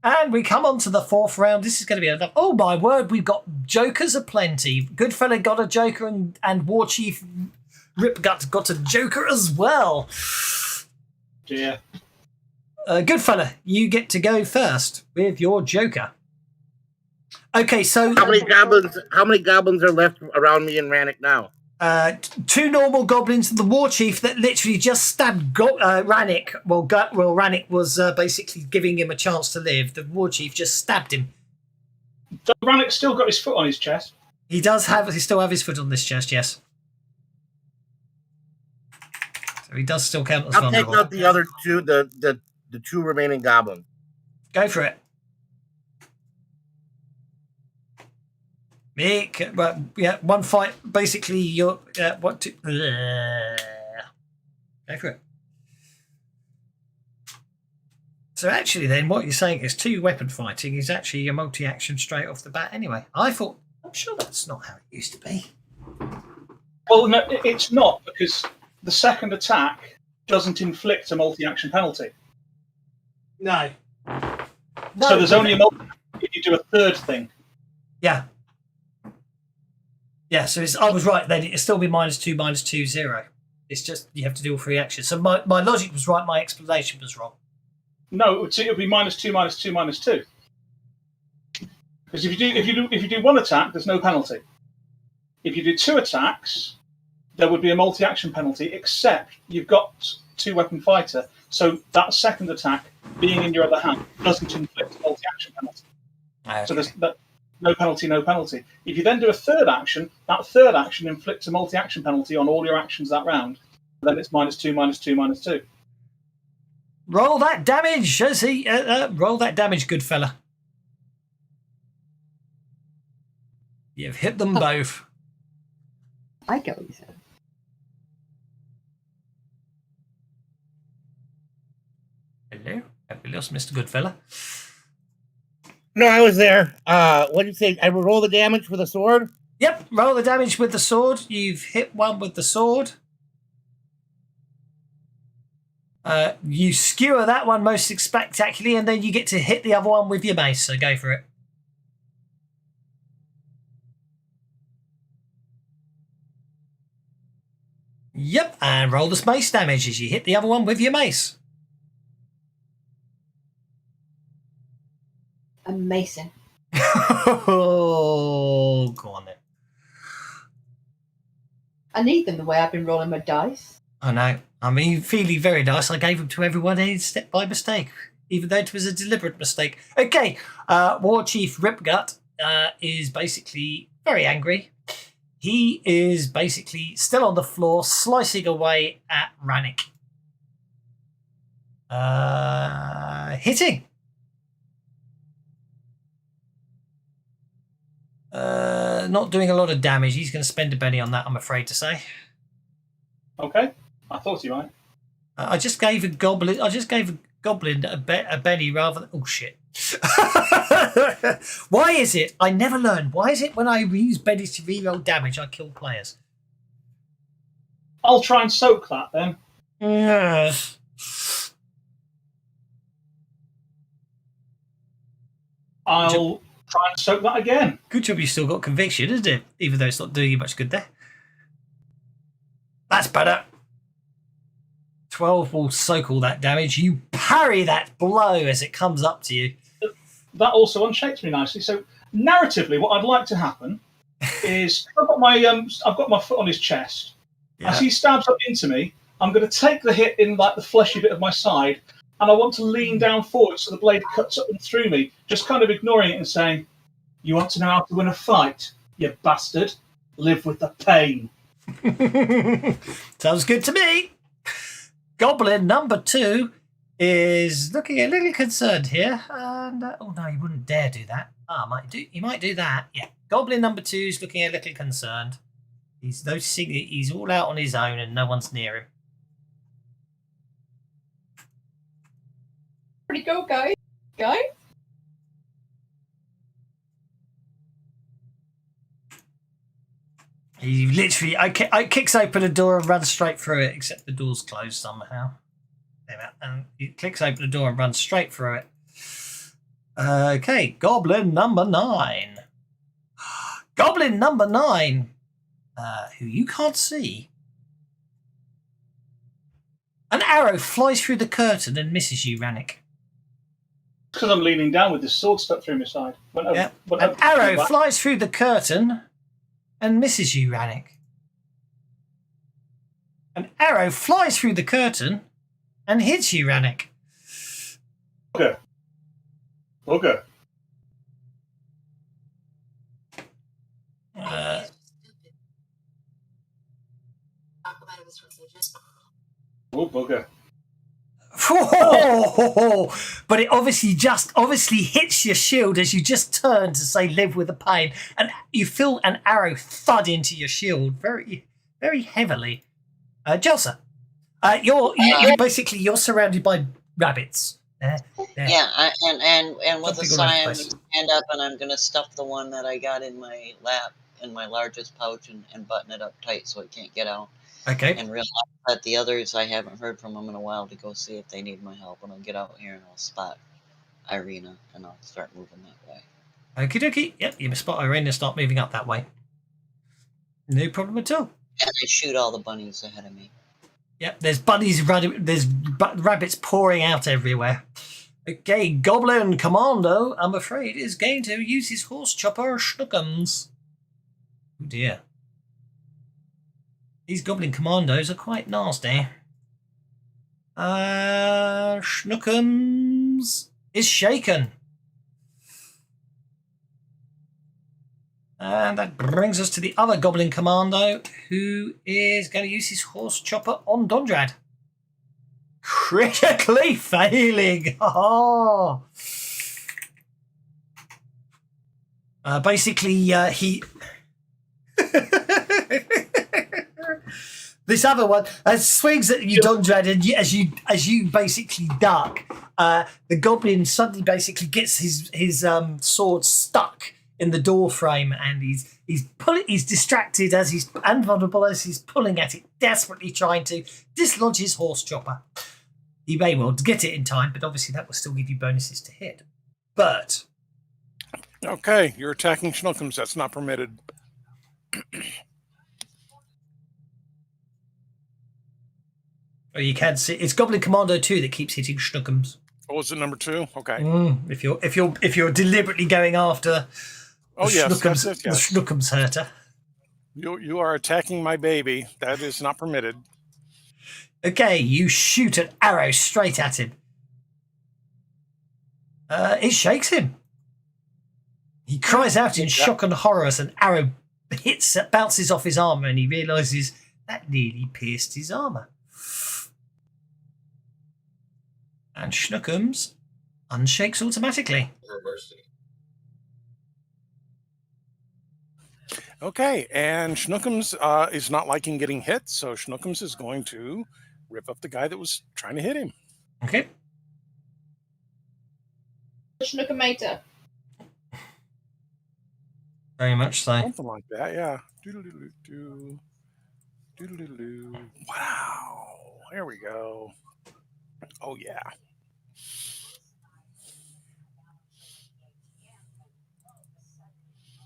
S1: And we come on to the fourth round. This is going to be enough. Oh my word, we've got jokers aplenty. Goodfella got a joker, and War Chief Ripgut got a joker as well.
S3: Yeah.
S1: Goodfella, you get to go first with your joker. Okay, so
S7: How many goblins are left around me and Rannick now?
S1: 2 normal goblins and the War Chief that literally just stabbed Rannick. Well, Rannick was basically giving him a chance to live. The War Chief just stabbed him.
S3: So Rannick's still got his foot on his chest.
S1: He still have his foot on this chest, yes. So he does still count as
S7: I'll take
S1: vulnerable.
S7: out the other two, the two remaining goblins.
S1: Go for it. Yeah, one fight. Basically, you're what to. Go for it. So actually, then what you're saying is 2 weapon fighting is actually a multi-action straight off the bat. Anyway, I'm sure that's not how it used to be.
S3: Well, no, it's not, because the second attack doesn't inflict a multi-action penalty.
S1: No.
S3: So there's only a multi if you do a third thing.
S1: Yeah. Yeah, so I was right then. It'll still be -2, -2, 0. It's just you have to do all 3 actions. So my logic was right, my explanation was wrong.
S3: No, it would be -2, -2, -2. Because if you do 1 attack, there's no penalty. If you do 2 attacks, there would be a multi-action penalty, except you've got 2 weapon fighter, so that second attack being in your other hand doesn't inflict a multi-action penalty.
S1: Okay.
S3: So there's no penalty, no penalty. If you then do a third action, that third action inflicts a multi-action penalty on all your actions that round. Then it's -2, -2, -2.
S1: Roll that damage, as he roll that damage, good fella. You've hit them both.
S6: I get what you said.
S1: Hello, have we lost Mr. Goodfella?
S7: No, I was there. What did you say? I would roll the damage with a sword?
S1: Yep, roll the damage with the sword. You've hit one with the sword. You skewer that one most spectacularly, and then you get to hit the other one with your mace, so go for it. Yep, and roll the mace damage as you hit the other one with your mace.
S6: Amazing.
S1: Oh, go on then.
S6: I need them the way I've been rolling my dice.
S1: I know. I mean, feeling very nice. I gave them to everyone step by mistake, even though it was a deliberate mistake. Okay, War Chief Ripgut is basically very angry. He is basically still on the floor, slicing away at Rannick. Hitting. Not doing a lot of damage. He's going to spend a penny on that, I'm afraid to say.
S3: Okay, I thought you might.
S1: I just gave a goblin a penny rather than. Oh shit! Why is it? I never learn. Why is it when I use pennies to reroll damage, I kill players?
S3: I'll try and soak that then.
S1: Yes.
S3: I'll try and soak that again.
S1: Good job you still got conviction, isn't it? Even though it's not doing you much good there. That's better. 12 will soak all that damage. You parry that blow as it comes up to you.
S3: That also unshakes me nicely. So narratively, what I'd like to happen is I've got my foot on his chest.
S1: Yeah.
S3: As he stabs up into me, I'm going to take the hit in like the fleshy bit of my side, and I want to lean down forward so the blade cuts up and through me, just kind of ignoring it and saying, "You want to know how to win a fight, you bastard? Live with the pain."
S1: Sounds good to me. Goblin number 2 is looking a little concerned here. And oh no, he wouldn't dare do that. He might do that. Yeah. Goblin number 2 is looking a little concerned. He's noticing that he's all out on his own and no one's near him.
S6: Pretty go, guys. Guys?
S1: He literally, I kicks open a door and runs straight through it, except the door's closed somehow. And he clicks open the door and runs straight through it. Okay, Goblin number 9. Goblin number 9, who you can't see. An arrow flies through the curtain and misses you, Rannick.
S3: Because I'm leaning down with this sword stuck through my side.
S1: An arrow flies through the curtain and misses you, Rannick. An arrow flies through the curtain and hits you, Rannick.
S3: Okay. Oh, bugger.
S1: But it obviously hits your shield as you just turn to say live with the pain, and you feel an arrow thud into your shield very, very heavily. Jelsa, you're surrounded by rabbits. There.
S2: Yeah, and with a
S1: Something all over
S2: sigh,
S1: the
S2: I'm
S1: place.
S2: going to stand up and I'm going to stuff the one that I got in my lap, in my largest pouch, and button it up tight so it can't get out.
S1: Okay.
S2: And realize that the others, I haven't heard from them in a while to go see if they need my help. And I'll get out here and I'll spot Irina and I'll start moving that way.
S1: Okie dokie. Yep, you spot Irene and start moving up that way. No problem at all.
S2: And I shoot all the bunnies ahead of me.
S1: Yep, there's rabbits pouring out everywhere. Okay, Goblin Commando, I'm afraid, is going to use his horse chopper Schnookums. Oh dear. These Goblin Commandos are quite nasty. Schnookums is shaken. And that brings us to the other Goblin Commando, who is going to use his horse chopper on Dondrad. Critically failing. Oh. Basically, he... This other one swings at you, Dondrad, and as you basically duck, the goblin suddenly basically gets his sword stuck in the door frame, and he's distracted and vulnerable as he's pulling at it, desperately trying to dislodge his horse chopper. He may well get it in time, but obviously that will still give you bonuses to hit. But
S5: Okay, you're attacking Schnookums. That's not permitted.
S1: oh, you can see it's Goblin Commando 2 that keeps hitting Schnookums.
S5: Oh, is it number 2? Okay.
S1: If you're deliberately going after
S5: Oh, yes,
S1: Schnookums,
S5: that's it, yes.
S1: the Schnookums herter.
S5: You are attacking my baby. That is not permitted.
S1: Okay, you shoot an arrow straight at him. It shakes him. He cries out in shock and horror as an arrow bounces off his armor, and he realizes that nearly pierced his armor. And Schnookums unshakes automatically.
S5: Okay, and Schnookums is not liking getting hit, so Schnookums is going to rip up the guy that was trying to hit him.
S1: Okay.
S6: Schnookometer.
S1: Very much so.
S5: Something like that, yeah. Doodle-doodle-doo. Doodle-doodle-doo. Wow. There we go. Oh, yeah.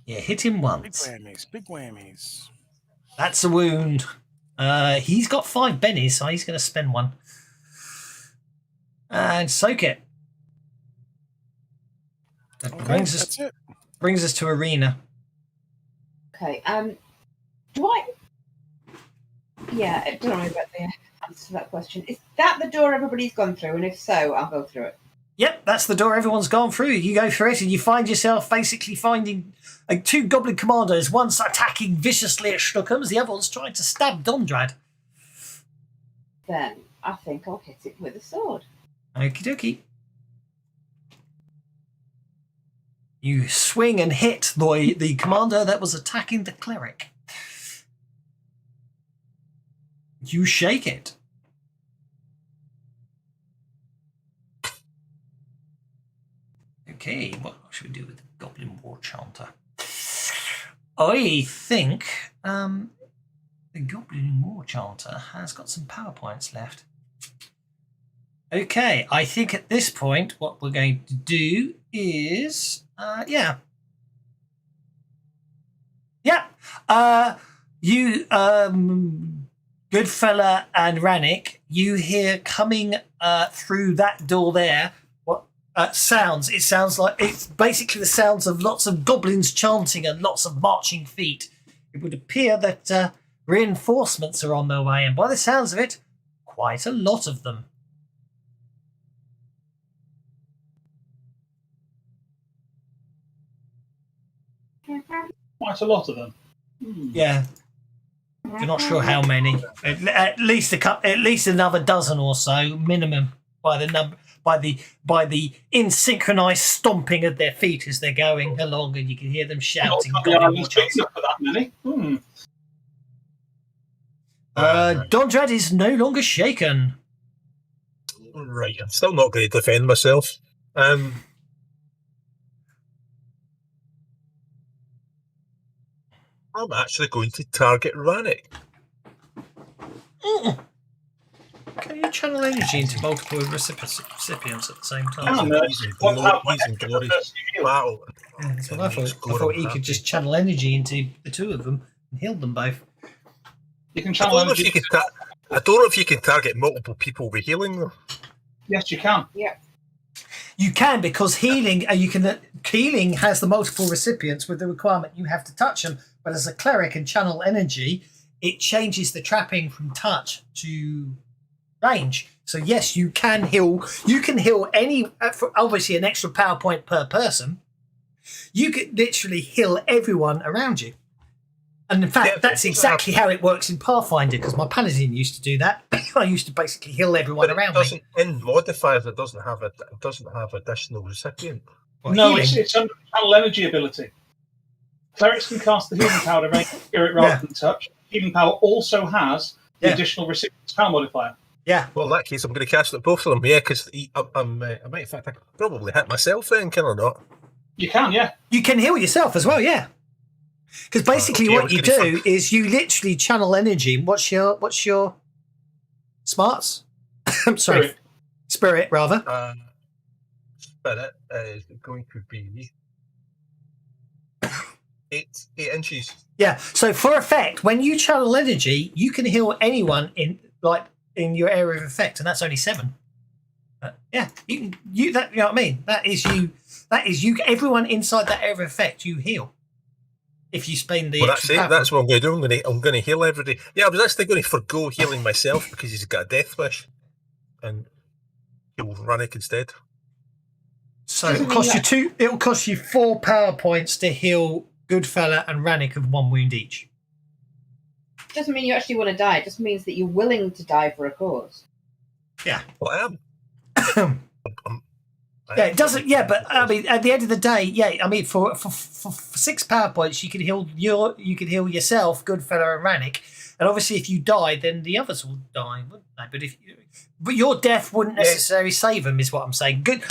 S1: Yeah, hit him
S5: Big
S1: once.
S5: whammies, big whammies.
S1: That's a wound. He's got 5 bennies, so he's going to spend one. And soak it. That
S5: Okay,
S1: brings us to Arena.
S6: Okay. Do I? Yeah, I don't know about the answer to that question. Is that the door everybody's gone through? And if so, I'll go through it.
S1: Yep, that's the door everyone's gone through. You go through it and you find yourself basically finding 2 Goblin Commandos. One's attacking viciously at Schnookums, the other one's trying to stab Dondrad.
S6: Then I think I'll hit it with a sword.
S1: Okie dokie. You swing and hit the commander that was attacking the cleric. You shake it. Okay, what should we do with the Goblin War Chanter? I think the Goblin War Chanter has got some PowerPoints left. Okay, I think at this point what we're going to do is, you, Goodfella and Rannick, you hear coming through that door there what sounds. It sounds like it's basically the sounds of lots of goblins chanting and lots of marching feet. It would appear that reinforcements are on their way, and by the sounds of it, quite a lot of them.
S3: Quite a lot of them.
S1: Yeah. You're not sure how many. At least at least another dozen or so minimum by the in synchronized stomping of their feet as they're going along, and you can hear them shouting.
S3: I'm not big enough for that many.
S1: Dondrad is no longer shaken.
S4: Right, I'm still not going to defend myself. I'm actually going to target Rannick.
S1: Can you channel energy into multiple recipients at the same time?
S4: Using glory battle.
S1: Yeah, that's what I thought. I thought he could just channel energy into the two of them and heal them both.
S3: You can channel energy.
S4: I don't know if you can target multiple people with healing, though.
S3: Yes, you can.
S6: Yeah.
S1: You can, because healing has the multiple recipients with the requirement you have to touch them. But as a cleric and channel energy, it changes the trapping from touch to range. So yes, you can heal. You can heal any. For obviously, an extra power point per person. You could literally heal everyone around you. And in fact, that's exactly how it works in Pathfinder, because my paladin used to do that. I used to basically heal everyone around me.
S4: In modifiers, it doesn't have additional recipient.
S3: No, it's under channel energy ability. Clerics can cast the healing power to range spirit rather than touch. Healing power also has the additional recipient's power modifier.
S1: Yeah.
S4: Well, in that case, I'm going to cast it both of them. Yeah, because I might, in fact, I could probably hit myself then, can I not?
S3: You can, yeah.
S1: You can heal yourself as well, yeah. Because basically, what you do is you literally channel energy. What's your smarts? I'm sorry, spirit rather.
S4: Spirit is going to be 8 inches.
S1: Yeah. So for effect, when you channel energy, you can heal anyone in your area of effect, and that's only 7. Yeah, you know what I mean. That is you. Everyone inside that area of effect, you heal. If you spend the
S4: that's what I'm going to do. I'm going to heal everybody. Yeah, I was actually going to forgo healing myself because he's got a death wish, and he'll Rannick instead.
S1: So it'll cost you 4 power points to heal Goodfella and Rannick of 1 wound each.
S6: Doesn't mean you actually want to die. It just means that you're willing to die for a cause.
S1: Yeah.
S4: Well, I am.
S1: Yeah, it doesn't. Yeah, but I mean, at the end of the day, yeah, I mean, for 6 power points, you can heal yourself, Goodfella, and Rannick, and obviously, if you die, then the others will die, wouldn't they? But your death wouldn't necessarily save them, is what I'm saying. Good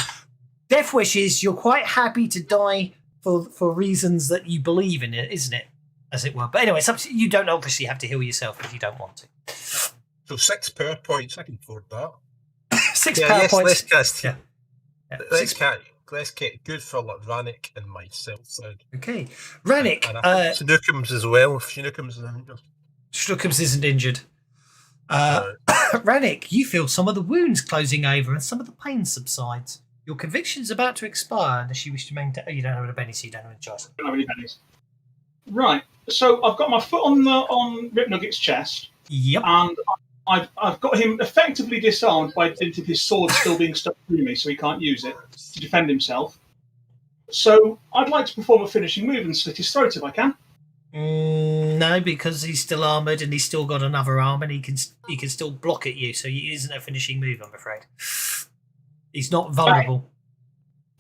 S1: death wishes. You're quite happy to die for reasons that you believe in it, isn't it? As it were. But anyway, you don't obviously have to heal yourself if you don't want to.
S4: So 6 power points, I can afford that.
S1: 6 power points.
S4: Let's cast.
S1: Yeah.
S4: Let's get Goodfella, Rannick, and myself.
S1: Okay, Rannick.
S4: Snookums as well. Snookums is injured.
S1: Snookums isn't injured. Rannick, you feel some of the wounds closing over and some of the pain subsides. Your conviction's about to expire unless you wish to maintain. You don't have any bennies, so you don't have any choice.
S3: I don't have any bennies. Right. So I've got my foot on Rip Nugget's chest.
S1: Yep.
S3: And I've got him effectively disarmed by dint of his sword still being stuck through me, so he can't use it to defend himself. So I'd like to perform a finishing move and slit his throat if I can.
S1: No, because he's still armoured and he's still got another arm and he can still block at you, so it isn't a finishing move, I'm afraid. He's not vulnerable.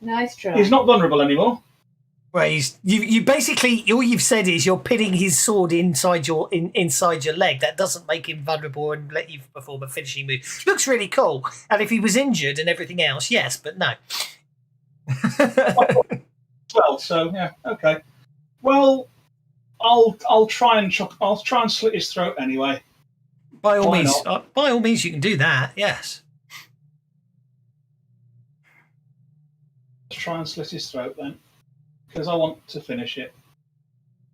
S6: Nice try.
S3: He's not vulnerable anymore.
S1: Well, you basically all you've said is you're pitting his sword inside your leg. That doesn't make him vulnerable and let you perform a finishing move. Looks really cool. And if he was injured and everything else, yes, but no.
S3: Well, so yeah, okay. Well, I'll try and slit his throat anyway.
S1: By all means, you can do that. Yes.
S3: Let's try and slit his throat then. Because I want to finish it.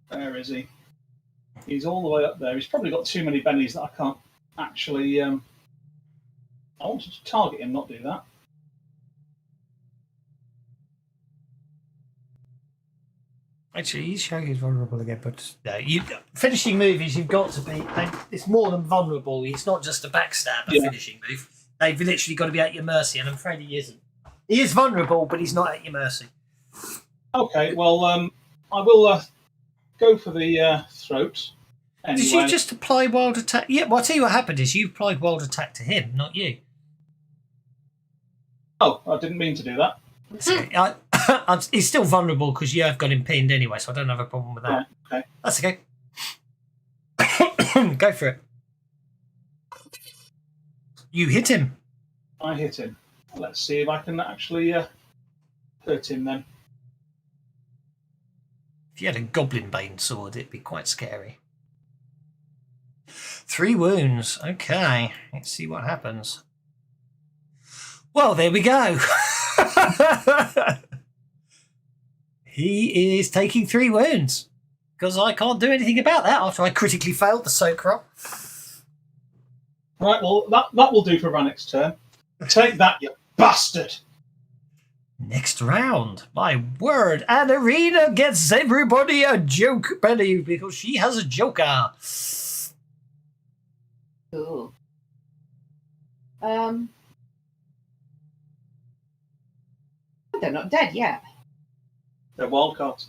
S3: Where is he? He's all the way up there. He's probably got too many bennies that I can't actually... I wanted to target him, not do that.
S1: Actually, he's showing he's vulnerable again, but no, finishing move is you've got to be... It's more than vulnerable. It's not just a backstab, finishing move. They've literally got to be at your mercy, and I'm afraid he isn't. He is vulnerable, but he's not at your mercy.
S3: Okay, well, I will go for the throat.
S1: Did
S3: Anyway,
S1: you just apply wild attack? Yeah, well, I'll tell you what happened is you applied wild attack to him, not you.
S3: oh, I didn't mean to do that.
S1: It's okay. He's still vulnerable because you have got him pinned anyway, so I don't have a problem with that.
S3: Right, okay.
S1: That's okay. Go for it. You hit him.
S3: I hit him. Let's see if I can actually hurt him then.
S1: If you had a Goblin Bane sword, it'd be quite scary. 3 wounds. Okay, let's see what happens. Well, there we go. He is taking 3 wounds because I can't do anything about that after I critically failed the soak roll.
S3: Right, well, that will do for Rannick's turn. Take that, you bastard!
S1: Next round, my word, and Arena gets everybody a joke penny because she has a joker.
S6: Cool. They're not dead yet.
S3: They're wild cards.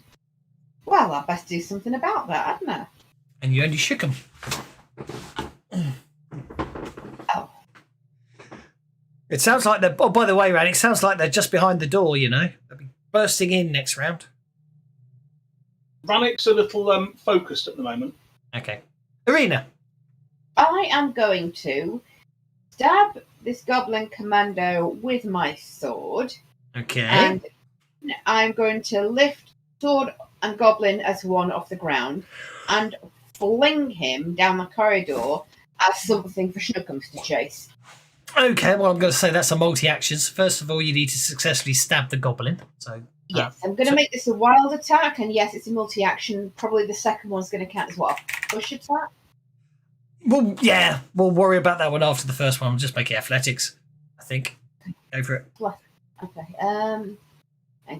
S6: Well, I best do something about that, hadn't I?
S1: And you only shook them.
S6: Oh.
S1: It sounds like they're. Oh, by the way, Rand, it sounds like they're just behind the door. You know, they'll be bursting in next round.
S3: Rannick's a little focused at the moment.
S1: Okay, Arena.
S6: I am going to stab this Goblin Commando with my sword.
S1: Okay.
S6: And I'm going to lift sword and goblin as one off the ground and fling him down the corridor as something for Schnookums to chase.
S1: Okay, well, I'm going to say that's a multi-action. So first of all, you need to successfully stab the goblin. So
S6: Yes, I'm going to make this a wild attack, and yes, it's a multi-action. Probably the second one's going to count as well. Push attack?
S1: Well, yeah, we'll worry about that one after the first one. We'll just make it athletics, I think. Go for it.
S6: Okay. Hang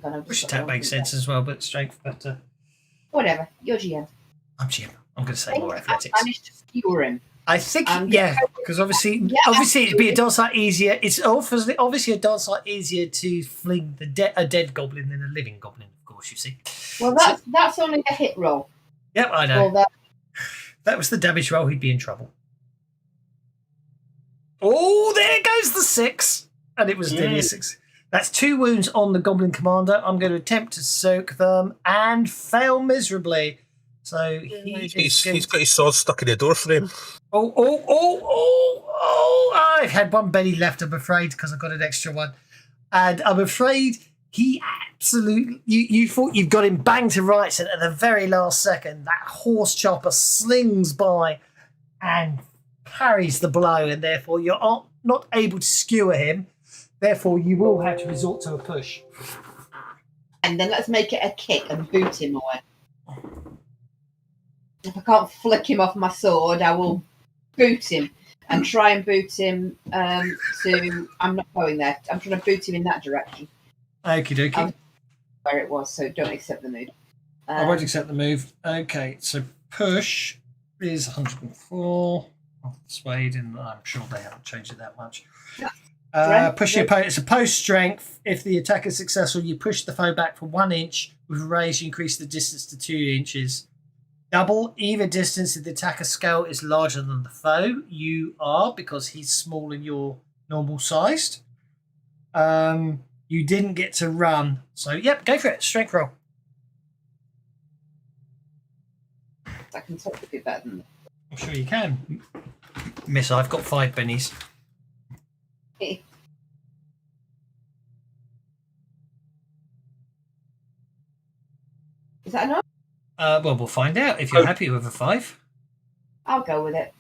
S6: on. I've
S1: Push
S6: just
S1: attack makes sense as well, but strength better.
S6: Whatever. You're GM.
S1: I'm GM. I'm going to say more
S6: I
S1: athletics.
S6: managed to skewer him.
S1: I think,
S6: I'm
S1: yeah,
S6: gonna-
S1: because obviously
S6: Yeah,
S1: it'd be a darn sight easier. It's obviously a darn sight easier to fling a dead goblin than a living goblin, of course, you see.
S6: Well, that's only a hit roll.
S1: Yep, I know.
S6: Well,
S1: That was the damage roll, he'd be in trouble. Oh, there goes the 6. And it was nearly a 6. That's 2 wounds on the Goblin Commander. I'm going to attempt to soak them and fail miserably. So
S4: He's got his sword stuck in the door frame.
S1: I've had one penny left, I'm afraid, because I've got an extra one. And I'm afraid he absolutely... You thought you've got him banged to rights, and at the very last second, that horse chopper slings by and parries the blow, and therefore you're not able to skewer him. Therefore, you will have to resort to a push.
S6: and then let's make it a kick and boot him away. If I can't flick him off my sword, I will boot him and try and boot him to... I'm not going there. I'm trying to boot him in that direction.
S1: Okie dokie.
S6: Where it was, so don't accept the move.
S1: I won't accept the move. Okay, so push is 104. Swayed, and I'm sure they haven't changed it that much. Push your opponent. It's a post strength. If the attack is successful, you push the foe back for 1 inch. With raise, you increase the distance to 2 inches. Double either distance if the attacker's scale is larger than the foe. You are, because he's small and you're normal sized. You didn't get to run. So, yep, go for it. Strength roll.
S6: I can talk a bit better than that.
S1: I'm sure you can. Miss, I've got 5 pennies.
S6: Is that enough?
S1: Well, we'll find out if you're happy with a 5.
S6: I'll go with it.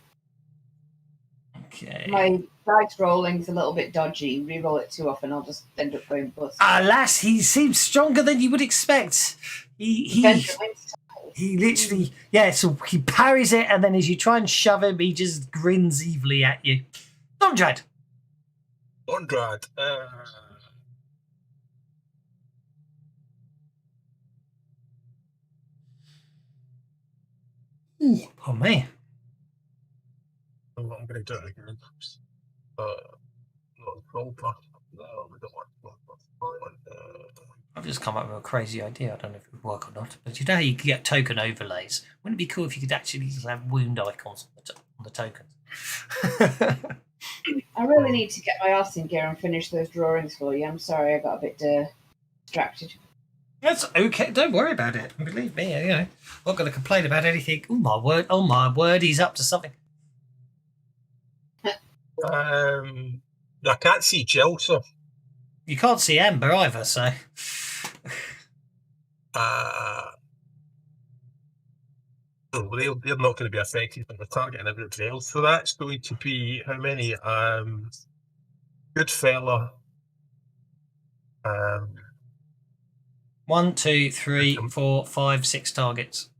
S1: Okay.
S6: My dice rolling's a little bit dodgy. Reroll it too often, I'll just end up going bust.
S1: Alas, he seems stronger than you would expect. He literally, so he parries it, and then as you try and shove him, he just grins evilly at you. Dondrad. Oh, me.
S4: I'm going to do it again. Not proper. No, we don't want.
S1: just come up with a crazy idea. I don't know if it would work or not. But you know how you can get token overlays? Wouldn't it be cool if you could actually just have wound icons on the tokens?
S6: I really need to get my arse in gear and finish those drawings for you. I'm sorry, I got a bit distracted.
S1: That's okay. Don't worry about it. Believe me, you know, I'm not going to complain about anything. Oh my word! Oh my word! He's up to something.
S4: I can't see Jill, so
S1: You can't see Amber either, so.
S4: so they're not going to be affected by the target and everybody else. So that's going to be how many? Good fella.
S1: 1, 2, 3, 4, 5, 6 targets.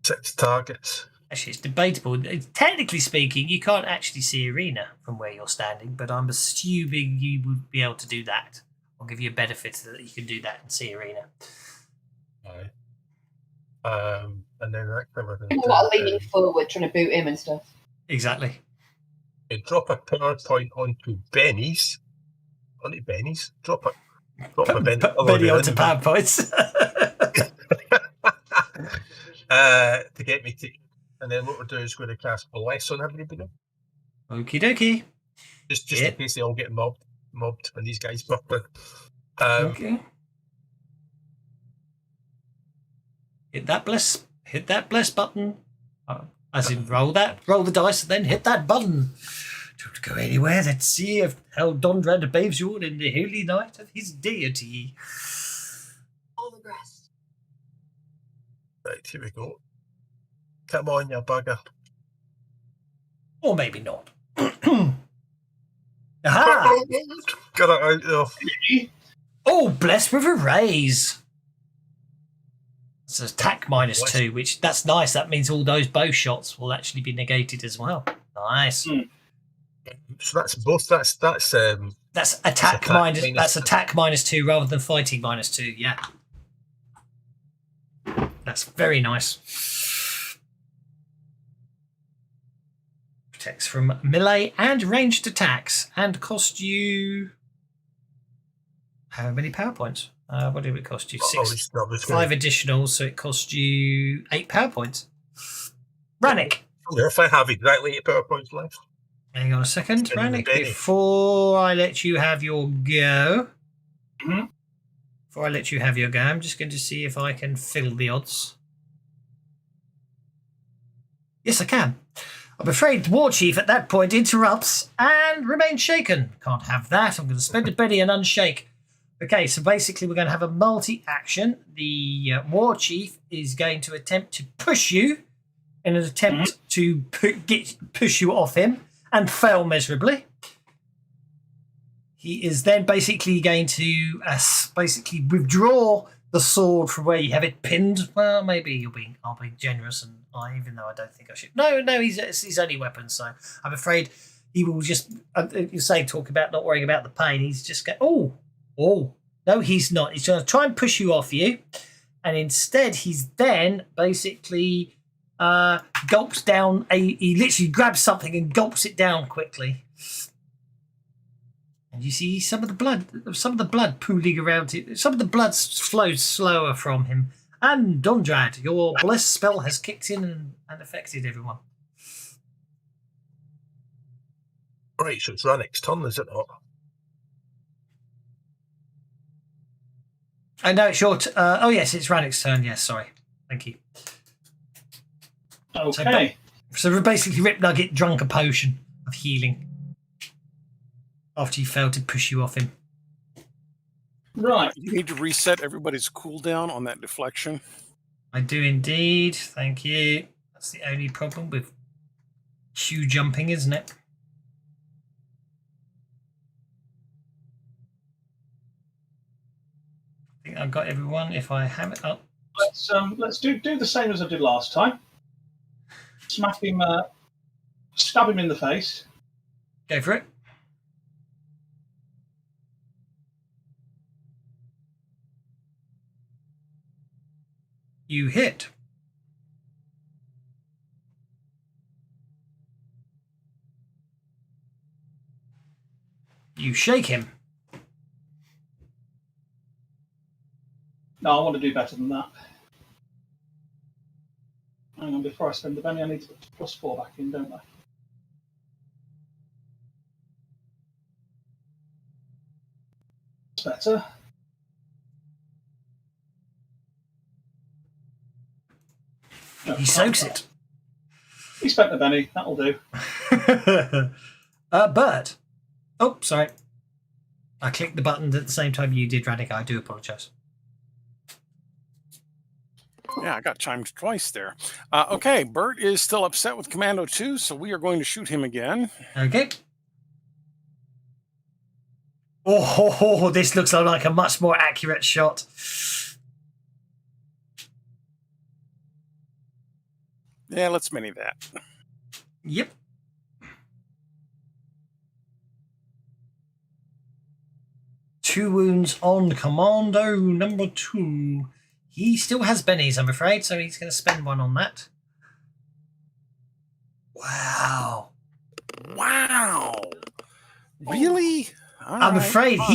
S4: 6 targets.
S1: Actually, it's debatable. Technically speaking, you can't actually see Arena from where you're standing, but I'm assuming you would be able to do that. I'll give you a benefit that you can do that and see Arena.
S4: Aye. And then that covered.
S6: I'm a lot of leaning forward, trying to boot him and stuff.
S1: Exactly.
S4: You drop a PowerPoint onto Benny's. Onto Benny's. Drop a Benny.
S1: Benny onto PowerPoints.
S4: To get me to. And then what we'll do is going to cast Bless on everybody.
S1: Okie dokie.
S4: Just in case they all get mobbed when these guys pop in.
S1: Okay. Hit that bless button. As in roll the dice and then hit that button. Don't go anywhere. Let's see how Dondrad bathes you all in the holy night of his deity.
S8: All the rest.
S4: Right, here we go. Come on, you bugger.
S1: Or maybe not. Aha!
S4: Got it out there.
S1: Oh, blessed with a raise. It's attack -2, which that's nice. That means all those bow shots will actually be negated as well. Nice.
S4: So that's both. That's
S1: attack minus. That's attack -2 rather than fighting -2. Yeah, that's very nice. Protects from melee and ranged attacks and cost you how many power points? What did it cost you? 6, 5 additional, so it cost you 8 power points. Rannick.
S4: If I have exactly 8 power points left.
S1: Hang on a second, Rannick. Before I let you have your go, I'm just going to see if I can fill the odds. Yes, I can. I'm afraid the War Chief at that point interrupts and remains shaken. Can't have that. I'm going to spend a penny and unshake. Okay, so basically we're going to have a multi-action. The War Chief is going to attempt to push you in an attempt to push you off him and fail miserably. He is then basically going to basically withdraw the sword from where you have it pinned. Well, maybe I'll be generous, and even though I don't think I should. No, it's his only weapon, so I'm afraid he will just. You say talk about not worrying about the pain. He's just going. Oh, no, he's not. He's going to try and push you off you, and instead he's then basically gulps down. He literally grabs something and gulps it down quickly. And you see some of the blood pooling around him. Some of the blood flows slower from him. And Dondrad, your bless spell has kicked in and affected everyone.
S4: Right, so it's Rannick's turn, is it not?
S1: No, it's your oh yes, it's Rannick's turn. Yes, sorry. Thank you.
S3: Okay.
S1: So basically Rip Nugget drunk a potion of healing after he failed to push you off him.
S3: Right.
S5: You need to reset everybody's cooldown on that deflection.
S1: I do indeed. Thank you. That's the only problem with queue jumping, isn't it? I think I've got everyone. If I have it up.
S3: Let's do the same as I did last time. Smack him, stab him in the face.
S1: Go for it. You hit. You shake him.
S3: No, I want to do better than that. Hang on, before I spend the Benny, I need to put +4 back in, don't I? That's better. No,
S1: He soaks it.
S3: He spent the Benny, that'll do.
S1: Bert. Oh, sorry. I clicked the button at the same time you did, Radic. I do apologise.
S5: Yeah, I got chimed twice there. Okay, Bert is still upset with Commando 2, so we are going to shoot him again.
S1: Okay. Oh, this looks like a much more accurate shot.
S5: Yeah, let's mini that.
S1: Yep. Two wounds on Commando number 2. He still has bennies, I'm afraid, so he's going to spend one on that. Wow.
S5: Wow. Really? All
S1: I'm
S5: right,
S1: afraid
S5: fine.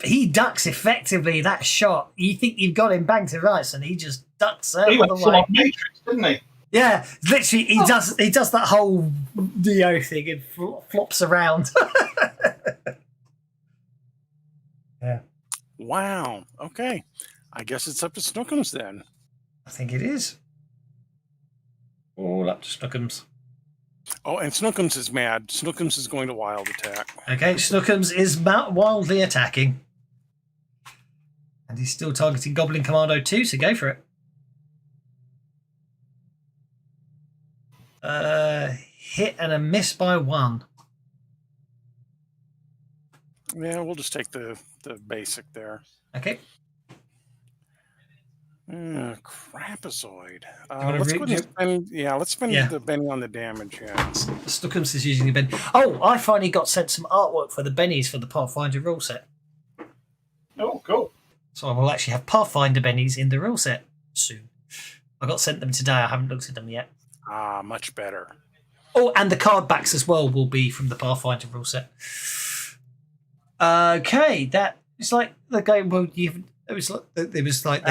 S1: he ducks effectively that shot. You think you've got him bang to rights, and he just ducks out
S3: He
S1: of
S3: went
S1: the
S3: full
S1: way.
S3: on Matrix, didn't he?
S1: Yeah, literally, he does that whole Neo thing and flops around. Yeah,
S5: Wow. Okay. I guess it's up to Snookums then.
S1: I think it is. All up to Snookums.
S5: Oh, and Snookums is mad. Snookums is going to wild attack.
S1: Okay, Snookums is wildly attacking. And he's still targeting Goblin Commando 2, so go for it. Hit and a miss by 1.
S5: Yeah, we'll just take the basic there.
S1: Okay.
S5: Crapazoid.
S1: wanna
S5: Let's go ahead and spend, let's spend
S1: Yeah.
S5: the Benny on the damage. Yeah.
S1: Snookums is using a Ben. Oh, I finally got sent some artwork for the bennies for the Pathfinder rule set.
S3: Oh, cool.
S1: So I will actually have Pathfinder bennies in the rule set soon. I got sent them today. I haven't looked at them yet.
S5: Ah, much better.
S1: Oh, and the card backs as well will be from the Pathfinder rule set. Okay, that it's like the game. Well, it was like they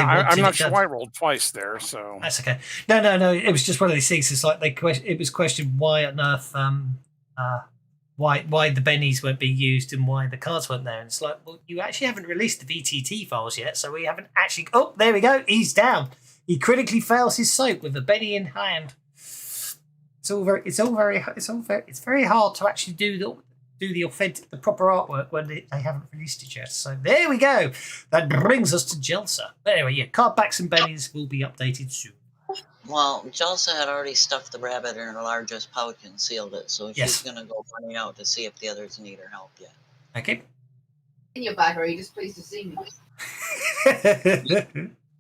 S5: I'm
S1: wanted
S5: not
S1: it
S5: sure
S1: done.
S5: why I rolled twice there. So
S1: That's okay. No. It was just one of these things. It's like it was questioned why on earth why the bennies weren't being used and why the cards weren't there. And it's like, well, you actually haven't released the VTT files yet, so we haven't actually. Oh, there we go. He's down. He critically fails his soak with a benny in hand. It's very hard to actually do the authentic, the proper artwork when they haven't released it yet. So there we go. That brings us to Jelsa. But anyway, yeah, card backs and bennies will be updated soon.
S2: Well, Jelsa had already stuffed the rabbit in her largest pouch and sealed it, so
S1: Yes.
S2: she's going to go running out to see if the others need her help yet.
S1: Okay.
S6: In your bag, or are you just pleased to see me?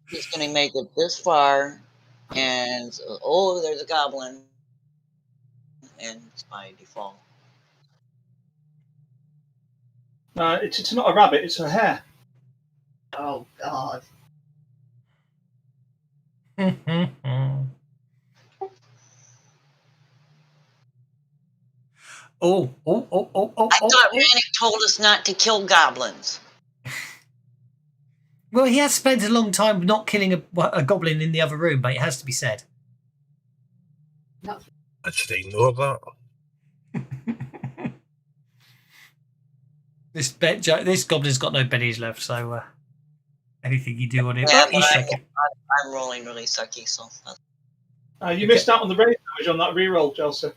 S2: She's going to make it this far, and oh, there's a goblin, and it's by default.
S3: It's not a rabbit, it's her hair.
S6: Oh, God.
S2: I thought Rannick told us not to kill goblins.
S1: Well, he has spent a long time not killing a goblin in the other room, but it has to be said.
S4: I should ignore that.
S1: This goblin's got no bennies left, so anything you do on it,
S2: Yeah,
S1: he's
S2: but
S1: shaking.
S2: I'm rolling really sucky, so.
S3: You missed out on the brain damage on that reroll, Chelsea.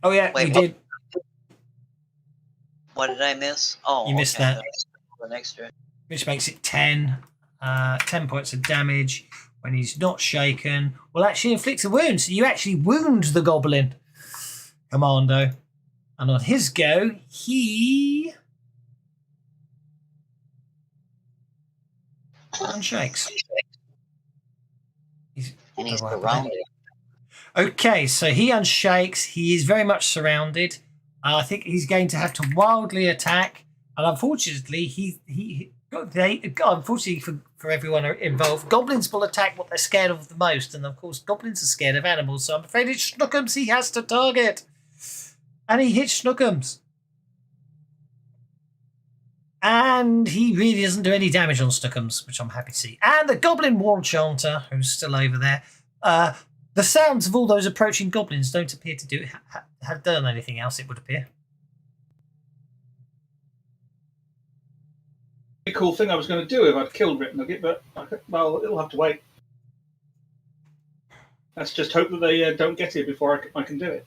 S1: Oh yeah,
S2: Wait,
S1: we
S2: what?
S1: did.
S2: What did I miss? Oh,
S1: You missed
S2: okay.
S1: that.
S2: An extra.
S1: Which makes it 10. 10 points of damage when he's not shaken. Will actually inflict a wound, so you actually wound the goblin commando. And on his go, he unshakes.
S2: And he's surrounded.
S1: Okay, so he unshakes. He is very much surrounded. I think he's going to have to wildly attack. And unfortunately, unfortunately for everyone involved, goblins will attack what they're scared of the most. And of course, goblins are scared of animals. So I'm afraid it's Snookums he has to target. And he hits Snookums. And he really doesn't do any damage on Stookums, which I'm happy to see. And the Goblin War Chanter, who's still over there. The sounds of all those approaching goblins don't appear to have done anything else, it would appear.
S3: A cool thing I was going to do if I'd killed Rip Nugget, but well, it'll have to wait. Let's just hope that they don't get here before I can do it.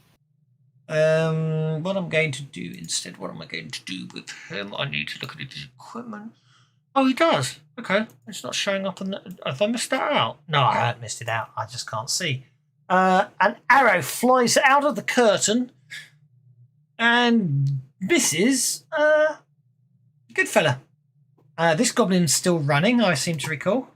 S1: What I'm going to do instead, what am I going to do with him? I need to look at his equipment. Oh, he does. Okay. It's not showing up on the... Have I missed that out? No, I haven't missed it out. I just can't see. An arrow flies out of the curtain and misses good fella. This goblin's still running, I seem to recall.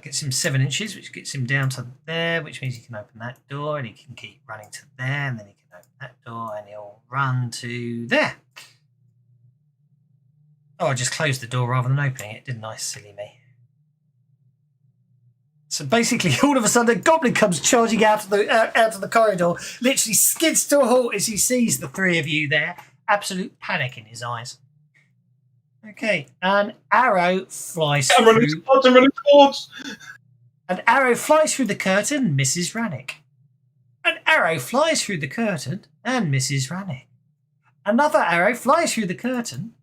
S1: Gets him 7 inches, which gets him down to there, which means he can open that door and he can keep running to there, and then he can open that door and he'll run to there. Oh, I just closed the door rather than opening it, didn't I? Silly me. So basically, all of a sudden, a goblin comes charging out of the corridor, literally skids to a halt as he sees the three of you there. Absolute panic in his eyes. Okay, an arrow flies
S3: I'm running towards.
S1: An arrow flies through the curtain, misses Rannick. An arrow flies through the curtain and misses Rannick. Another arrow flies through the curtain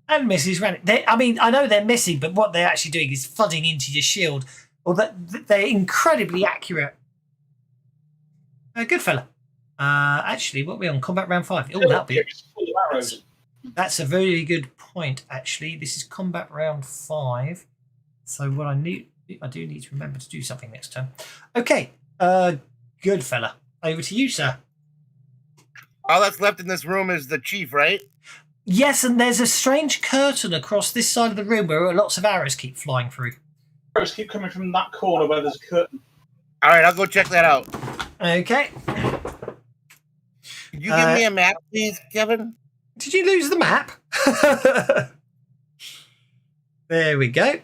S1: and misses Rannick. I know they're missing, but what they're actually doing is flooding into your shield. Or that they're incredibly accurate. Good fella. Actually, what are we on? Combat round 5. Oh, that'll be it. That's a very good point, actually. This is combat round 5. So what I do need to remember to do something next turn. Okay, good fella. Over to you, sir.
S7: All that's left in this room is the chief, right?
S1: Yes, and there's a strange curtain across this side of the room where lots of arrows keep flying through.
S3: Arrows keep coming from that corner where there's a curtain.
S7: All right, I'll go check that out.
S1: Okay.
S7: Could you give me a map, please, Kevin?
S1: Did you lose the map? There we go.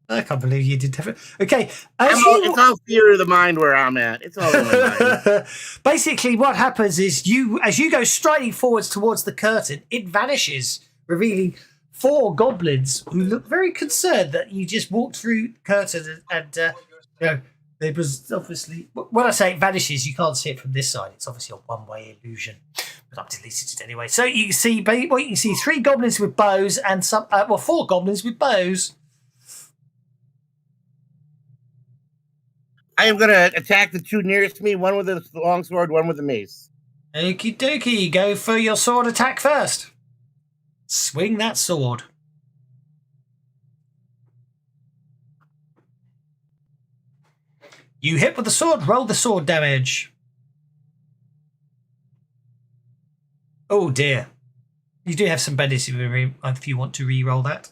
S1: I can't believe you did that. Okay.
S7: It's all theory of the mind where I'm at. It's all in my mind.
S1: Basically, what happens is as you go striding forwards towards the curtain, it vanishes, revealing 4 goblins who look very concerned that you just walked through the curtain and there was obviously, when I say it vanishes, you can't see it from this side. It's obviously a one-way illusion, but I've deleted it anyway. So you can see 3 goblins with bows and 4 goblins with bows.
S7: I am going to attack the 2 nearest me, one with a longsword, one with a mace.
S1: Okie dokie, go for your sword attack first. Swing that sword. You hit with the sword, roll the sword damage. Oh dear. You do have some benefits if you want to re-roll that.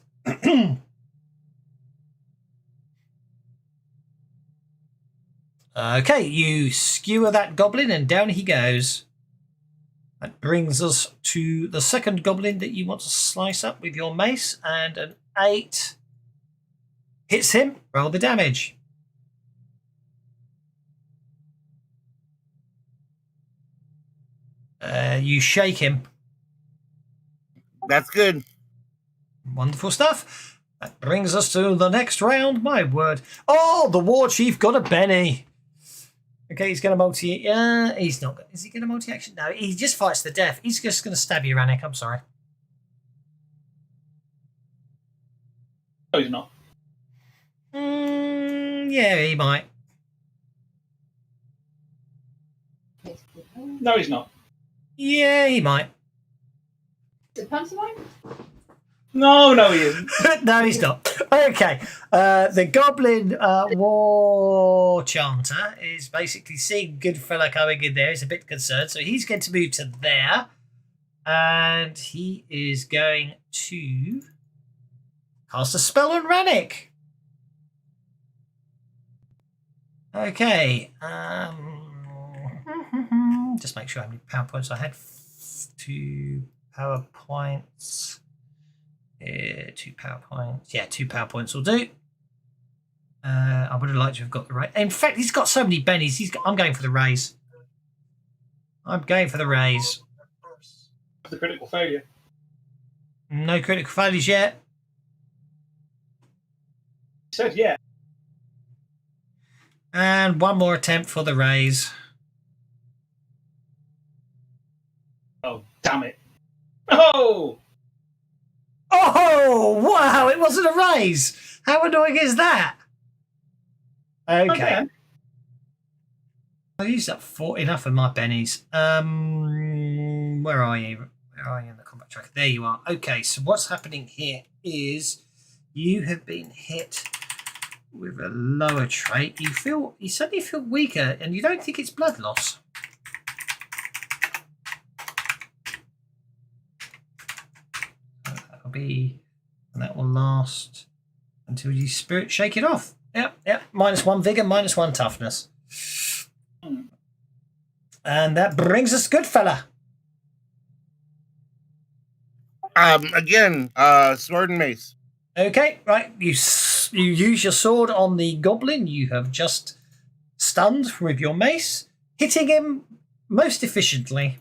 S1: Okay, you skewer that goblin and down he goes. That brings us to the second goblin that you want to slice up with your mace, and an 8 hits him. Roll the damage. You shake him.
S7: That's good.
S1: Wonderful stuff. That brings us to the next round. My word. Oh, the war chief got a Benny. Okay, he's going to multi... he's not... Is he going to multi-action? No, he just fights to the death. He's just going to stab you, Rannick. I'm sorry.
S3: No, he's not.
S1: Yeah, he might.
S3: No, he's not.
S1: Yeah, he might.
S6: Is it pantomime?
S3: No, he isn't.
S1: No, he's not. Okay. The Goblin War Chanter is basically seeing good fella coming in there. He's a bit concerned, so he's going to move to there. And he is going to cast a spell on Rannick. Okay. Just make sure how many power points I had. 2 power points. 2 power points. Yeah, 2 power points will do. I would have liked to have got the raise. In fact, he's got so many bennies. I'm going for the raise. I'm going for the raise.
S3: The critical failure.
S1: No critical failures yet.
S3: He said, yeah.
S1: And one more attempt for the raise.
S3: Oh, damn it. Oh!
S1: Oh, wow, it wasn't a raise. How annoying is that? Okay.
S3: Again.
S1: I used up enough of my bennies. Where are you? Where are you in the combat tracker? There you are. Okay, so what's happening here is you have been hit with a lower trait. You suddenly feel weaker, and you don't think it's blood loss. And that will last until you spirit shake it off. Yep. -1 vigor, -1 toughness. And that brings us good fella.
S7: Again, sword and mace.
S1: Okay, right. You use your sword on the goblin you have just stunned with your mace, hitting him most efficiently.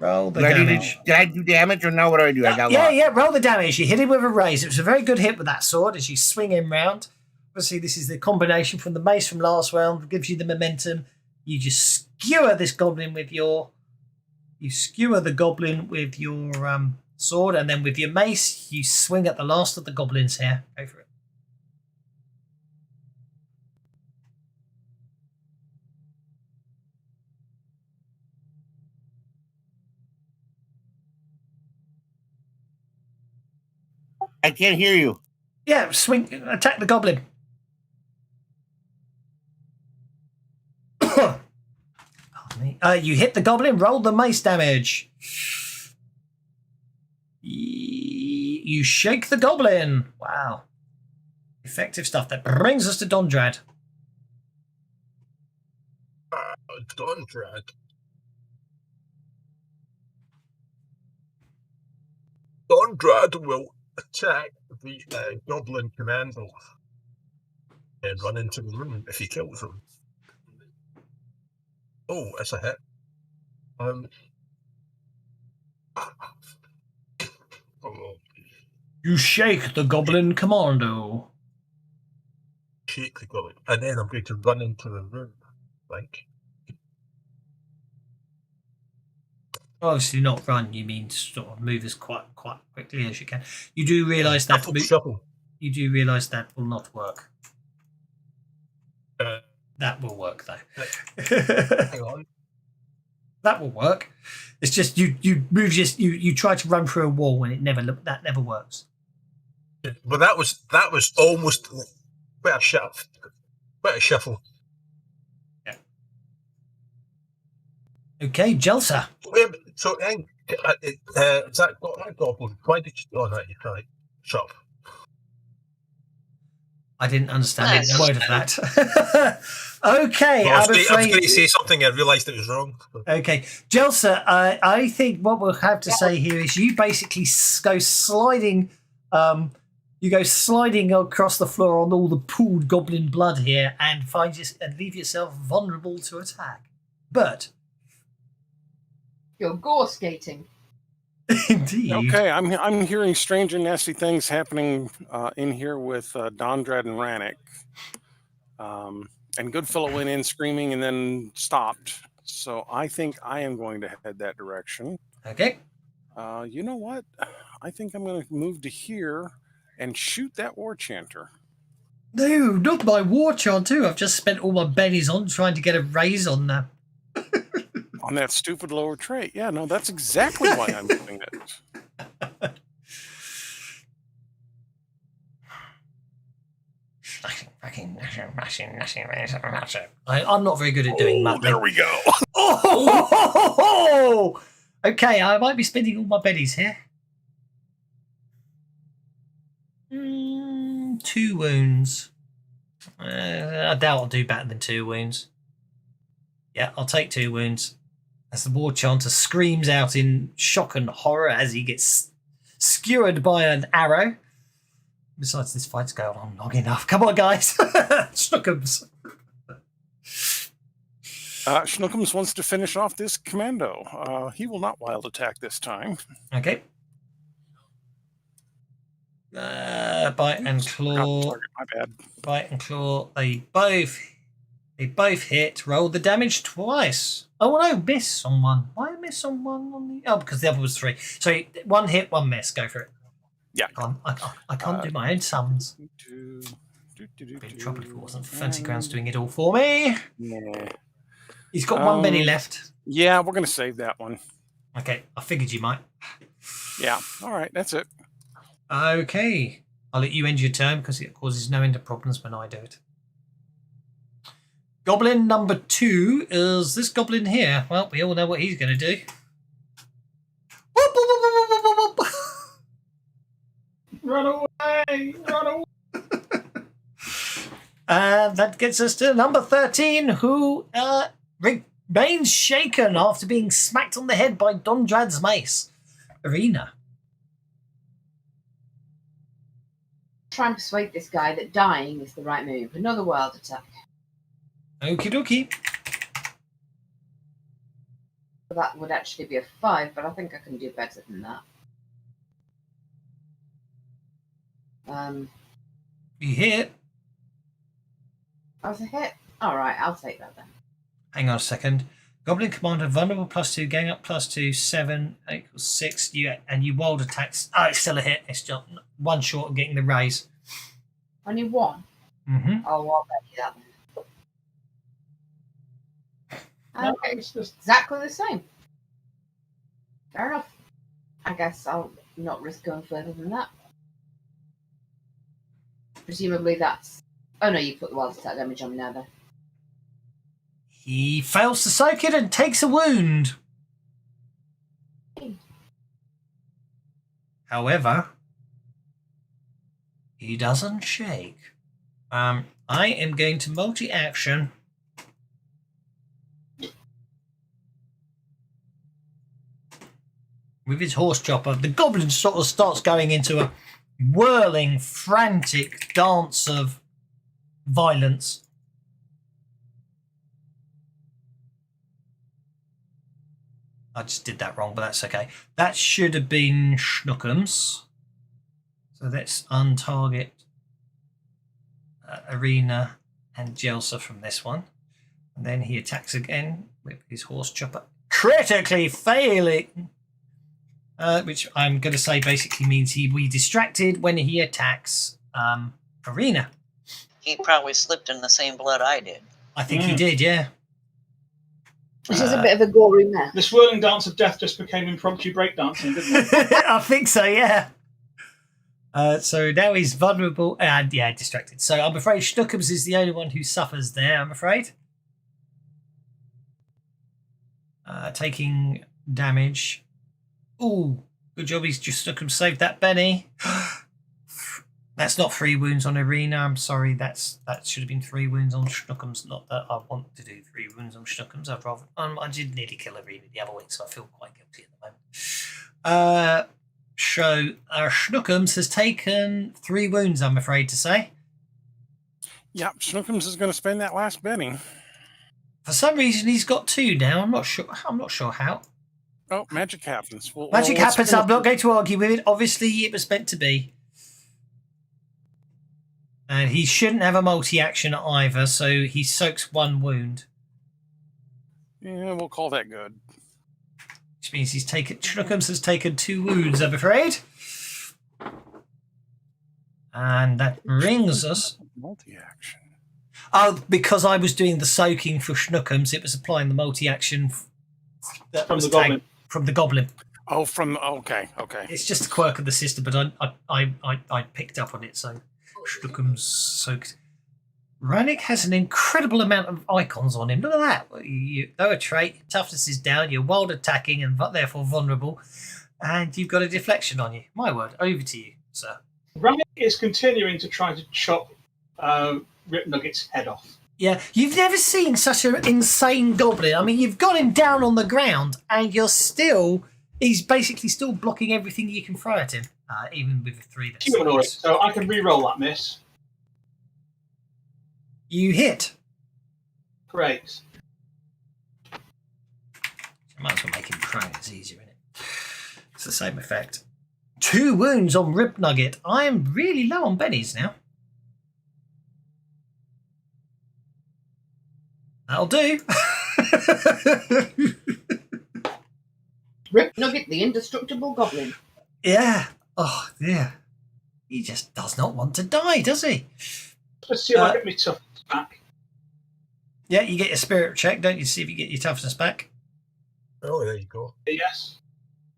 S1: Roll the damage.
S7: Did I do damage or no? What do I do? I got lost.
S1: Yeah. Roll the damage. You hit him with a raise. It was a very good hit with that sword as you swing him round. Obviously, this is the combination from the mace from last round. It gives you the momentum. You just skewer this goblin with your. You skewer the goblin with your sword, and then with your mace, you swing at the last of the goblins here. Go for it.
S7: I can't hear you.
S1: Yeah, swing. Attack the goblin. Pardon me. You hit the goblin. Roll the mace damage. You shake the goblin. Wow. Effective stuff. That brings us to Dondrad.
S4: Dondrad. Dondrad will attack the Goblin Commando and run into the room if he kills him. Oh, that's a hit.
S1: You shake the Goblin Commando.
S4: Shake the goblin, and then I'm going to run into the room, like.
S1: Obviously, not run. You mean sort of move as quite quickly as you can. You do realise that.
S4: Shuffle.
S1: You do realise that will not work. That will work though.
S4: Hang on.
S1: That will work. It's just you move you try to run through a wall and that never works.
S4: Well, that was almost quite a shuffle.
S1: Yeah. Okay, Jelsa.
S4: So, is that goblin? Why did you? Oh, right, you're right. Shut up.
S1: I didn't understand a word of that. Okay,
S4: well, I was going to say something. I realised it was wrong.
S1: Okay, Jelsa. I think what we'll have to say here is you basically go sliding. You go sliding across the floor on all the pooled goblin blood here, and leave yourself vulnerable to attack. But
S6: you're gore skating.
S1: Indeed.
S5: Okay, I'm hearing strange and nasty things happening in here with Dondrad and Rannick. And Goodfellow went in screaming and then stopped. So I think I am going to head that direction.
S1: Okay.
S5: You know what? I think I'm going to move to here and shoot that war chanter.
S1: No, not my war chanter. I've just spent all my bennies on trying to get a raise on that.
S5: On that stupid lower trait. Yeah, no, that's exactly why I'm doing it.
S1: I'm not very good at doing that.
S5: There we go.
S1: Oh! Okay, I might be spending all my bennies here. 2 wounds. I doubt I'll do better than 2 wounds. Yeah, I'll take 2 wounds. As the war chanter screams out in shock and horror as he gets skewered by an arrow. Besides, this fight's going on long enough. Come on, guys. Snookums.
S5: Schnookums wants to finish off this commando. He will not wild attack this time.
S1: Okay. Bite and claw.
S5: Target, my bad.
S1: Bite and claw. They both hit. Roll the damage twice. Oh no, miss on one. Why miss on one? Oh, because the other was 3. So 1 hit, 1 miss. Go for it.
S5: Yeah.
S1: I can't do my own sums. Bit of trouble if it wasn't for Fancy Grounds doing it all for me.
S5: Yeah.
S1: He's got 1 Benny left.
S5: Yeah, we're going to save that one.
S1: Okay, I figured you might.
S5: Yeah. All right, that's it.
S1: Okay. I'll let you end your turn because it causes no end of problems when I do it. Goblin number 2 is this goblin here. Well, we all know what he's going to do.
S3: Run away! Run away!
S1: That gets us to number 13, who remains shaken after being smacked on the head by Dondrad's mace. Arena.
S6: Try and persuade this guy that dying is the right move. Another wild attack.
S1: Okie dokie.
S6: That would actually be a 5, but I think I can do better than that.
S1: You hit.
S6: That was a hit. All right, I'll take that then.
S1: Hang on a second. Goblin Commando, vulnerable +2, gang up +2, 7 equals 6. And you wild attacks. Oh, it's still a hit. It's just 1 short of getting the raise.
S6: Only 1?
S1: Mm-hmm.
S6: Oh, I'll bet you that then.
S3: No,
S6: Okay,
S3: it's just
S6: exactly the same. Fair enough. I guess I'll not risk going further than that. Presumably that's... Oh no, you put the wild attack damage on me now then.
S1: He fails to soak it and takes a wound. However, he doesn't shake. I am going to multi-action. With his horse chopper, the goblin sort of starts going into a whirling, frantic dance of violence. I just did that wrong, but that's okay. That should have been Schnookums. So let's untarget Arena and Jelsa from this one. And then he attacks again with his horse chopper, critically failing. Which I'm going to say basically means he will be distracted when he attacks Arena.
S2: He probably slipped in the same blood I did.
S1: I think he did, yeah.
S6: Which is a bit of a gory mess.
S3: the swirling dance of death just became impromptu breakdancing, didn't it?
S1: I think so, yeah. So now he's vulnerable and, yeah, distracted. So I'm afraid Schnookums is the only one who suffers there, I'm afraid. Taking damage. Ooh, good job. He's just Schnookums saved that Benny. That's not 3 wounds on Arena. I'm sorry. That should have been 3 wounds on Schnookums. Not that I want to do 3 wounds on Schnookums. I'd rather. I did nearly kill Arena the other week, so I feel quite guilty at the moment. So Schnookums has taken 3 wounds, I'm afraid to say.
S5: Yep, Schnookums is going to spend that last Benny.
S1: For some reason, he's got 2 now. I'm not sure how.
S5: Oh, magic happens.
S1: Magic happens. I'm not going to argue with it. Obviously, it was meant to be. And he shouldn't have a multi-action either, so he soaks 1 wound.
S5: Yeah, we'll call that good.
S1: Which means Schnookums has taken 2 wounds, I'm afraid. And that brings us...
S5: Multi-action.
S1: Oh, because I was doing the soaking for Schnookums, it was applying the multi-action
S3: From the goblin.
S1: From the goblin.
S5: Oh, okay.
S1: It's just a quirk of the system, but I picked up on it, so Schnookums soaked. Rannick has an incredible amount of icons on him. Look at that. You know a trait, toughness is down, you're wild attacking and therefore vulnerable, and you've got a deflection on you. My word, over to you, sir.
S3: Rannick is continuing to try to chop Rip Nugget's head off.
S1: Yeah, you've never seen such an insane goblin. I mean, you've got him down on the ground, and he's basically still blocking everything you can throw at him. even with the 3 that's
S3: Humanoid. So I can re-roll that miss.
S1: You hit.
S3: Great.
S1: I might as well make him prone. It's easier, isn't it? It's the same effect. 2 wounds on Rib Nugget. I am really low on bennies now. That'll do.
S6: Rip Nugget, the indestructible goblin.
S1: Yeah. Oh, dear. He just does not want to die, does he?
S3: Let's see if I get my toughness back.
S1: Yeah, you get your spirit check, don't you? See if you get your toughness back.
S4: Oh, there you go.
S3: Yes.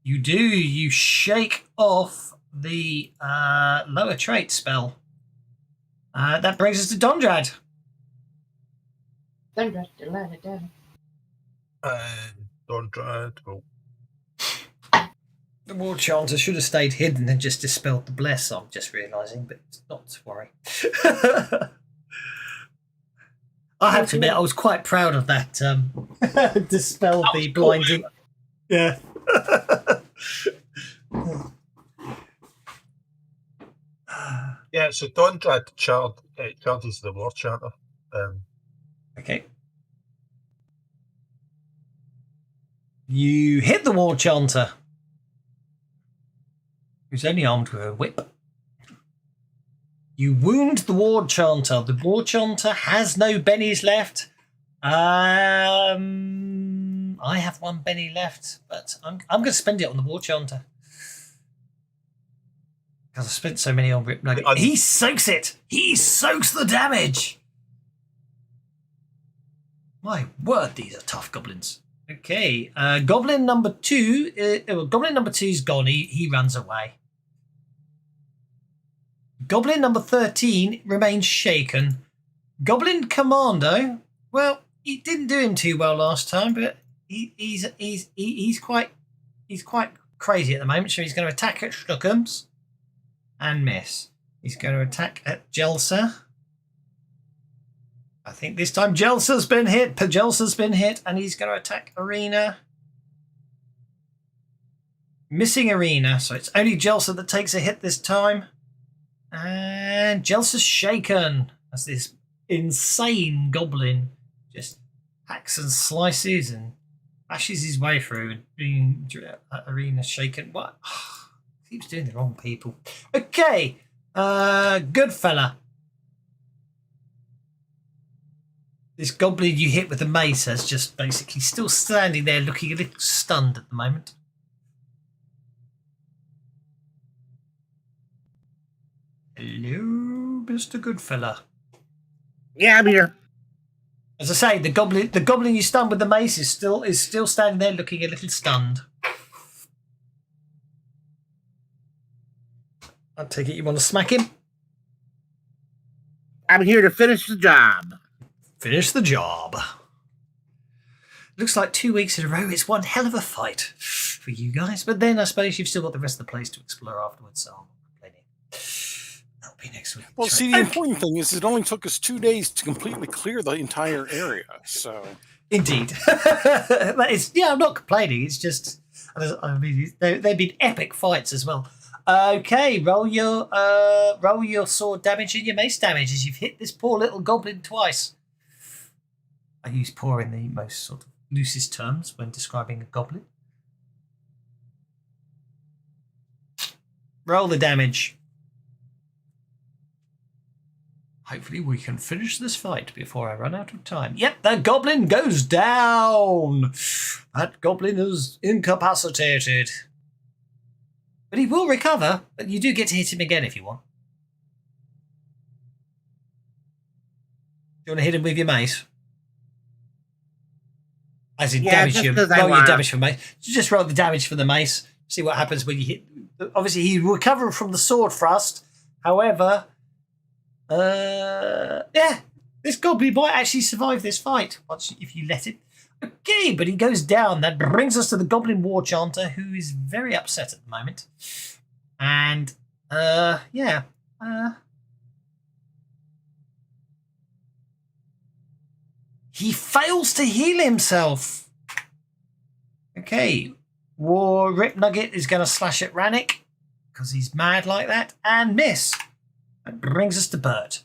S1: You do. You shake off the lower trait spell. That brings us to Dondrad.
S6: Dondrad.
S4: Dondrad. Oh,
S1: The War Chanter should have stayed hidden and just dispelled the bless, I'm just realising, but not to worry. I have to admit, I was quite proud of that. Dispel the blinding. Yeah.
S4: yeah. So Dondrad charges the War Chanter.
S1: Okay. You hit the War Chanter, who's only armed with a whip. You wound the War Chanter. The War Chanter has no bennies left. I have 1 benny left, but I'm going to spend it on the War Chanter. Because I spent so many on Rip Nugget. He soaks it. He soaks the damage. My word, these are tough goblins. Okay, goblin number 2. Goblin number 2's gone. He runs away. Goblin number 13 remains shaken. Goblin Commando. Well, he didn't do him too well last time, but he's quite crazy at the moment. So he's going to attack at Schluckums and miss. He's going to attack at Jelsa. I think this time Jelsa's been hit. Pajelsa's been hit, and he's going to attack Arena. Missing Arena, so it's only Jelsa that takes a hit this time. And Jelsa's shaken as this insane goblin just hacks and slices and bashes his way through and being Arena shaken. What? Keeps doing the wrong people. Okay, good fella. This goblin you hit with the mace is just basically still standing there looking a little stunned at the moment. Hello, Mr. Goodfella.
S7: Yeah, I'm here.
S1: As I say, the goblin you stunned with the mace is still standing there looking a little stunned. I take it you want to smack him?
S7: I'm here to finish the job.
S1: Finish the job. Looks like 2 weeks in a row. It's one hell of a fight for you guys. But then I suppose you've still got the rest of the place to explore afterwards, so I'm not complaining. That'll be next week.
S5: Well, see, the important thing is it only took us 2 days to completely clear the entire area. So,
S1: indeed, that is. Yeah, I'm not complaining. It's just, I mean, they've been epic fights as well. Okay, roll your sword damage and your mace damage as you've hit this poor little goblin twice. I use poor in the most sort of loosest terms when describing a goblin. Roll the damage. Hopefully we can finish this fight before I run out of time. Yep, that goblin goes down. That goblin is incapacitated. But he will recover, but you do get to hit him again if you want. Do you want to hit him with your mace? As in damage your damage for mace. Just roll the damage for the mace. See what happens when you hit. Obviously, he recovered from the sword thrust. However, yeah, this goblin might actually survive this fight if you let it. Okay, but he goes down. That brings us to the Goblin War Chanter, who is very upset at the moment. And yeah. He fails to heal himself. Okay. Rip Nugget is going to slash at Rannick because he's mad like that, and miss. That brings us to Bert.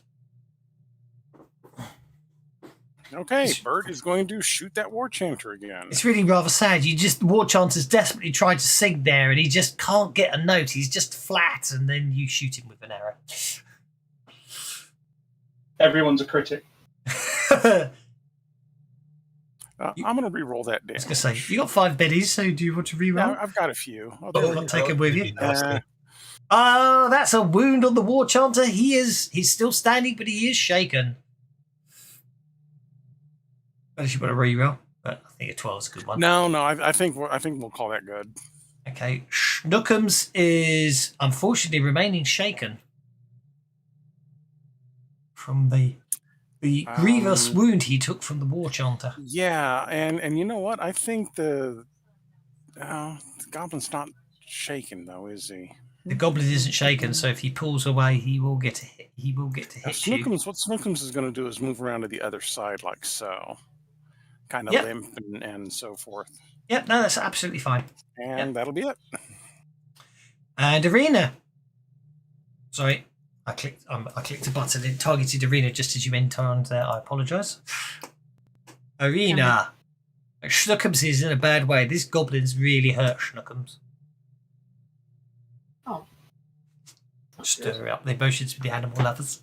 S5: Okay, Bert is going to shoot that war chanter again.
S1: It's really rather sad. The war chanter's desperately tried to sing there, and he just can't get a note. He's just flat, and then you shoot him with an arrow.
S3: Everyone's a critic.
S5: I'm going to re-roll that damage.
S1: I was going to say, you got 5 biddies, so do you want to re-roll?
S5: Yeah, I've got a few.
S1: I'll take him with you.
S4: Nasty.
S1: Oh, that's a wound on the war chanter. He's still standing, but he is shaken. Unless you want to re-roll, but I think a 12 is a good one.
S5: No, I think we'll call that good.
S1: Okay, Schnookums is unfortunately remaining shaken from the grievous wound he took from the war chanter.
S5: Yeah, and you know what? I think the goblin's not shaken though, is he?
S1: The goblin isn't shaken, so if he pulls away, he will get to hit. He will get to hit you.
S5: What Snookums is going to do is move around to the other side, like so, kind of limp and so forth.
S1: Yep, no, that's absolutely fine.
S5: And that'll be it.
S1: And Arena. Sorry, I clicked a button. It targeted Arena just as you entered there. I apologise. Arena. Schnookums is in a bad way. This goblin's really hurt Schnookums.
S6: Oh.
S1: Stir up the emotions with the animal lovers.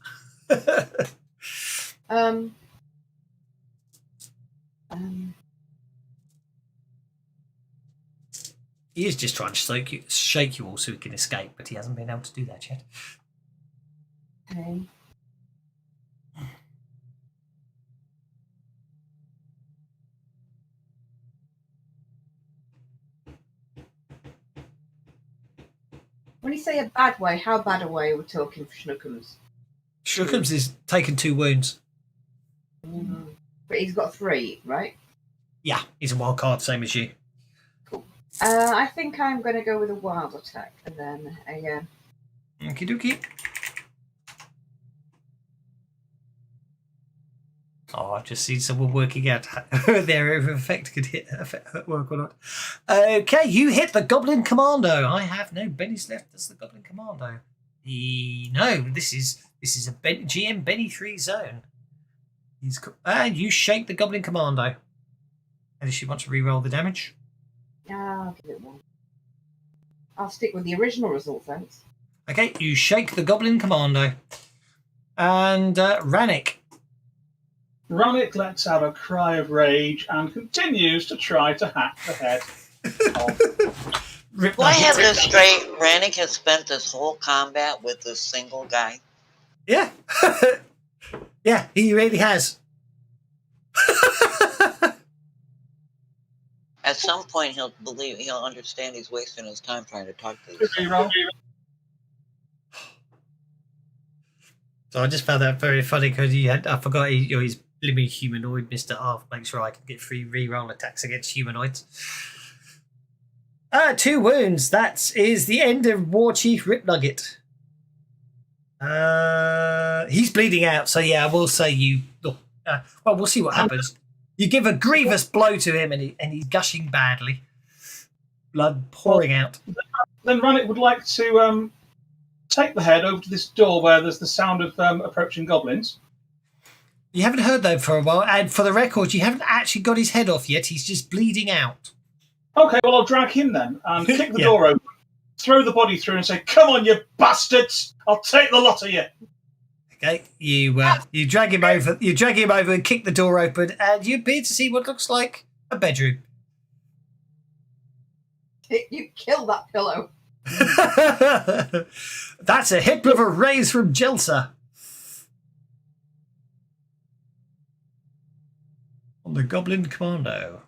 S1: He is just trying to shake you all so he can escape, but he hasn't been able to do that yet.
S6: Okay. When you say a bad way, how bad a way are we talking for Schnookums?
S1: Schnookums is taken 2 wounds.
S6: But he's got 3, right?
S1: Yeah, he's a wild card, same as you.
S6: Cool. I think I'm going to go with a wild attack and then a...
S1: Okie dokie. Oh, I've just seen someone working out their effect could work or not. Okay, you hit the Goblin Commando. I have no bennies left as the Goblin Commando. No, this is a GM Benny 3 zone. And you shake the Goblin Commando. And does she want to re-roll the damage?
S6: I'll give it 1. I'll stick with the original result, thanks.
S1: Okay, you shake the Goblin Commando. And Rannick.
S3: Rannick lets out a cry of rage and continues to try to hack the head off.
S2: Do I have this straight? Rannick has spent this whole combat with this single guy.
S1: Yeah. Yeah, he really has.
S2: At some point, he'll understand he's wasting his time trying to talk to these.
S1: So I just found that very funny because I forgot he's blooming humanoid. Mr. Half make sure I can get free re-roll attacks against humanoids. 2 wounds. That is the end of War Chief Rip Nugget. He's bleeding out, so yeah, I will say you. Well, we'll see what happens. You give a grievous blow to him, and he's gushing badly, blood pouring out.
S3: Then Rannick would like to take the head over to this door where there's the sound of approaching goblins.
S1: You haven't heard that for a while, and for the record, you haven't actually got his head off yet. He's just bleeding out.
S3: Okay, well, I'll drag him then and kick the door open, throw the body through and say, "Come on, you bastards! I'll take the lot of you."
S1: Okay, you drag him over. You drag him over and kick the door open, and you appear to see what looks like a bedroom.
S6: You kill that pillow.
S1: That's a hit with a raise from Jelsa. On the Goblin Commando.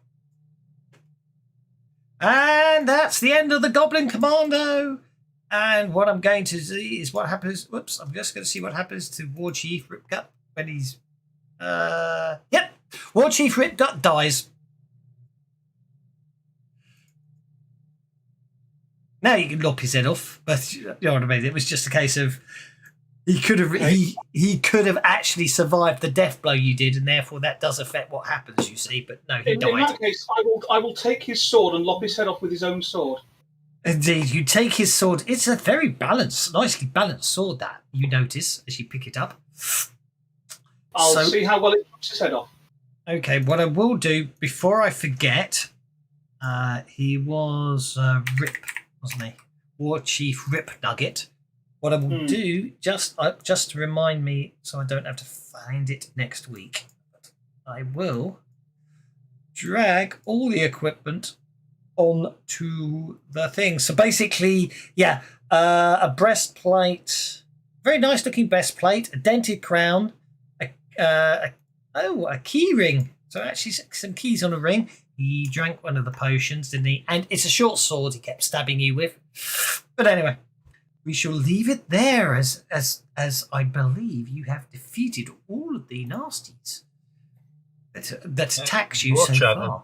S1: And that's the end of the Goblin Commando. And what I'm going to see is what happens. Whoops, I'm just going to see what happens to War Chief Ripgut when he's. Yep. War Chief Ripgut dies. Now you can lop his head off, but you know what I mean. It was just a case of he could have actually survived the death blow you did, and therefore that does affect what happens. You see, but no, he died.
S3: In that case, I will take his sword and lop his head off with his own sword.
S1: Indeed, you take his sword. It's a very balanced, nicely balanced sword that you notice as you pick it up.
S3: I'll see how well it chops his head off.
S1: Okay, what I will do before I forget, he was Rip, wasn't he? War Chief Rip Nugget. What I will do, just to remind me, so I don't have to find it next week, I will drag all the equipment onto the thing. So basically, yeah, a breastplate, very nice looking breastplate, a dented crown, a key ring. So actually some keys on a ring. He drank one of the potions, didn't he? And it's a short sword he kept stabbing you with. But anyway, we shall leave it there as I believe you have defeated all of the nasties that attacks you so far.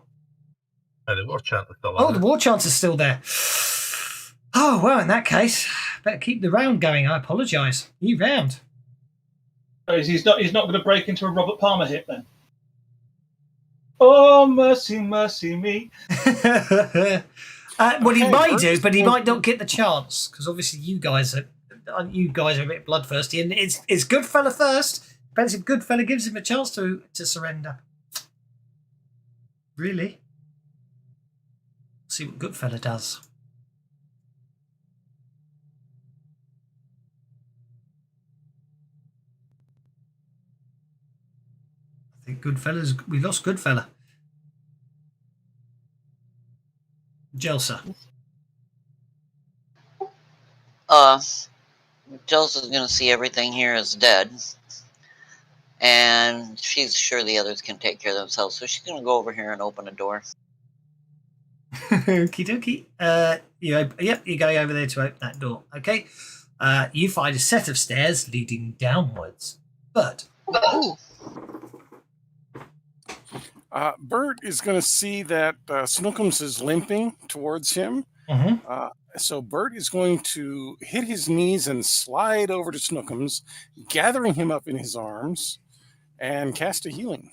S4: The war chant is still
S1: Oh, the war chant is still there. Oh, well, in that case, better keep the round going. I apologise. New round.
S3: He's not going to break into a Robert Palmer hit then. Oh, mercy, mercy me.
S1: Well, he might do, but he might not get the chance because obviously you guys are a bit bloodthirsty, and it's Goodfella first. Depends if Goodfella gives him a chance to surrender. Really? See what Goodfella does. I think we lost Goodfella. Jelsa.
S2: Jelsa's gonna see everything here as dead. And she's sure the others can take care of themselves, so she's gonna go over here and open a door.
S1: Okie dokie. You're going over there to open that door. Okay. You find a set of stairs leading downwards. But
S5: Bert is going to see that Snookums is limping towards him. So Bert is going to hit his knees and slide over to Snookums, gathering him up in his arms, and cast a healing.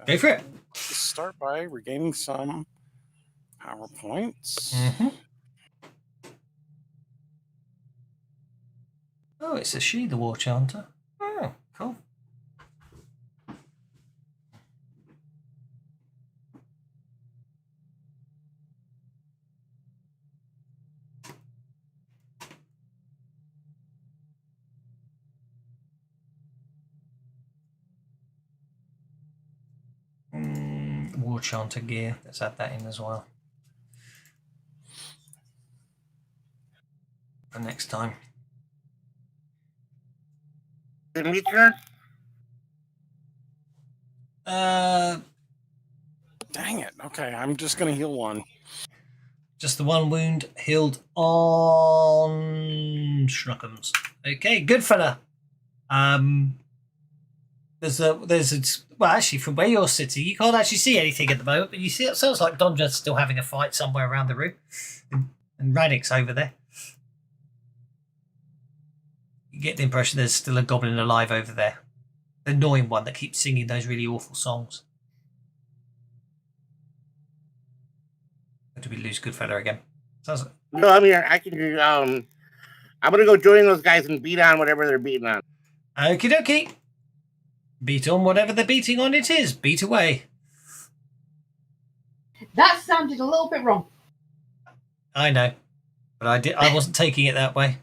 S1: Go for it.
S5: Start by regaining some power points.
S1: Oh, it's a she, the war chanter. Oh, cool. War chanter gear. Let's add that in as well. For next time.
S7: Me turn?
S5: Dang it. Okay, I'm just going to heal one.
S1: Just the one wound healed on Schnookums. Okay, good fella. There's a well, actually, from where you're sitting, you can't actually see anything at the moment, but you see it sounds like Dondra's still having a fight somewhere around the room, and Radix over there. You get the impression there's still a goblin alive over there, the annoying one that keeps singing those really awful songs. Did we lose Goodfella again?
S7: No, I mean I can do. I'm gonna go join those guys and beat on whatever they're beating on.
S1: Okie dokie. Beat on whatever they're beating on it is. Beat away.
S6: That sounded a little bit wrong.
S1: I know, but I wasn't taking it that way.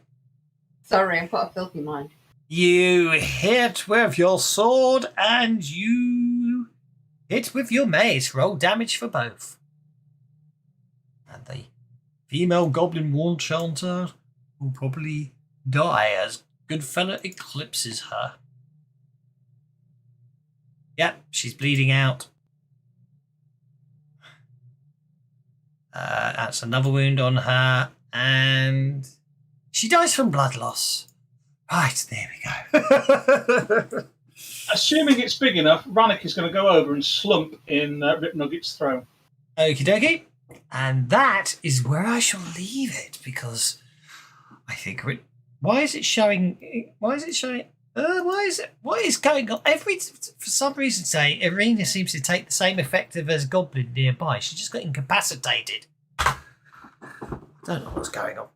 S6: Sorry, I've got a filthy mind.
S1: You hit with your sword and you hit with your mace. Roll damage for both. And the female goblin war chanter will probably die as Goodfella eclipses her. Yep, she's bleeding out. That's another wound on her, and she dies from blood loss. Right, there we go.
S3: Assuming it's big enough, Rannick is going to go over and slump in Rip Nugget's throne.
S1: Okie dokie. And that is where I shall leave it, because I think why is it showing? What is going on? For some reason, say Irina seems to take the same effect as Goblin nearby. She just got incapacitated. Don't know what's going on.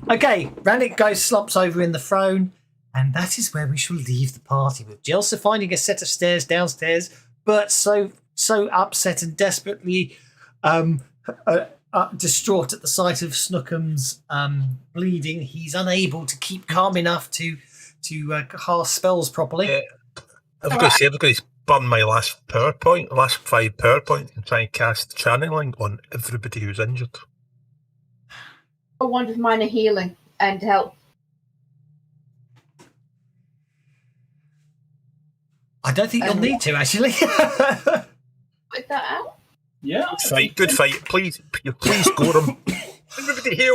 S1: Okay, Rannick goes slumps over in the throne, and that is where we shall leave the party, with Jelsa finding a set of stairs downstairs, but so upset and desperately distraught at the sight of Snookham's bleeding, he's unable to keep calm enough to cast spells properly.
S4: Yeah. I was going to say, I'm going to burn my last 5 PowerPoint, and try and cast channeling on everybody who's injured.
S6: A wand of minor healing and help.
S1: I don't think you'll need to, actually.
S6: Put that out.
S3: Yeah.
S4: Good fight. Please Gorham. Everybody heal.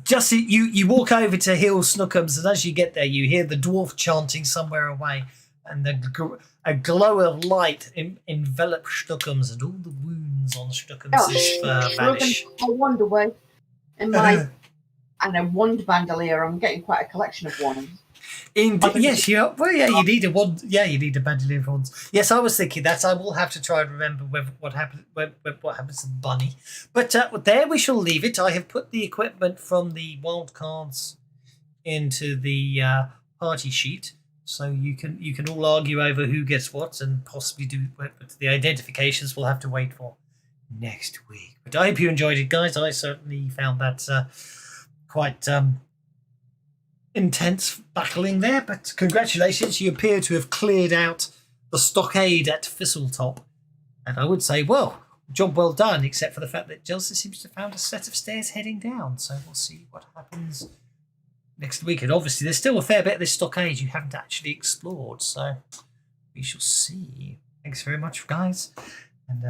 S1: Just you walk over to heal Snookums, and as you get there, you hear the dwarf chanting somewhere away, and a glow of light envelops Snookums, and all the wounds on Snookums vanish.
S6: I wand away. And a wand bandolier. I'm getting quite a collection of wands.
S1: Yes, you need a wand. Yeah, you need a bandolier of wands. Yes, I was thinking that. I will have to try and remember what happens to the bunny. But there we shall leave it. I have put the equipment from the wild cards into the party sheet, so you can all argue over who gets what and possibly do. But the identifications we'll have to wait for next week. But I hope you enjoyed it, guys. I certainly found that quite intense battling there, but congratulations, you appear to have cleared out the stockade at Thistletop, and I would say, well, job well done, except for the fact that Jelsa seems to have found a set of stairs heading down, so we'll see what happens next week. And obviously there's still a fair bit of this stockade you haven't actually explored, so we shall see. Thanks very much, guys, and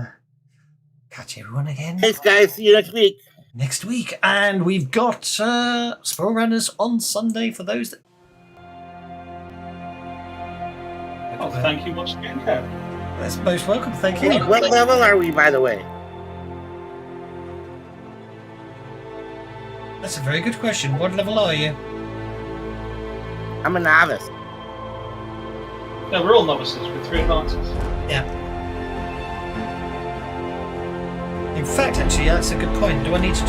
S1: catch everyone again.
S7: Thanks, guys. See you next week.
S1: And we've got Spell Runners on Sunday for those that...
S3: Oh, thank you once again, Kev.
S1: That's most welcome, thank you.
S7: What level are we, by the way?
S1: That's a very good question. What level are you?
S7: I'm a novice.
S3: No, we're all novices with 3 advances.
S1: Yeah. In fact, actually, that's a good point. Do I need to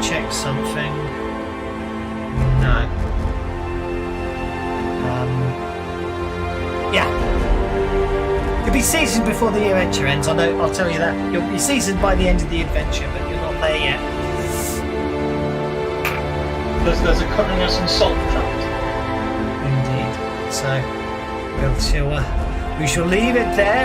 S1: check something? No. Yeah. You'll be seasoned before the adventure ends. I'll tell you that. You'll be seasoned by the end of the adventure, but you're not there yet.
S3: There's a cunningness and salt trapped.
S1: Indeed. So we shall leave it there.